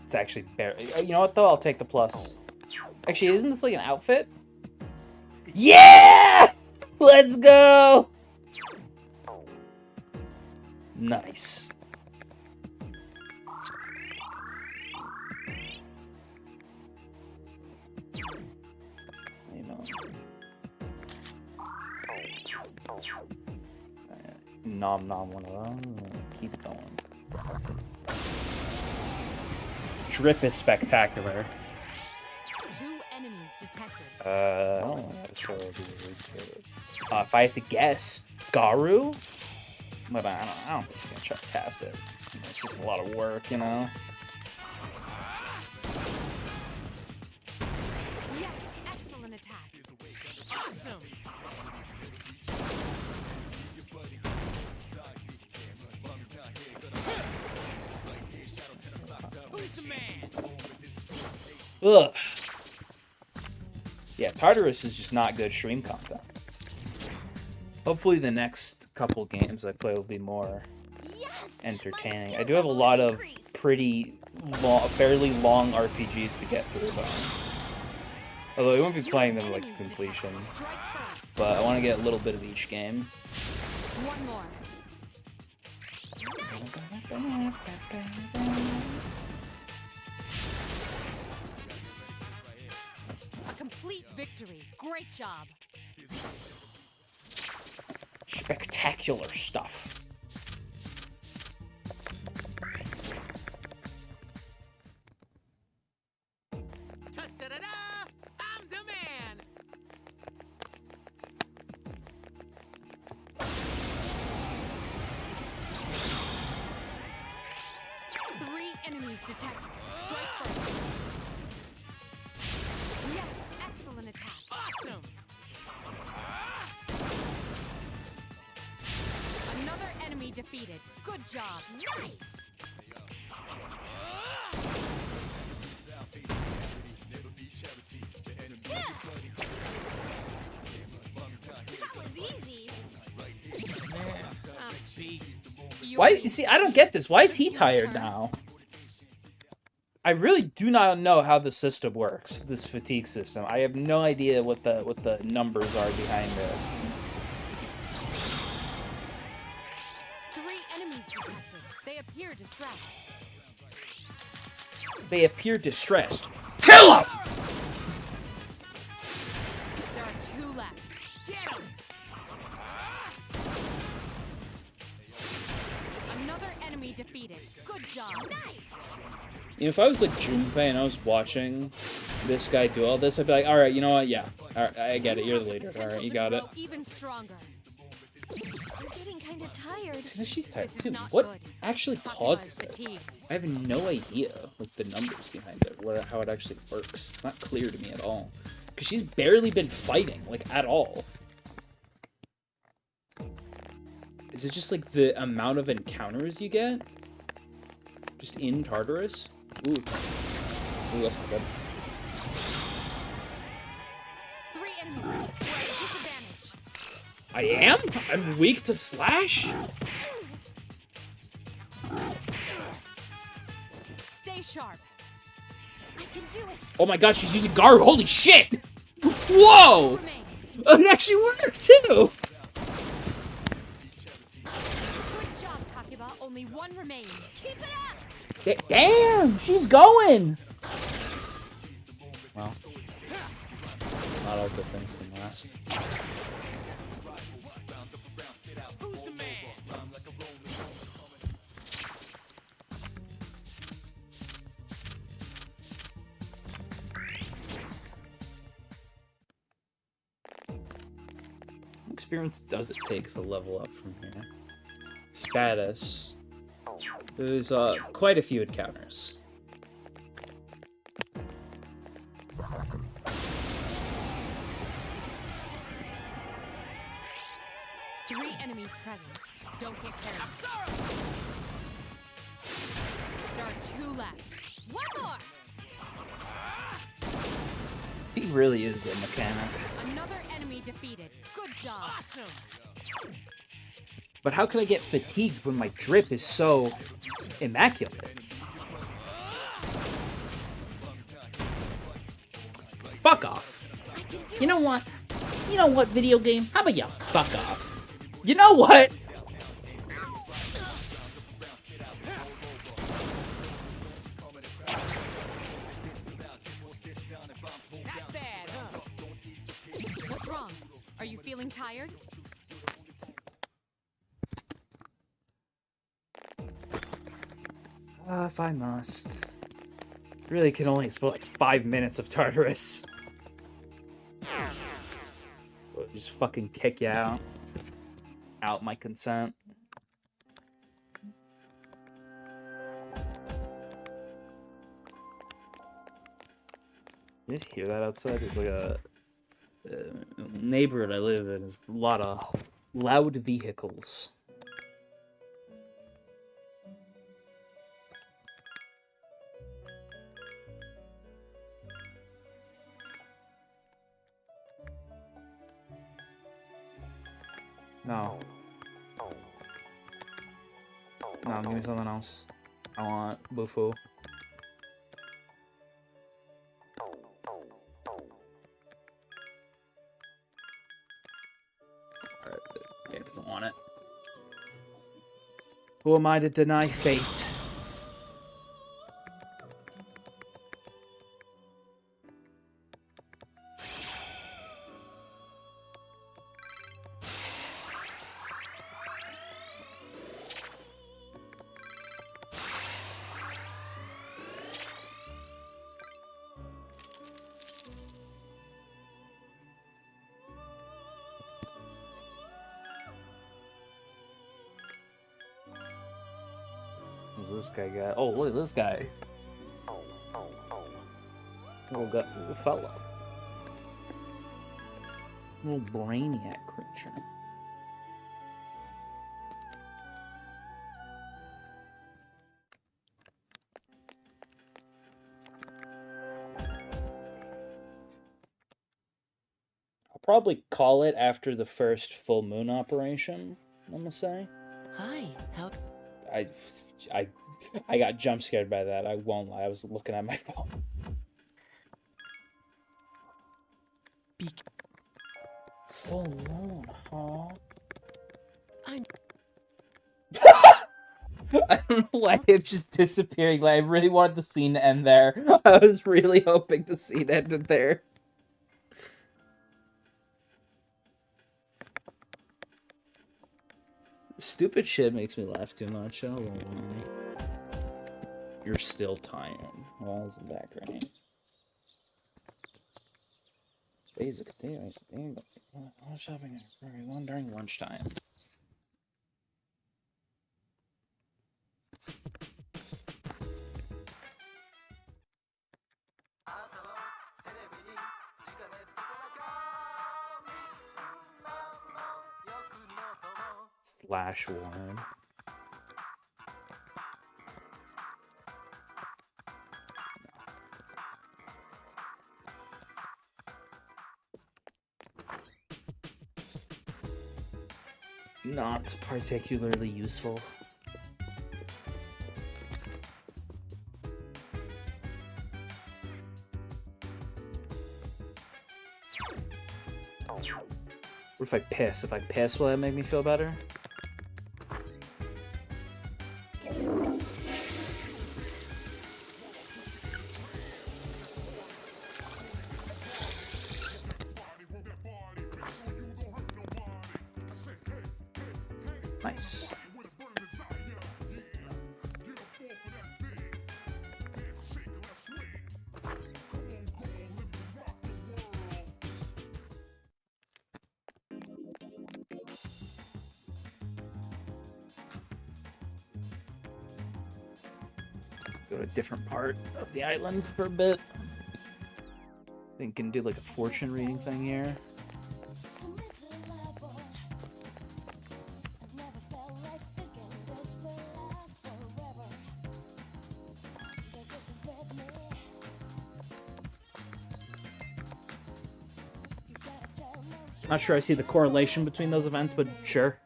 It's actually barely... You know what, though? I'll take the plus. Actually, isn't this like an outfit? Yeah! Let's go! Nice. You know. Nom nom one of those. Keep going. Drip is spectacular. 2 enemies detected. I don't know that's really good. If I had to guess, Garu? But I don't think he's gonna try to cast it. It's just a lot of work, you know? Yes, excellent attack. Awesome. Who's the man? Ugh. Yeah, Tartarus is just not good stream content. Hopefully the next couple games I play will be more entertaining. I do have a lot of pretty long, fairly long RPGs to get through though. Although I won't be playing them like to completion. But I want to get a little bit of each game. One more. A complete victory. Great job. Spectacular stuff. Ta-da-da-da! I'm the man! 3 enemies detected. Strike first. Yes, excellent attack. Awesome! Another enemy defeated. Good job. Nice. That was easy. I'm beat. Why? You see, I don't get this. Why is he tired now? I really do not know how the system works. This fatigue system. I have no idea what the numbers are behind it. 3 enemies detected. They appear distressed. They appear distressed. Kill him! There are 2 left. Get him! Another enemy defeated. Good job. Nice. You know, if I was like Junpei and I was watching this guy do all this, I'd be like, all right, you know what? Yeah, all right, I get it. You're the leader. All right, you got it. Even stronger. I'm getting kind of tired. See, she's tired This is too. not What good. actually Takuma causes is it? fatigued. I have no idea, like, the numbers behind it, how it actually works. It's not clear to me at all. Because she's barely been fighting, like, at all. Is it just, like, the amount of encounters you get? Just in Tartarus? Ooh. Ooh, that's not good. 3 enemies. We're at a disadvantage. I am? I'm weak to slash? Stay sharp. I can do it. Oh my god, she's using Garu. Holy shit! Whoa! Remain. It actually worked, too! Good job, Takuma. Only 1 remains. Keep it up. Damn, she's going! Well, not all good things can last. Who's the man? experience does it take to level up from here? Status. There's quite a few encounters. 3 enemies present. Don't get carried. There are 2 left. One more! He really is a mechanic. Another enemy defeated. Good job. Awesome. But how can I get fatigued when my drip is so immaculate? Fuck off. You know what? You know what, video game? How about you fuck off? You know what? Not bad, huh? What's wrong? Are you feeling tired? If I must. Really can only explore like 5 minutes of Tartarus. Or just fucking kick you out. Out my consent. You just hear that outside? There's like a neighborhood I live in. There's a lot of loud vehicles. No. No, give me something else. I want Bufu. Alright, the game doesn't want it. Who am I to deny fate? What's this guy got? Oh, look at this guy. Little fella. Little brainiac creature. I'll probably call it after the first full moon operation, I'm gonna say. Hi, how... I got jump scared by that. I won't lie. I was looking at my phone. Full moon, huh? I don't know why it's just disappearing. Like, I really wanted the scene to end there. I was really hoping the scene ended there. Stupid shit makes me laugh too much. I don't know why. You're still tired. Well, isn't that great? Basic continuous thing. Shopping during lunchtime. Slash Warren. Not particularly useful. What if I piss? If I piss, will that make me feel better? Nice. Go to a different part of the island for a bit. Think can do like a fortune reading thing here. Not sure I see the correlation between those events, but sure.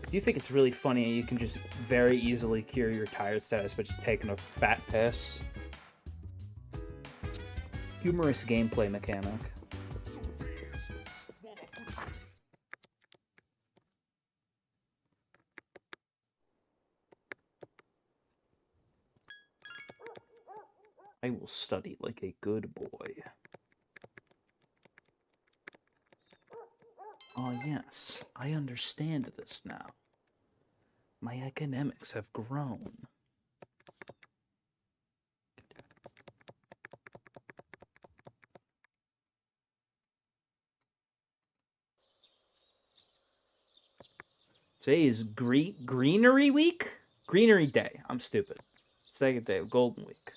Do you think it's really funny you can just very easily cure your tired status by just taking a fat piss? Humorous gameplay mechanic. I will study like a good boy. Ah, yes, I understand this now. My academics have grown. Today is Greenery Week? Greenery Day. I'm stupid. Second day of Golden Week.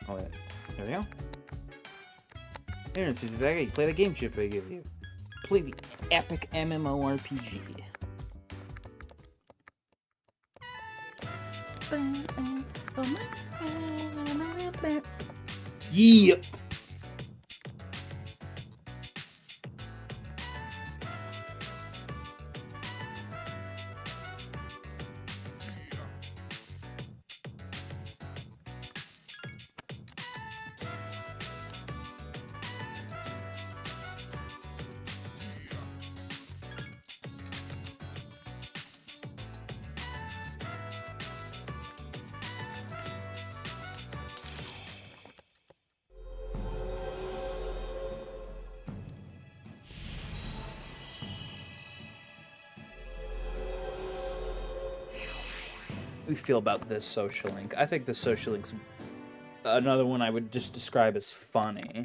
Oh, yeah. There we go. Here, it's back. Play the game chip I give you. Play the epic MMORPG. Yeah. We feel about this social link. I think this social link's another one I would just describe as funny.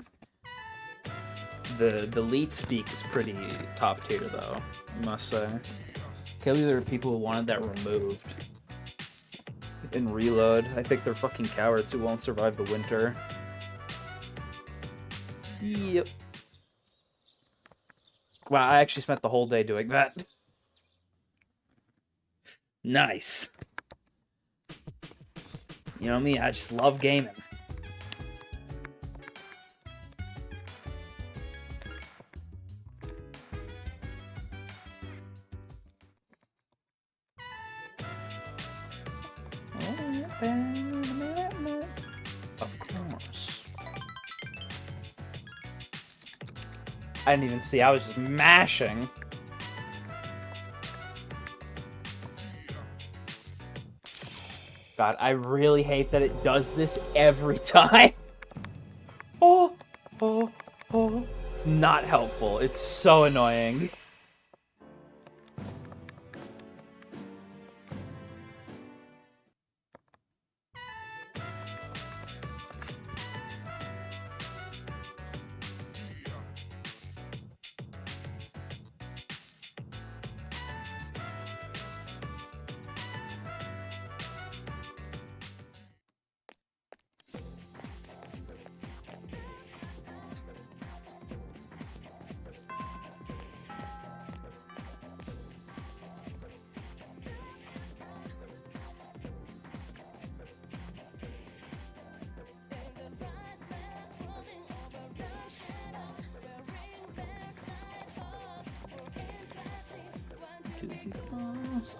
The lead speak is pretty top tier though, I must say. Clearly there are people who wanted that removed. In Reload, I think they're fucking cowards who won't survive the winter. Yep. Wow, I actually spent the whole day doing that. Nice. You know me, I just love gaming. Of course. I didn't even see, I was just mashing. God, I really hate that it does this every time. Oh. It's not helpful. It's so annoying.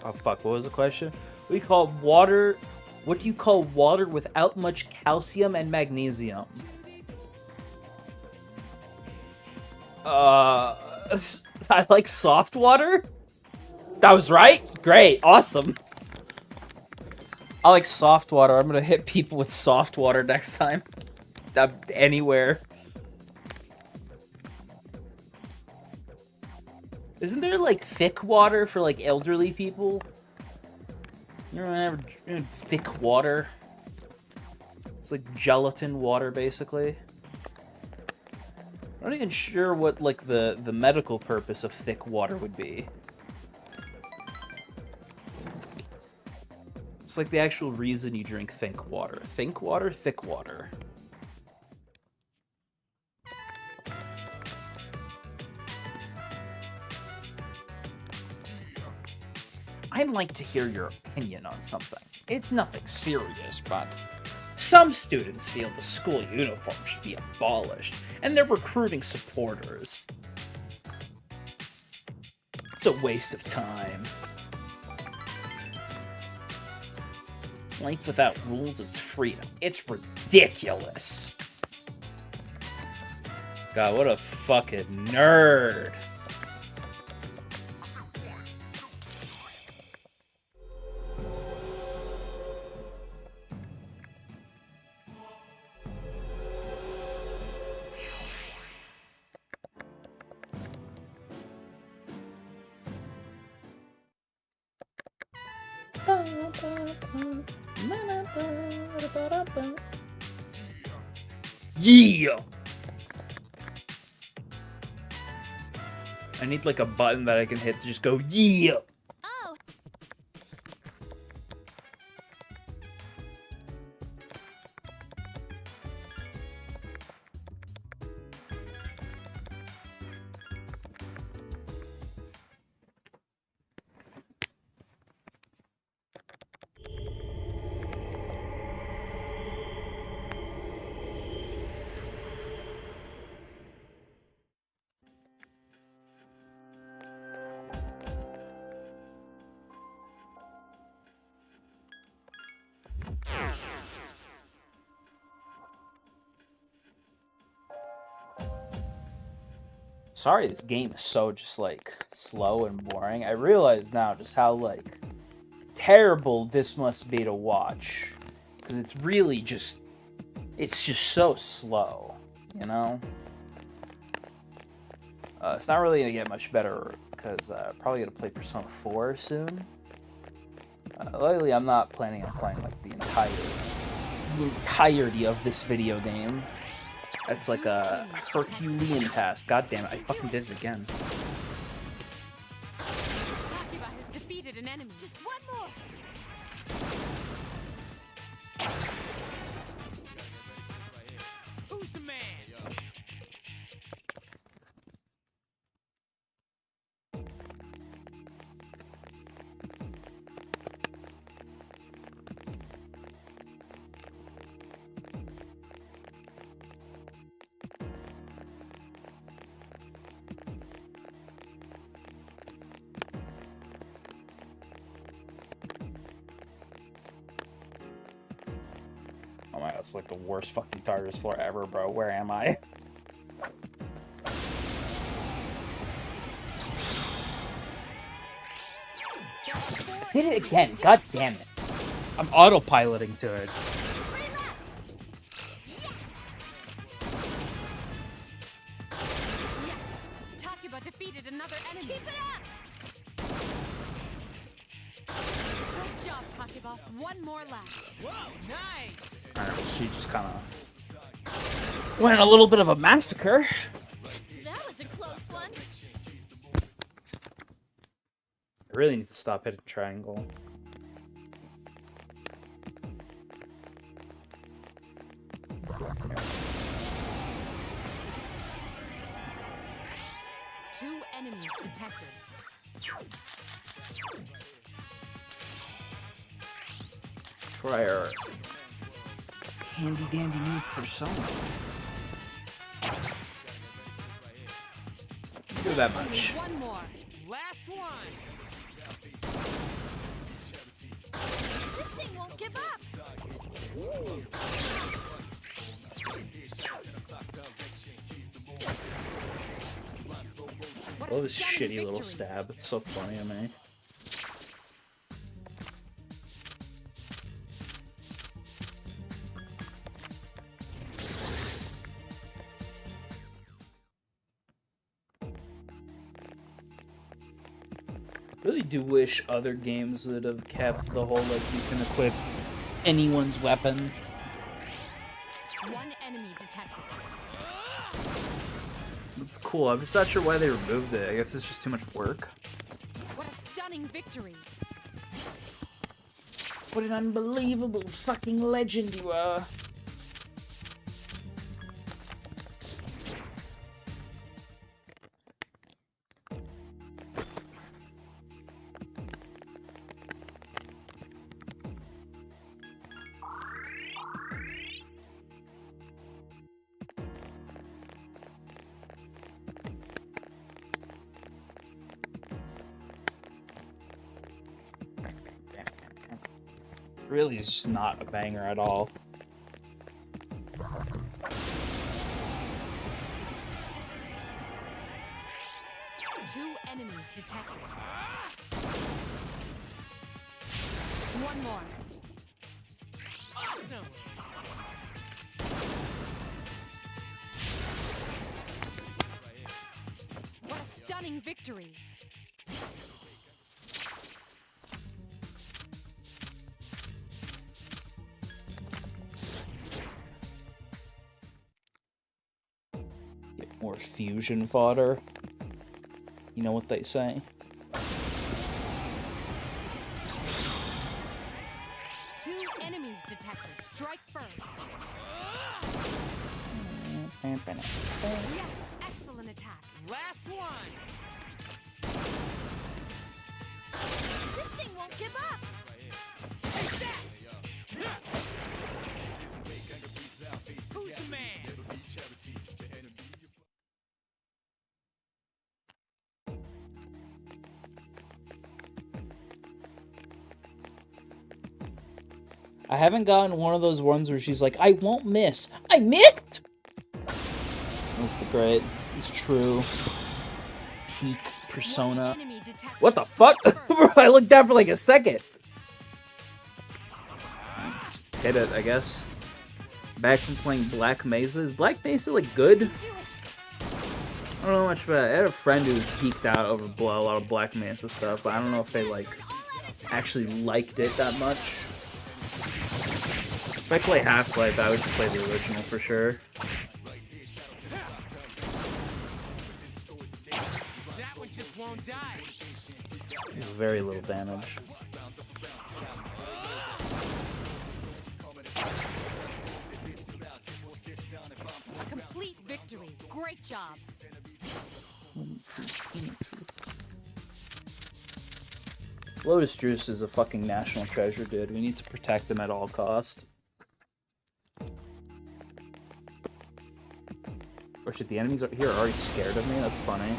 Oh fuck, what was the question? We call water... What do you call water without much calcium and magnesium? I like soft water? That was right? Great, awesome. I like soft water. I'm gonna hit people with soft water next time. Anywhere. Isn't there like thick water for like elderly people? You ever thick water? It's like gelatin water, basically. I'm not even sure what like the medical purpose of thick water would be. It's like the actual reason you drink thick water. Think water, thick water. I'd like to hear your opinion on something. It's nothing serious, but some students feel the school uniform should be abolished, and they're recruiting supporters. It's a waste of time. Life without rules is freedom. It's ridiculous. God, what a fucking nerd. Yeah! I need like a button that I can hit to just go, yeah! Oh, Sorry this game is so just like slow and boring. I realize now just how like terrible this must be to watch. Because it's really just, it's just so slow, you know? It's not really gonna get much better because I'm probably gonna play Persona 4 soon. Lately I'm not planning on playing like the entirety of this video game. That's like a Herculean task. God damn it, I fucking did it again. Takiba has defeated an enemy. just one more. Who's the man? Oh my god, it's like the worst fucking Tartarus floor ever, bro. Where am I? Hit it again, god damn it. I'm autopiloting to it. Yes! Takiba defeated another enemy. Keep it up. Good job, Takiba. One more left. Whoa, nice! Alright, she just kind of went a little bit of a massacre. That was a close one. I really need to stop hitting triangle. Two enemies detected. Try our handy dandy new persona. Do that much. One more. Last one! This thing won't give up. Oh, this shitty little stab. It's so funny to me. Really do wish other games would have kept the whole, like, you can equip anyone's weapon. One enemy detected. It's cool. I'm just not sure why they removed it. I guess it's just too much work. What a stunning victory. What an unbelievable fucking legend you are. Really, it's just not a banger at all. Two enemies detected. One more. Awesome. What a stunning victory. Get more fusion fodder. You know what they say. Two enemies detected. Strike first. Yes, excellent attack. Last one. This thing won't give up. Take that. Who's the man? I haven't gotten one of those ones where she's like, I won't miss. I missed! That's the great. It's true. Peak persona. What the fuck? I looked down for like a second. Just hit it, I guess. Back from playing Black Mesa. Is Black Mesa like good? I don't know much about it. I had a friend who peaked out over a lot of Black Mesa stuff, but I don't know if they like actually liked it that much. If I play Half-Life, I would just play the original for sure. That one just won't die. It's very little damage. A complete victory. Great job. Lotus Juice is a fucking national treasure, dude. We need to protect him at all cost. Oh shit, the enemies here are already scared of me? That's funny.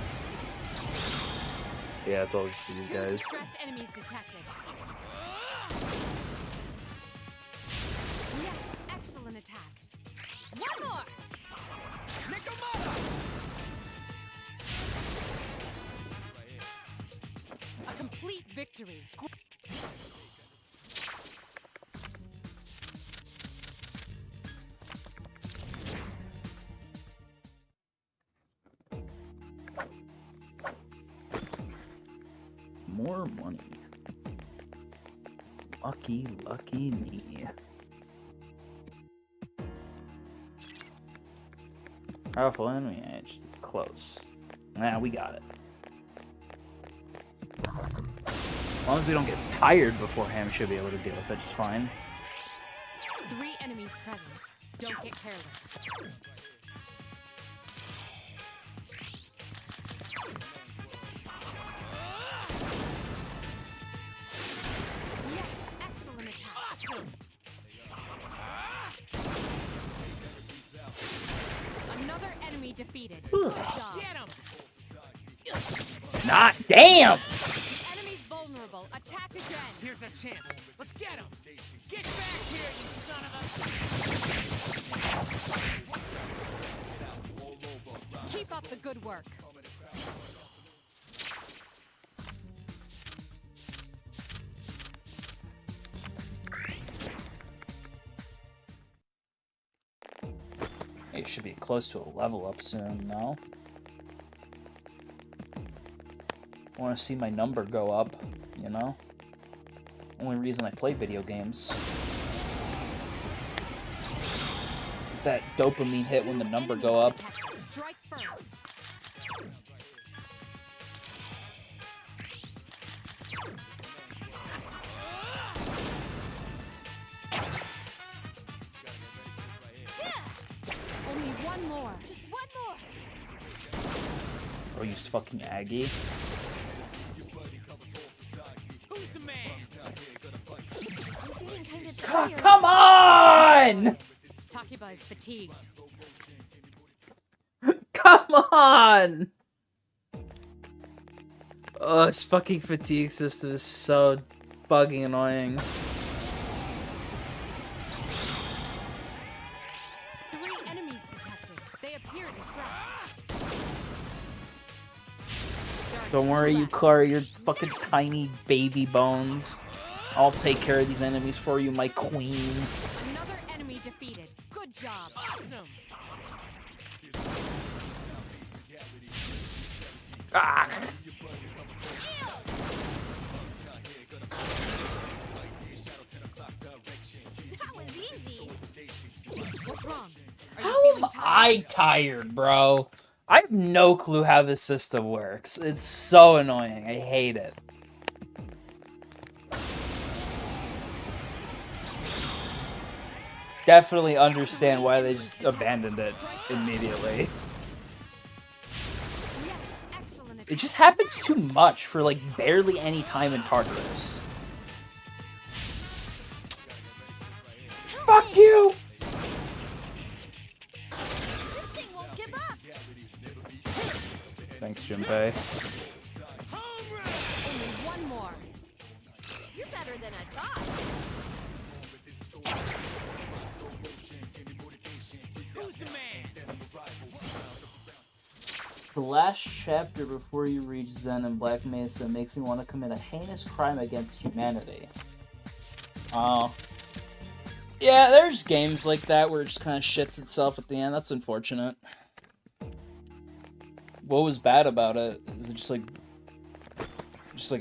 Yeah, it's all just these Two guys. distressed enemies detected. Yes, excellent attack. One more. A complete victory. More money. Lucky, lucky me. Powerful enemy edge is close. Nah, we got it. As long as we don't get tired beforehand, we should be able to deal with it just fine. 3 enemies present. Don't get careless. Yes, excellent attack. Awesome. Another enemy defeated. Good job. Get him. Not damn! The enemy's vulnerable. Attack again. Here's a chance. Let's get him. Get back here, you son of a... Keep up the good work. It should be close to a level up soon, no? I want to see my number go up, you know? Only reason I play video games. That dopamine hit when the number go up. Strike first. Only one more. Just one more. Oh, you fucking Aggie. Who's the man? I'm getting kind of tired. Come on! Takiba is fatigued. Come on! Oh, this fucking fatigue system is so fucking annoying. 3 enemies detected. They appear distracted. Don't worry, you Clara, your fucking tiny baby bones. I'll take care of these enemies for you, my queen. Another enemy defeated. Good job. Awesome. Ah! That was easy. What's wrong? Are you How feeling am tired? I tired, bro? I have no clue how this system works. It's so annoying. I hate it. Definitely understand why they just abandoned it immediately. Yes, excellent. It just happens too much for like barely any time in Tartarus. Fuck you! This thing won't give up. Thanks, Junpei. Only one more. You're better than I thought. Who's the man? The last chapter before you reach Zen in Black Mesa makes me want to commit a heinous crime against humanity. Oh. Yeah, there's games like that where it just kind of shits itself at the end. That's unfortunate. What was bad about it? Is it just like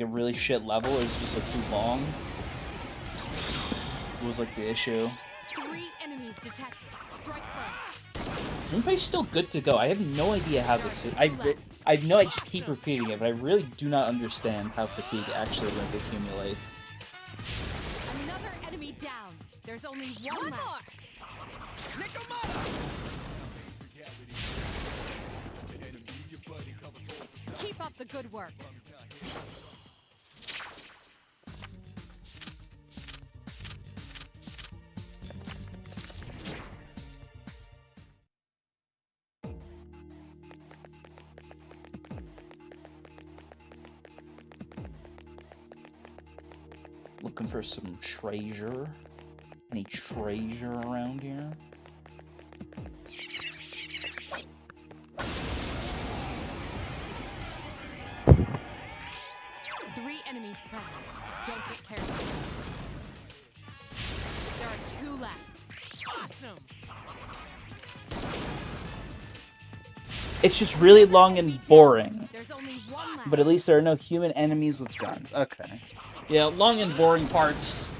a really shit level, or is it just like too long? What was like the issue? 3 enemies detected. Strike first. Junpei's still good to go. I have no idea how this is. I know I just keep repeating it, but I really do not understand how fatigue actually like accumulates. Another enemy down. There's only one left. Keep up the good work. Looking for some treasure. Any treasure around here? Three enemies present. Don't get careless. There are 2 left. Awesome. It's just really long and boring. There's only one left. But at least there are no human enemies with guns. Okay. Yeah, long and boring parts.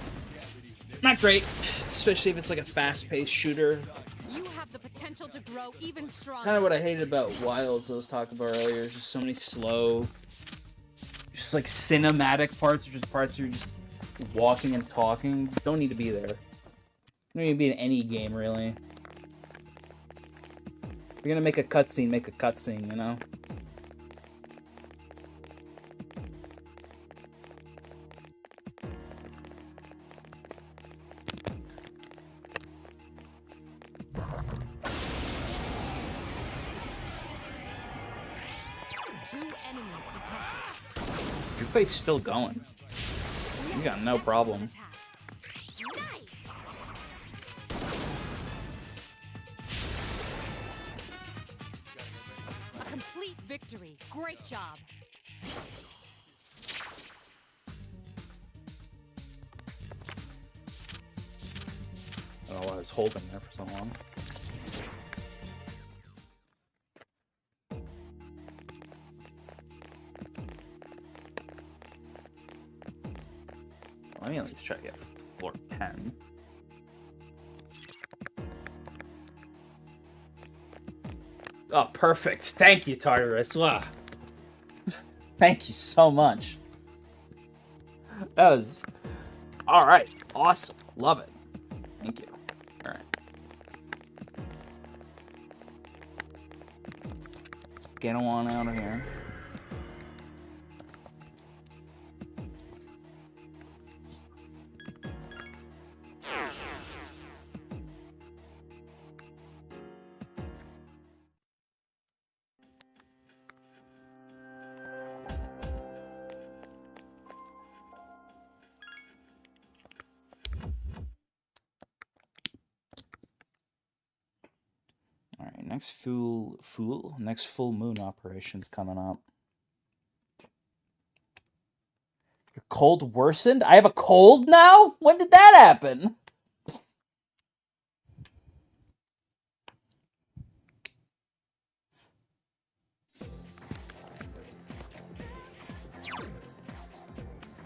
Not great. Especially if it's like a fast-paced shooter. You have the potential to grow even stronger. Kind of what I hated about Wilds I was talking about earlier. Just so many slow, just like cinematic parts, or just parts where you're just walking and talking. Just don't need to be there. Don't need to be in any game, really. If you're gonna make a cutscene, make a cutscene, you know? Junpei's still going. He's got no problem. A complete victory. Great job. I don't know why I was holding there for so long. me at least try to get floor 10. Oh, perfect. Thank you, Tartarus. Wow. Thank you so much. That was... Alright. Awesome. Love it. Thank you. Alright. Let's get on out of here. Alright, next full moon operation's coming up. Your cold worsened? I have a cold now? When did that happen?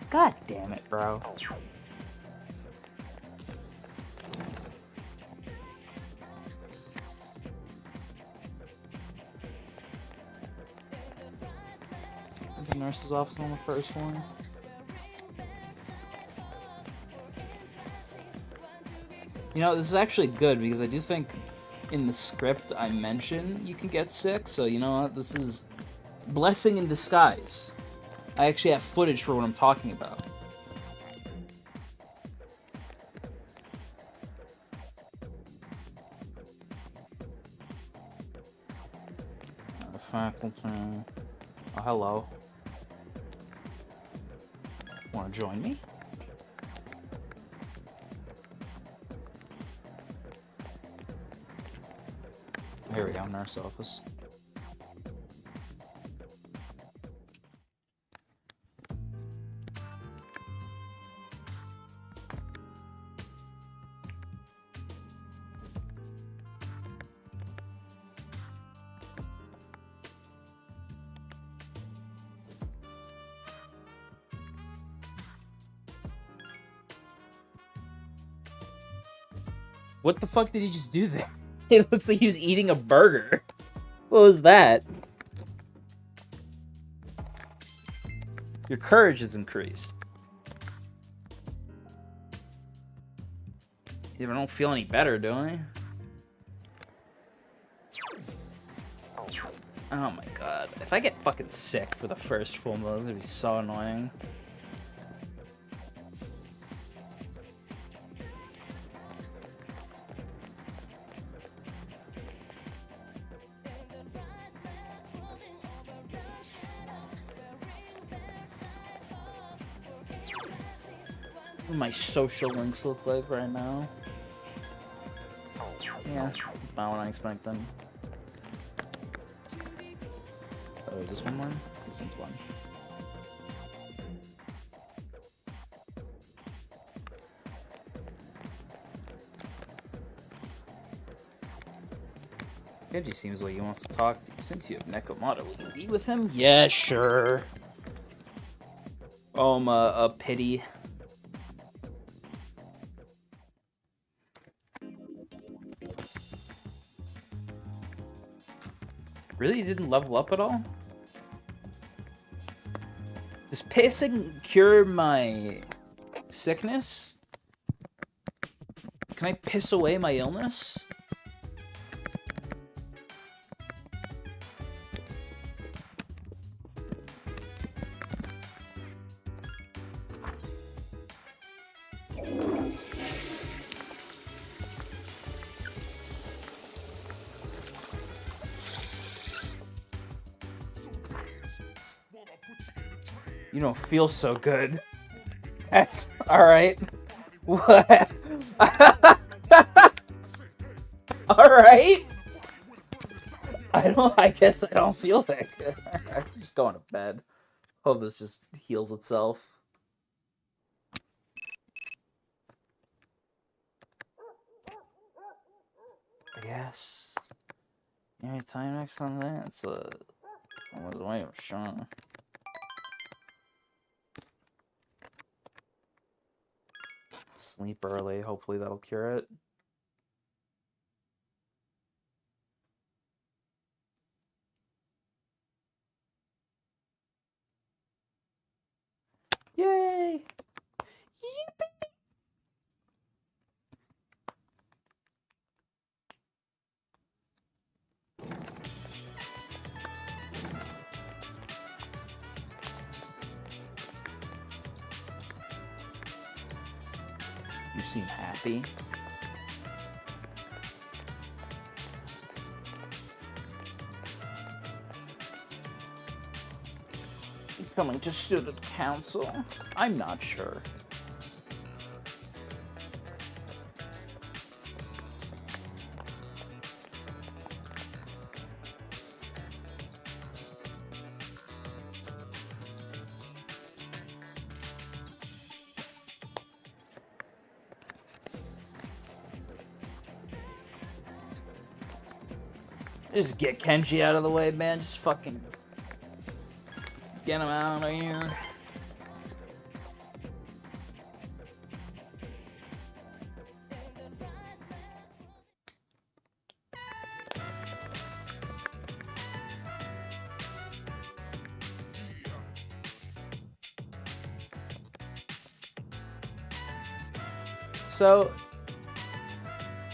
God damn it, bro. The nurse's office on the first floor. You know, this is actually good because I do think in the script I mention you can get sick, so you know what? This is blessing in disguise. I actually have footage for what I'm talking about. Faculty. Oh, hello. Want to join me? Here we go, nurse office. What the fuck did he just do there? It looks like he was eating a burger. What was that? Your courage is increased. Yeah, but I don't feel any better, do I? Oh my god. If I get fucking sick for the first full meal, this is gonna be so annoying. What do my social links look like right now? Yeah, it's about what I expect them. Oh, is this one more? This one's one. Genji seems like he wants to talk to you. Since you have Nekomata, will you be with him? Yeah, sure. Oh, a pity. Really? You didn't level up at all? Does pissing cure my sickness? Can I piss away my illness? You don't feel so good. That's alright. What? Alright. I guess I don't feel that good. I'm just going to bed. Hope this just heals itself. Yes. Anytime next on that, it's I was waiting for sure. sleep early. Hopefully that'll cure it. Yay! You seem happy. Coming to student council? I'm not sure. Just get Kenji out of the way, man. Just fucking get him out of here. So,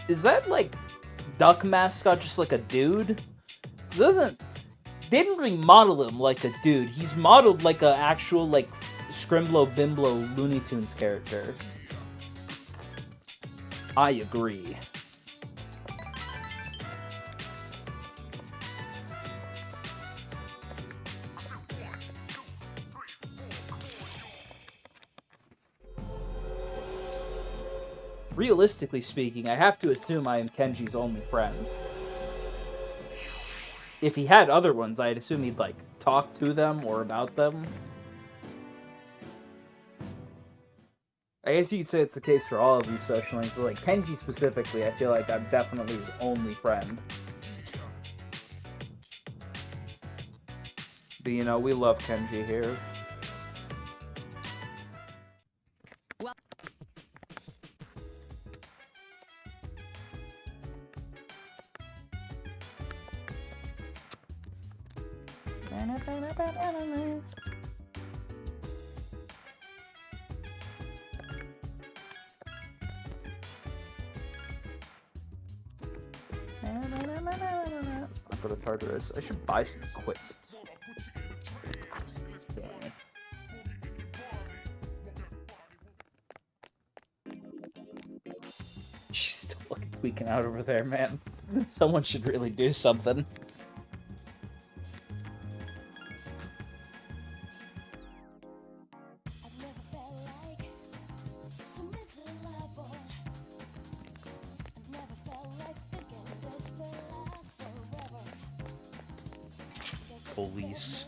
is that like duck mascot just like a dude? They didn't remodel him like a dude. He's modeled like an actual like Scrimblow Bimblow Looney Tunes character. I agree. Realistically speaking, I have to assume I am Kenji's only friend. If he had other ones, I'd assume he'd, like, talk to them or about them. I guess you could say it's the case for all of these social links, but, like, Kenji specifically, I feel like I'm definitely his only friend. But, you know, we love Kenji here. It's not for the Tartarus. I should buy some equipment. She's still fucking tweaking out over there, man. Someone should really do something. Police.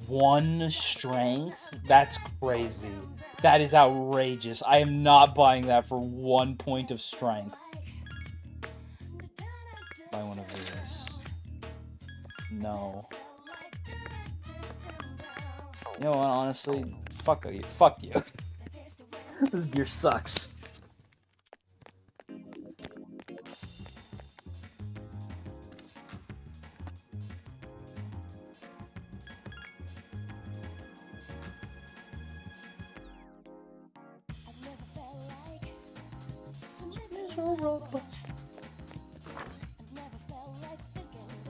One strength? That's crazy. That is outrageous. I am not buying that for 1 point of strength. Buy one of these. No. You know what, honestly, fuck you. Fuck you. This beer sucks.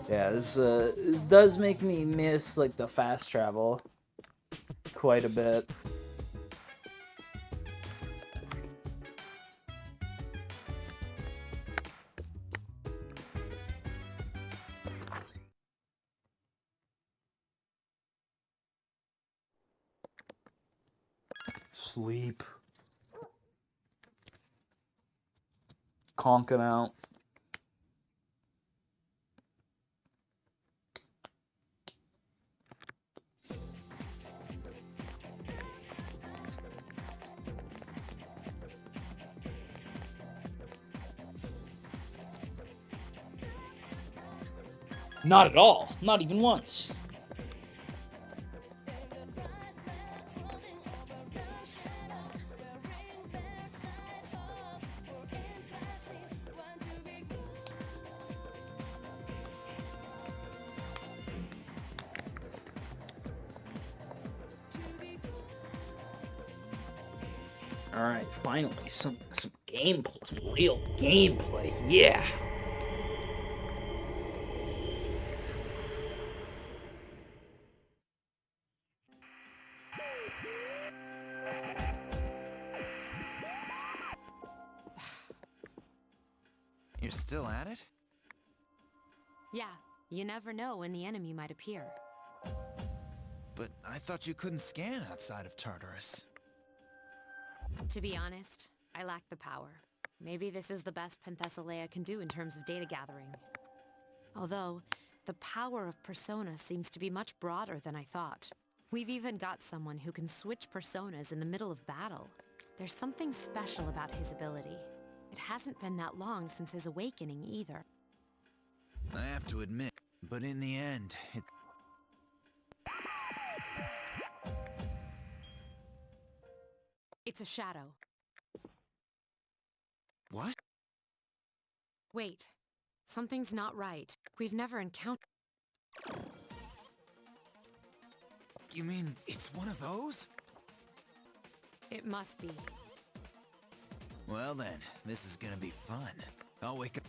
Yeah, this does make me miss like the fast travel quite a bit. Sleep. Conking out. Not at all. Not even once. All right, finally some gameplay, some real gameplay. Yeah. You're still at it? Yeah, you never know when the enemy might appear. But I thought you couldn't scan outside of Tartarus. To be honest, I lack the power. Maybe this is the best Penthesilea can do in terms of data gathering. Although, the power of Persona seems to be much broader than I thought. We've even got someone who can switch personas in the middle of battle. There's something special about his ability. It hasn't been that long since his awakening either. I have to admit, but in the end, It's a shadow. What? Wait. Something's not right. We've never encountered... You mean it's one of those? It must be. Well then, this is gonna be fun. I'll wake up.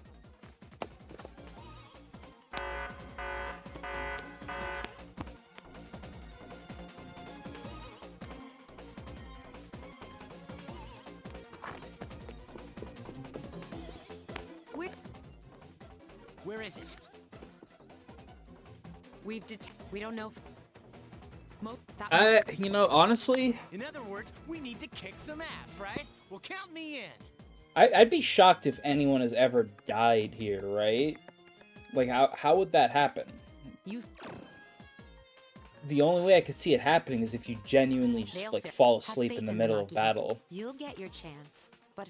Where is it? We don't know if... You know, honestly, In other words, we need to kick some ass, right? Well, count me in. I'd be shocked if anyone has ever died here, right? Like, how would that happen? The only way I could see it happening is if you genuinely just, like, fall asleep in the middle of battle. You'll get your chance, but...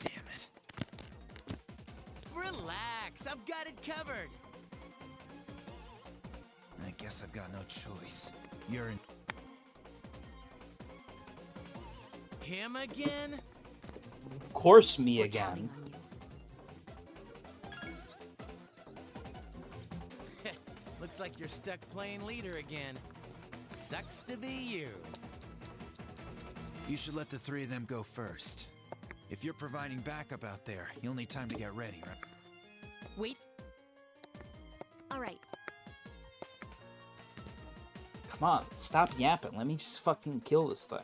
Damn it. Relax, I've got it covered. I guess I've got no choice. You're in. Him again? Of course, me again. Looks like you're stuck playing leader again. Sucks to be you. You should let the three of them go first. If you're providing backup out there, you'll need time to get ready, right? Wait. All right. Come on, stop yapping. Let me just fucking kill this thing.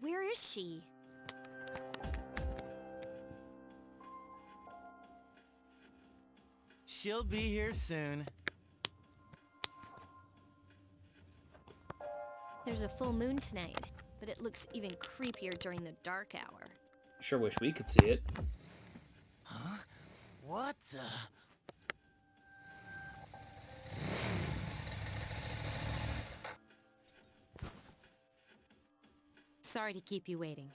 Where is she? She'll be here soon. There's a full moon tonight, but it looks even creepier during the dark hour. Sure wish we could see it. Huh? What the... Sorry to keep you waiting.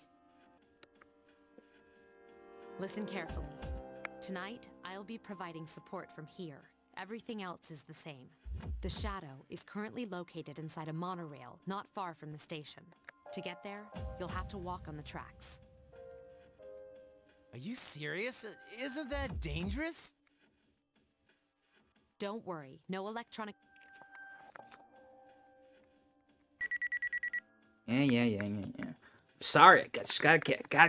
Listen carefully. Tonight, I'll be providing support from here. Everything else is the same. The Shadow is currently located inside a monorail not far from the station. To get there, you'll have to walk on the tracks. Are you serious? Isn't that dangerous? Don't worry, no electronic... Yeah. Sorry, I just gotta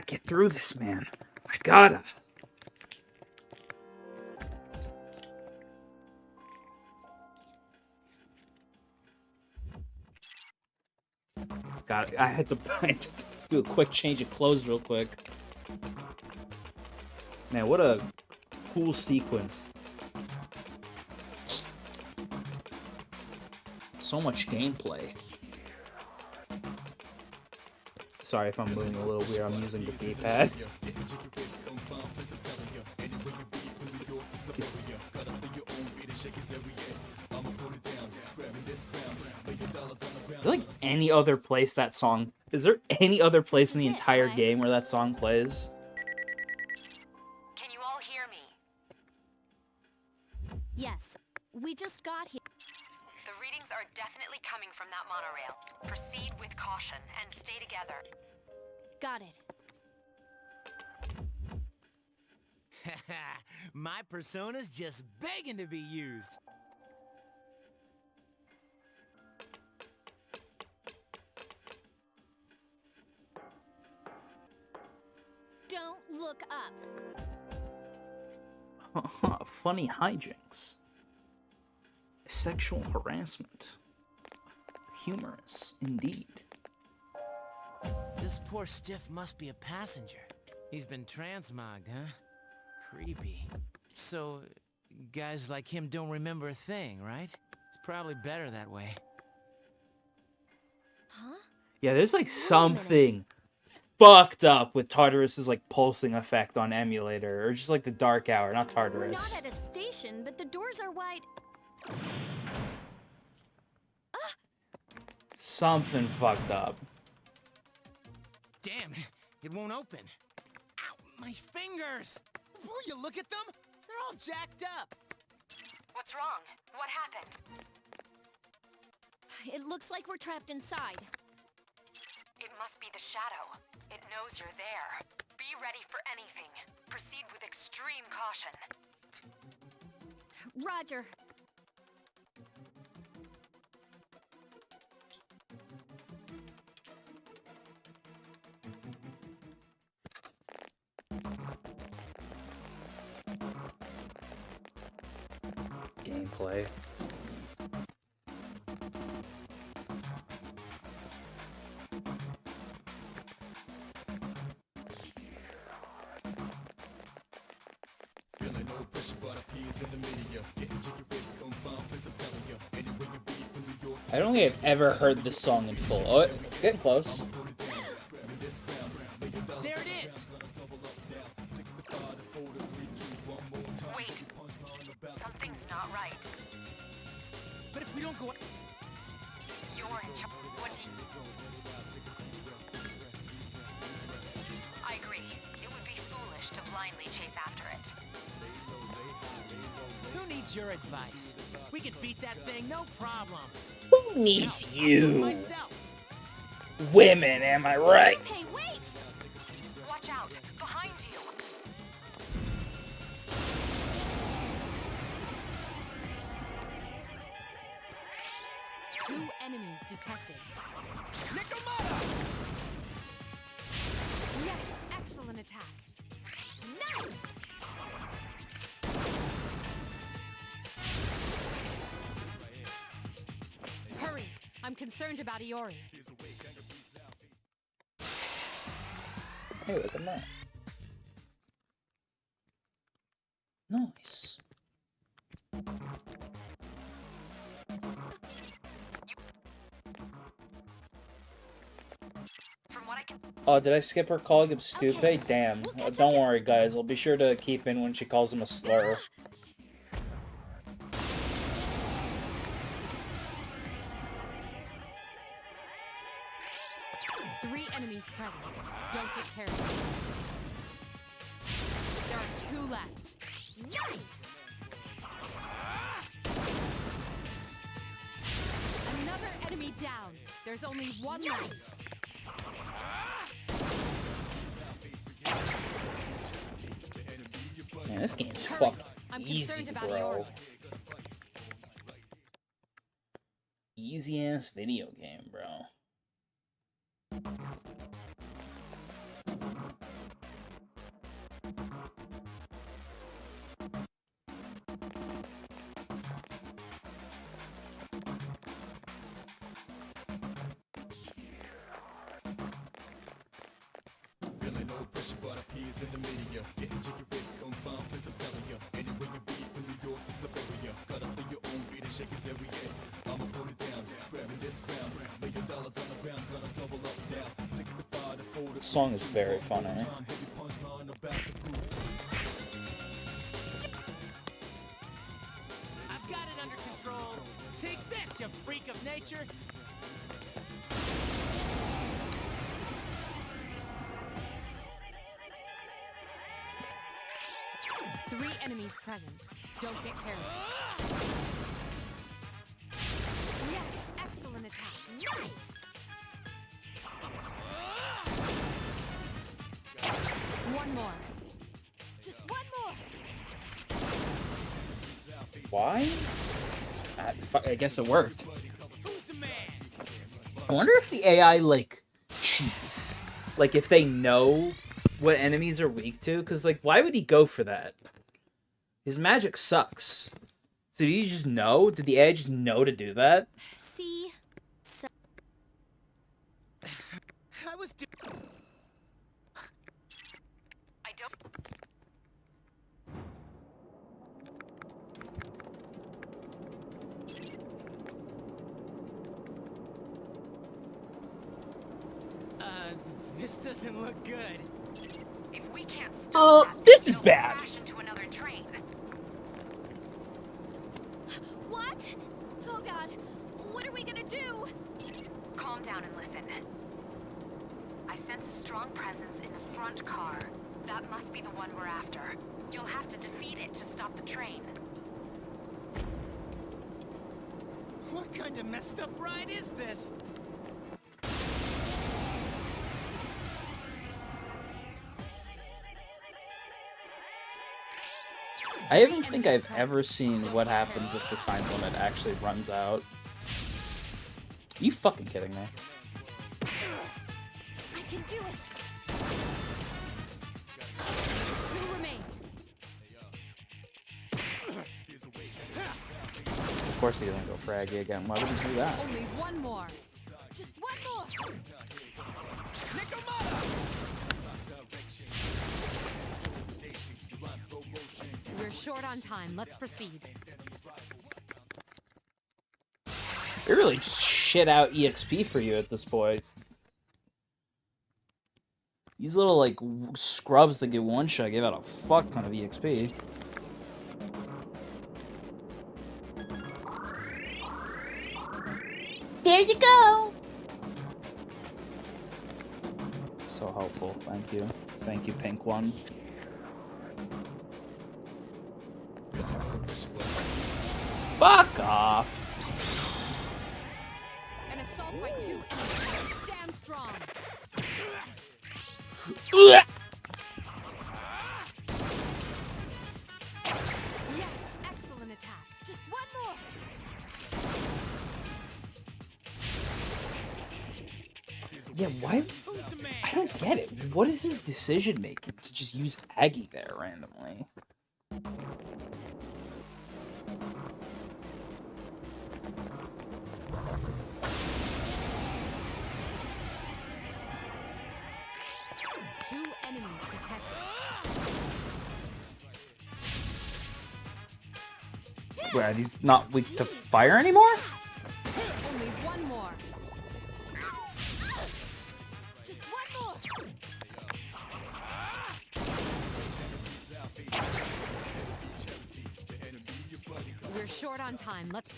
get through this, man. I gotta. I had to do a quick change of clothes real quick. Man, what a cool sequence. So much gameplay. Sorry if I'm moving a little weird, I'm using the D-pad. I feel like any other place that song Is there any other place in the This is it, entire right? game where that song plays? Can you all hear me? Yes, we just got here. The readings are definitely coming from that monorail. Proceed with caution and stay together. Got it. My persona's just begging to be used. Don't look up. Funny hijinks. Sexual harassment. Humorous, indeed. This poor stiff must be a passenger. He's been transmogged, huh? Creepy. So, guys like him don't remember a thing, right? It's probably better that way. Huh? Yeah, there's like something fucked up with Tartarus's like pulsing effect on emulator, or just like the dark hour, not We're Tartarus. not at a station, but the doors are wide. Something fucked up. Damn, it won't open. Ow, my fingers! Will you look at them? They're all jacked up. What's wrong? What happened? It looks like we're trapped inside. It must be the shadow. It knows you're there. Be ready for anything. Proceed with extreme caution. Roger. Gameplay. Feeling no pressure, but appears in the media. Getting jiggy with confound, place I'm telling you. Anywhere you be from New York to I don't think I've ever heard this song in full. Oh, getting close. There it is! Wait. Something's not right. But if we don't go... You're in charge. What do you... I agree. It would be foolish to blindly chase after it. Who needs your advice? We could beat that thing, no problem. Who needs you? Myself. Women, am I right? Hey, wait! Watch out! Behind you! Two enemies detected. Yes, excellent attack. Nice! Hurry! I'm concerned about Iori. Hey, look at that. Nice. From what I can... Oh, did I skip her calling him stupid? Okay, Damn. we'll catch Don't up. worry, guys. I'll be sure to keep in when she calls him a slur. Three enemies present. Don't get carried away. There are two left. Nice! Another enemy down. There's only one left. Man, this game's Hurry. fucking I'm easy, concerned about bro. Iori. Easy ass video game, bro. Feeling no pressure, but appears in the media. Getting jiggy with confound, place I'm telling you. Anywhere you be from New York to Siberia. Gotta play your own beat and shake it every day. I'ma put it down, grabbing this crown. Lay your dollars on the ground, gonna double up now. 65 to 40. This song is very funny. Heavy punchline about to bruise. I've got it under control. Take this, you freak of nature. enemies present. Don't get careless. Yes, excellent attack. Nice! One more. Just one more. Why? I guess it worked. I wonder if the AI, like, cheats. Like, if they know what enemies are weak to. Because, like, why would he go for that? His magic sucks. So did he just know? Did the AI just know to do that? See? So I was I don't... This doesn't look good. If we can't stop Oh, that, this is it'll bad. crash into another train. what? Oh god. What are we gonna do? Calm down and listen. I sense a strong presence in the front car. That must be the one we're after. You'll have to defeat it to stop the train. What kind of messed up ride is this? I don't think I've ever seen what happens if the time limit actually runs out. You fucking kidding me? I can do it. Two remain. Of course he doesn't go fraggy again. Why would he do that? Only one more. Just one more. We're short on time. Let's proceed. They really just shit out EXP for you at this point. These little, like, scrubs that get one shot give out a fuck ton of EXP. There you go. So helpful. Thank you. Thank you, pink one. Fuck off. An assault by 2 enemies. Stand strong. Yes, excellent attack. Just one more. Yeah, why? I don't get it. What is his decision making to just use Aggie there randomly? Two enemies detected. Wait, are these not weak to fire anymore? Only one more. Just one more. We're short on time. Let's...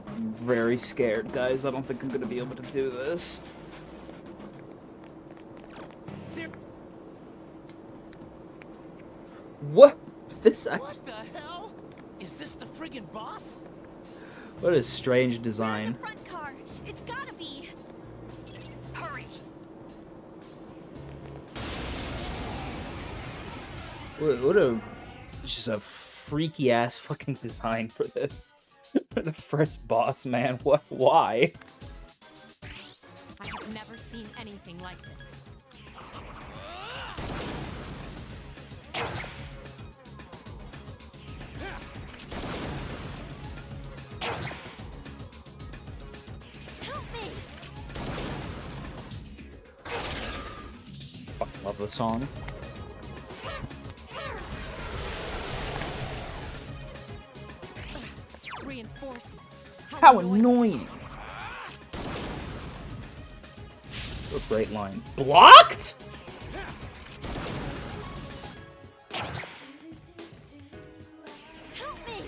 I'm very scared, guys. I don't think I'm gonna be able to do this. What? This What the hell? Is this the friggin' boss? What a strange design. Front car. It's gotta be. Hurry. What a just a freaky ass fucking design for this. For the first boss, man. What? Why? I have never seen anything like this. Help me. Fucking love the song. Reinforcements. How annoying! What a great line. Blocked? Help me!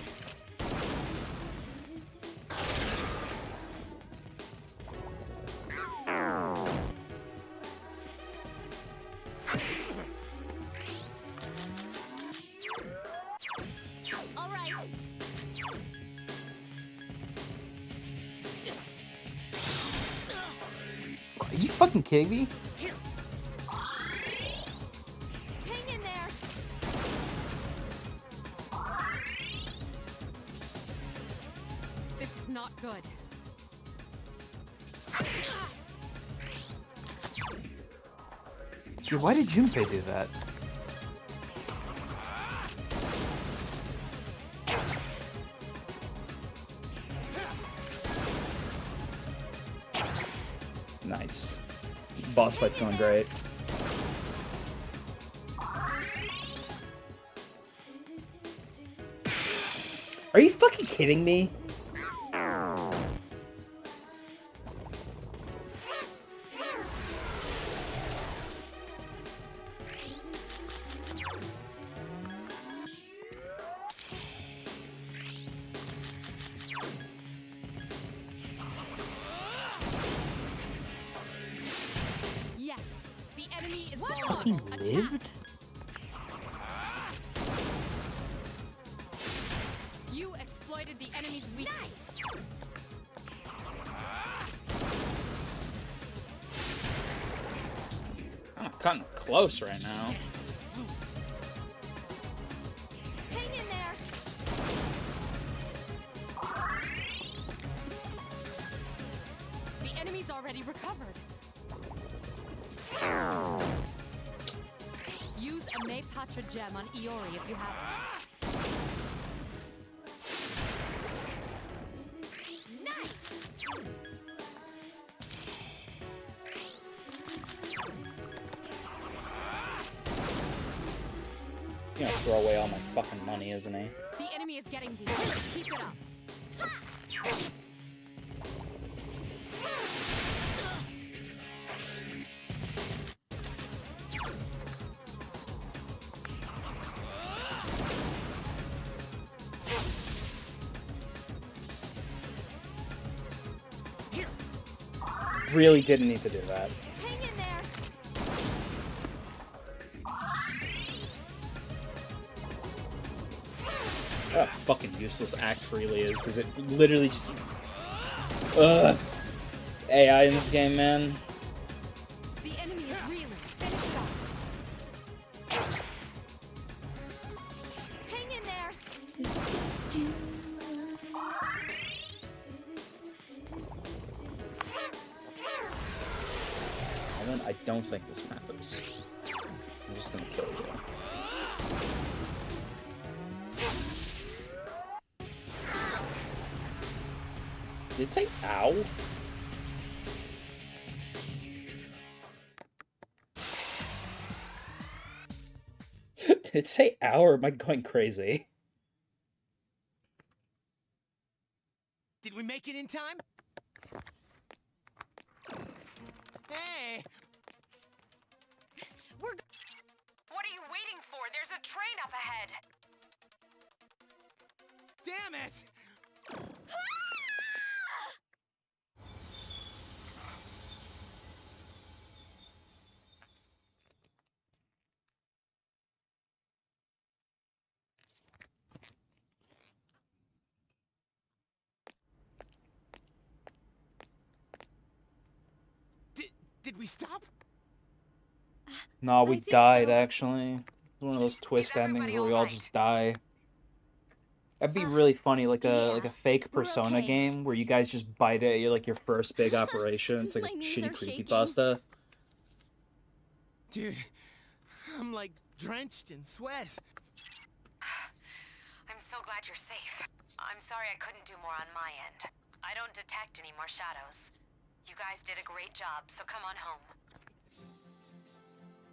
All right. Are you fucking kidding me? Hang in there. This is not good. Yeah, why did Junpei do that? Nice. Boss fight's going great. Are you fucking kidding me? Yes, the enemy is He vulnerable. Attack. lived? You exploited the enemy's weakness. I'm cutting close right now. Hang in there. The enemy's already recovered. Use a May Patra gem on Iori if you have one. Nice. He's gonna throw away all my fucking money, isn't he? The enemy is getting these. Keep it up. Really didn't need to do that. Hang in there. What a fucking useless act freely is, because it literally just... Ugh. AI in this game, man. The enemy is reeling. Finish it up. Hang in there. Evan, I don't think this matters. I'm just gonna kill you. Did it say ow? Did it say ow, or am I going crazy? Did we make it in time? Hey! What are you waiting for? There's a train up ahead. Damn it! Did we stop? No, we I think died, so. actually. It's one of those twist endings everybody where we all alright? just die. That'd be really funny, like a yeah, fake we're Persona okay. game where you guys just bite it. You're like your first big operation. It's like My a knees shitty are shaking. creepypasta. Dude, I'm like drenched in sweat. I'm so glad you're safe. I'm sorry I couldn't do more on my end. I don't detect any more shadows. You guys did a great job, so come on home.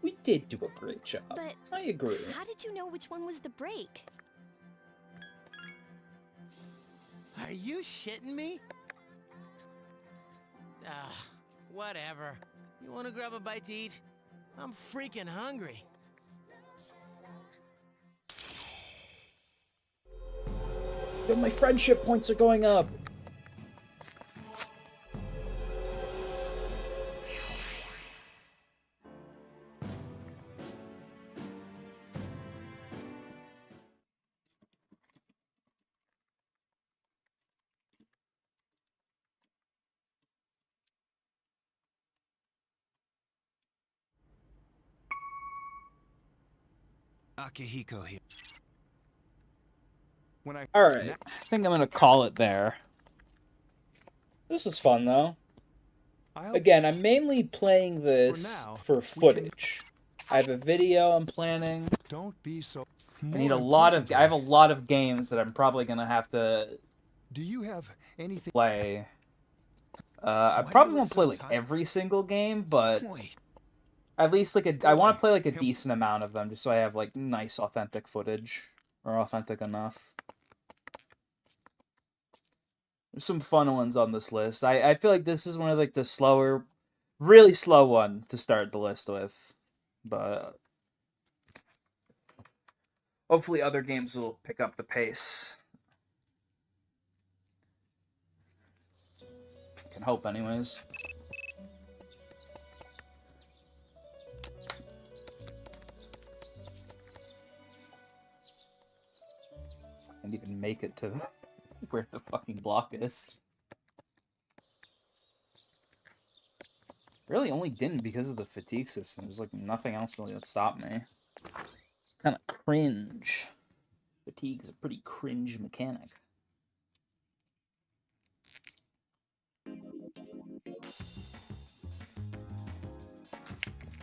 We did do a great job. But I agree. how did you know which one was the break? Are you shitting me? Ah, whatever. You wanna grab a bite to eat? I'm freaking hungry. Yo, my friendship points are going up. Akihiko here. Alright, I think I'm gonna call it there. This is fun, though. Again, I'm mainly playing this for footage. I have a video I'm planning. Don't be so. I have a lot of games that I'm probably gonna have to Do you have anything? play. I probably won't play like every single game, but at least like I want to play like a decent amount of them, just so I have like nice authentic footage, or authentic enough. There's some fun ones on this list. I feel like this is one of like the slower, really slow one to start the list with, but hopefully other games will pick up the pace. I can hope, anyways. I didn't even make it to where the fucking block is. Really only didn't because of the fatigue system. There's like nothing else really that stopped me. It's kind of cringe. Fatigue is a pretty cringe mechanic.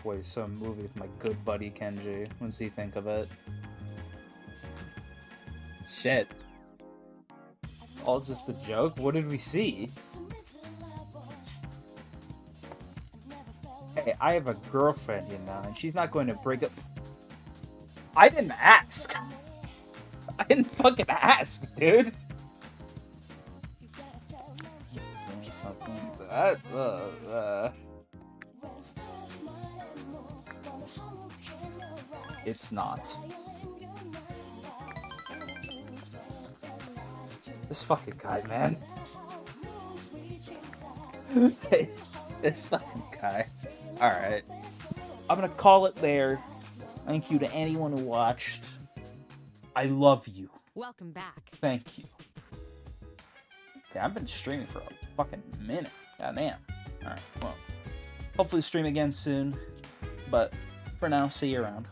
Play some movie with my good buddy Kenji. What does he think of it? Shit. All just a joke? What did we see? Hey, I have a girlfriend, you know, and she's not going to break up. I didn't ask. I didn't fucking ask, dude. Something that, It's not. This fucking guy, man. Hey, this fucking guy. Alright. I'm gonna call it there. Thank you to anyone who watched. I love you. Welcome back. Thank you. Yeah, I've been streaming for a fucking minute. Goddamn. Alright, well. Hopefully stream again soon. But for now, see you around.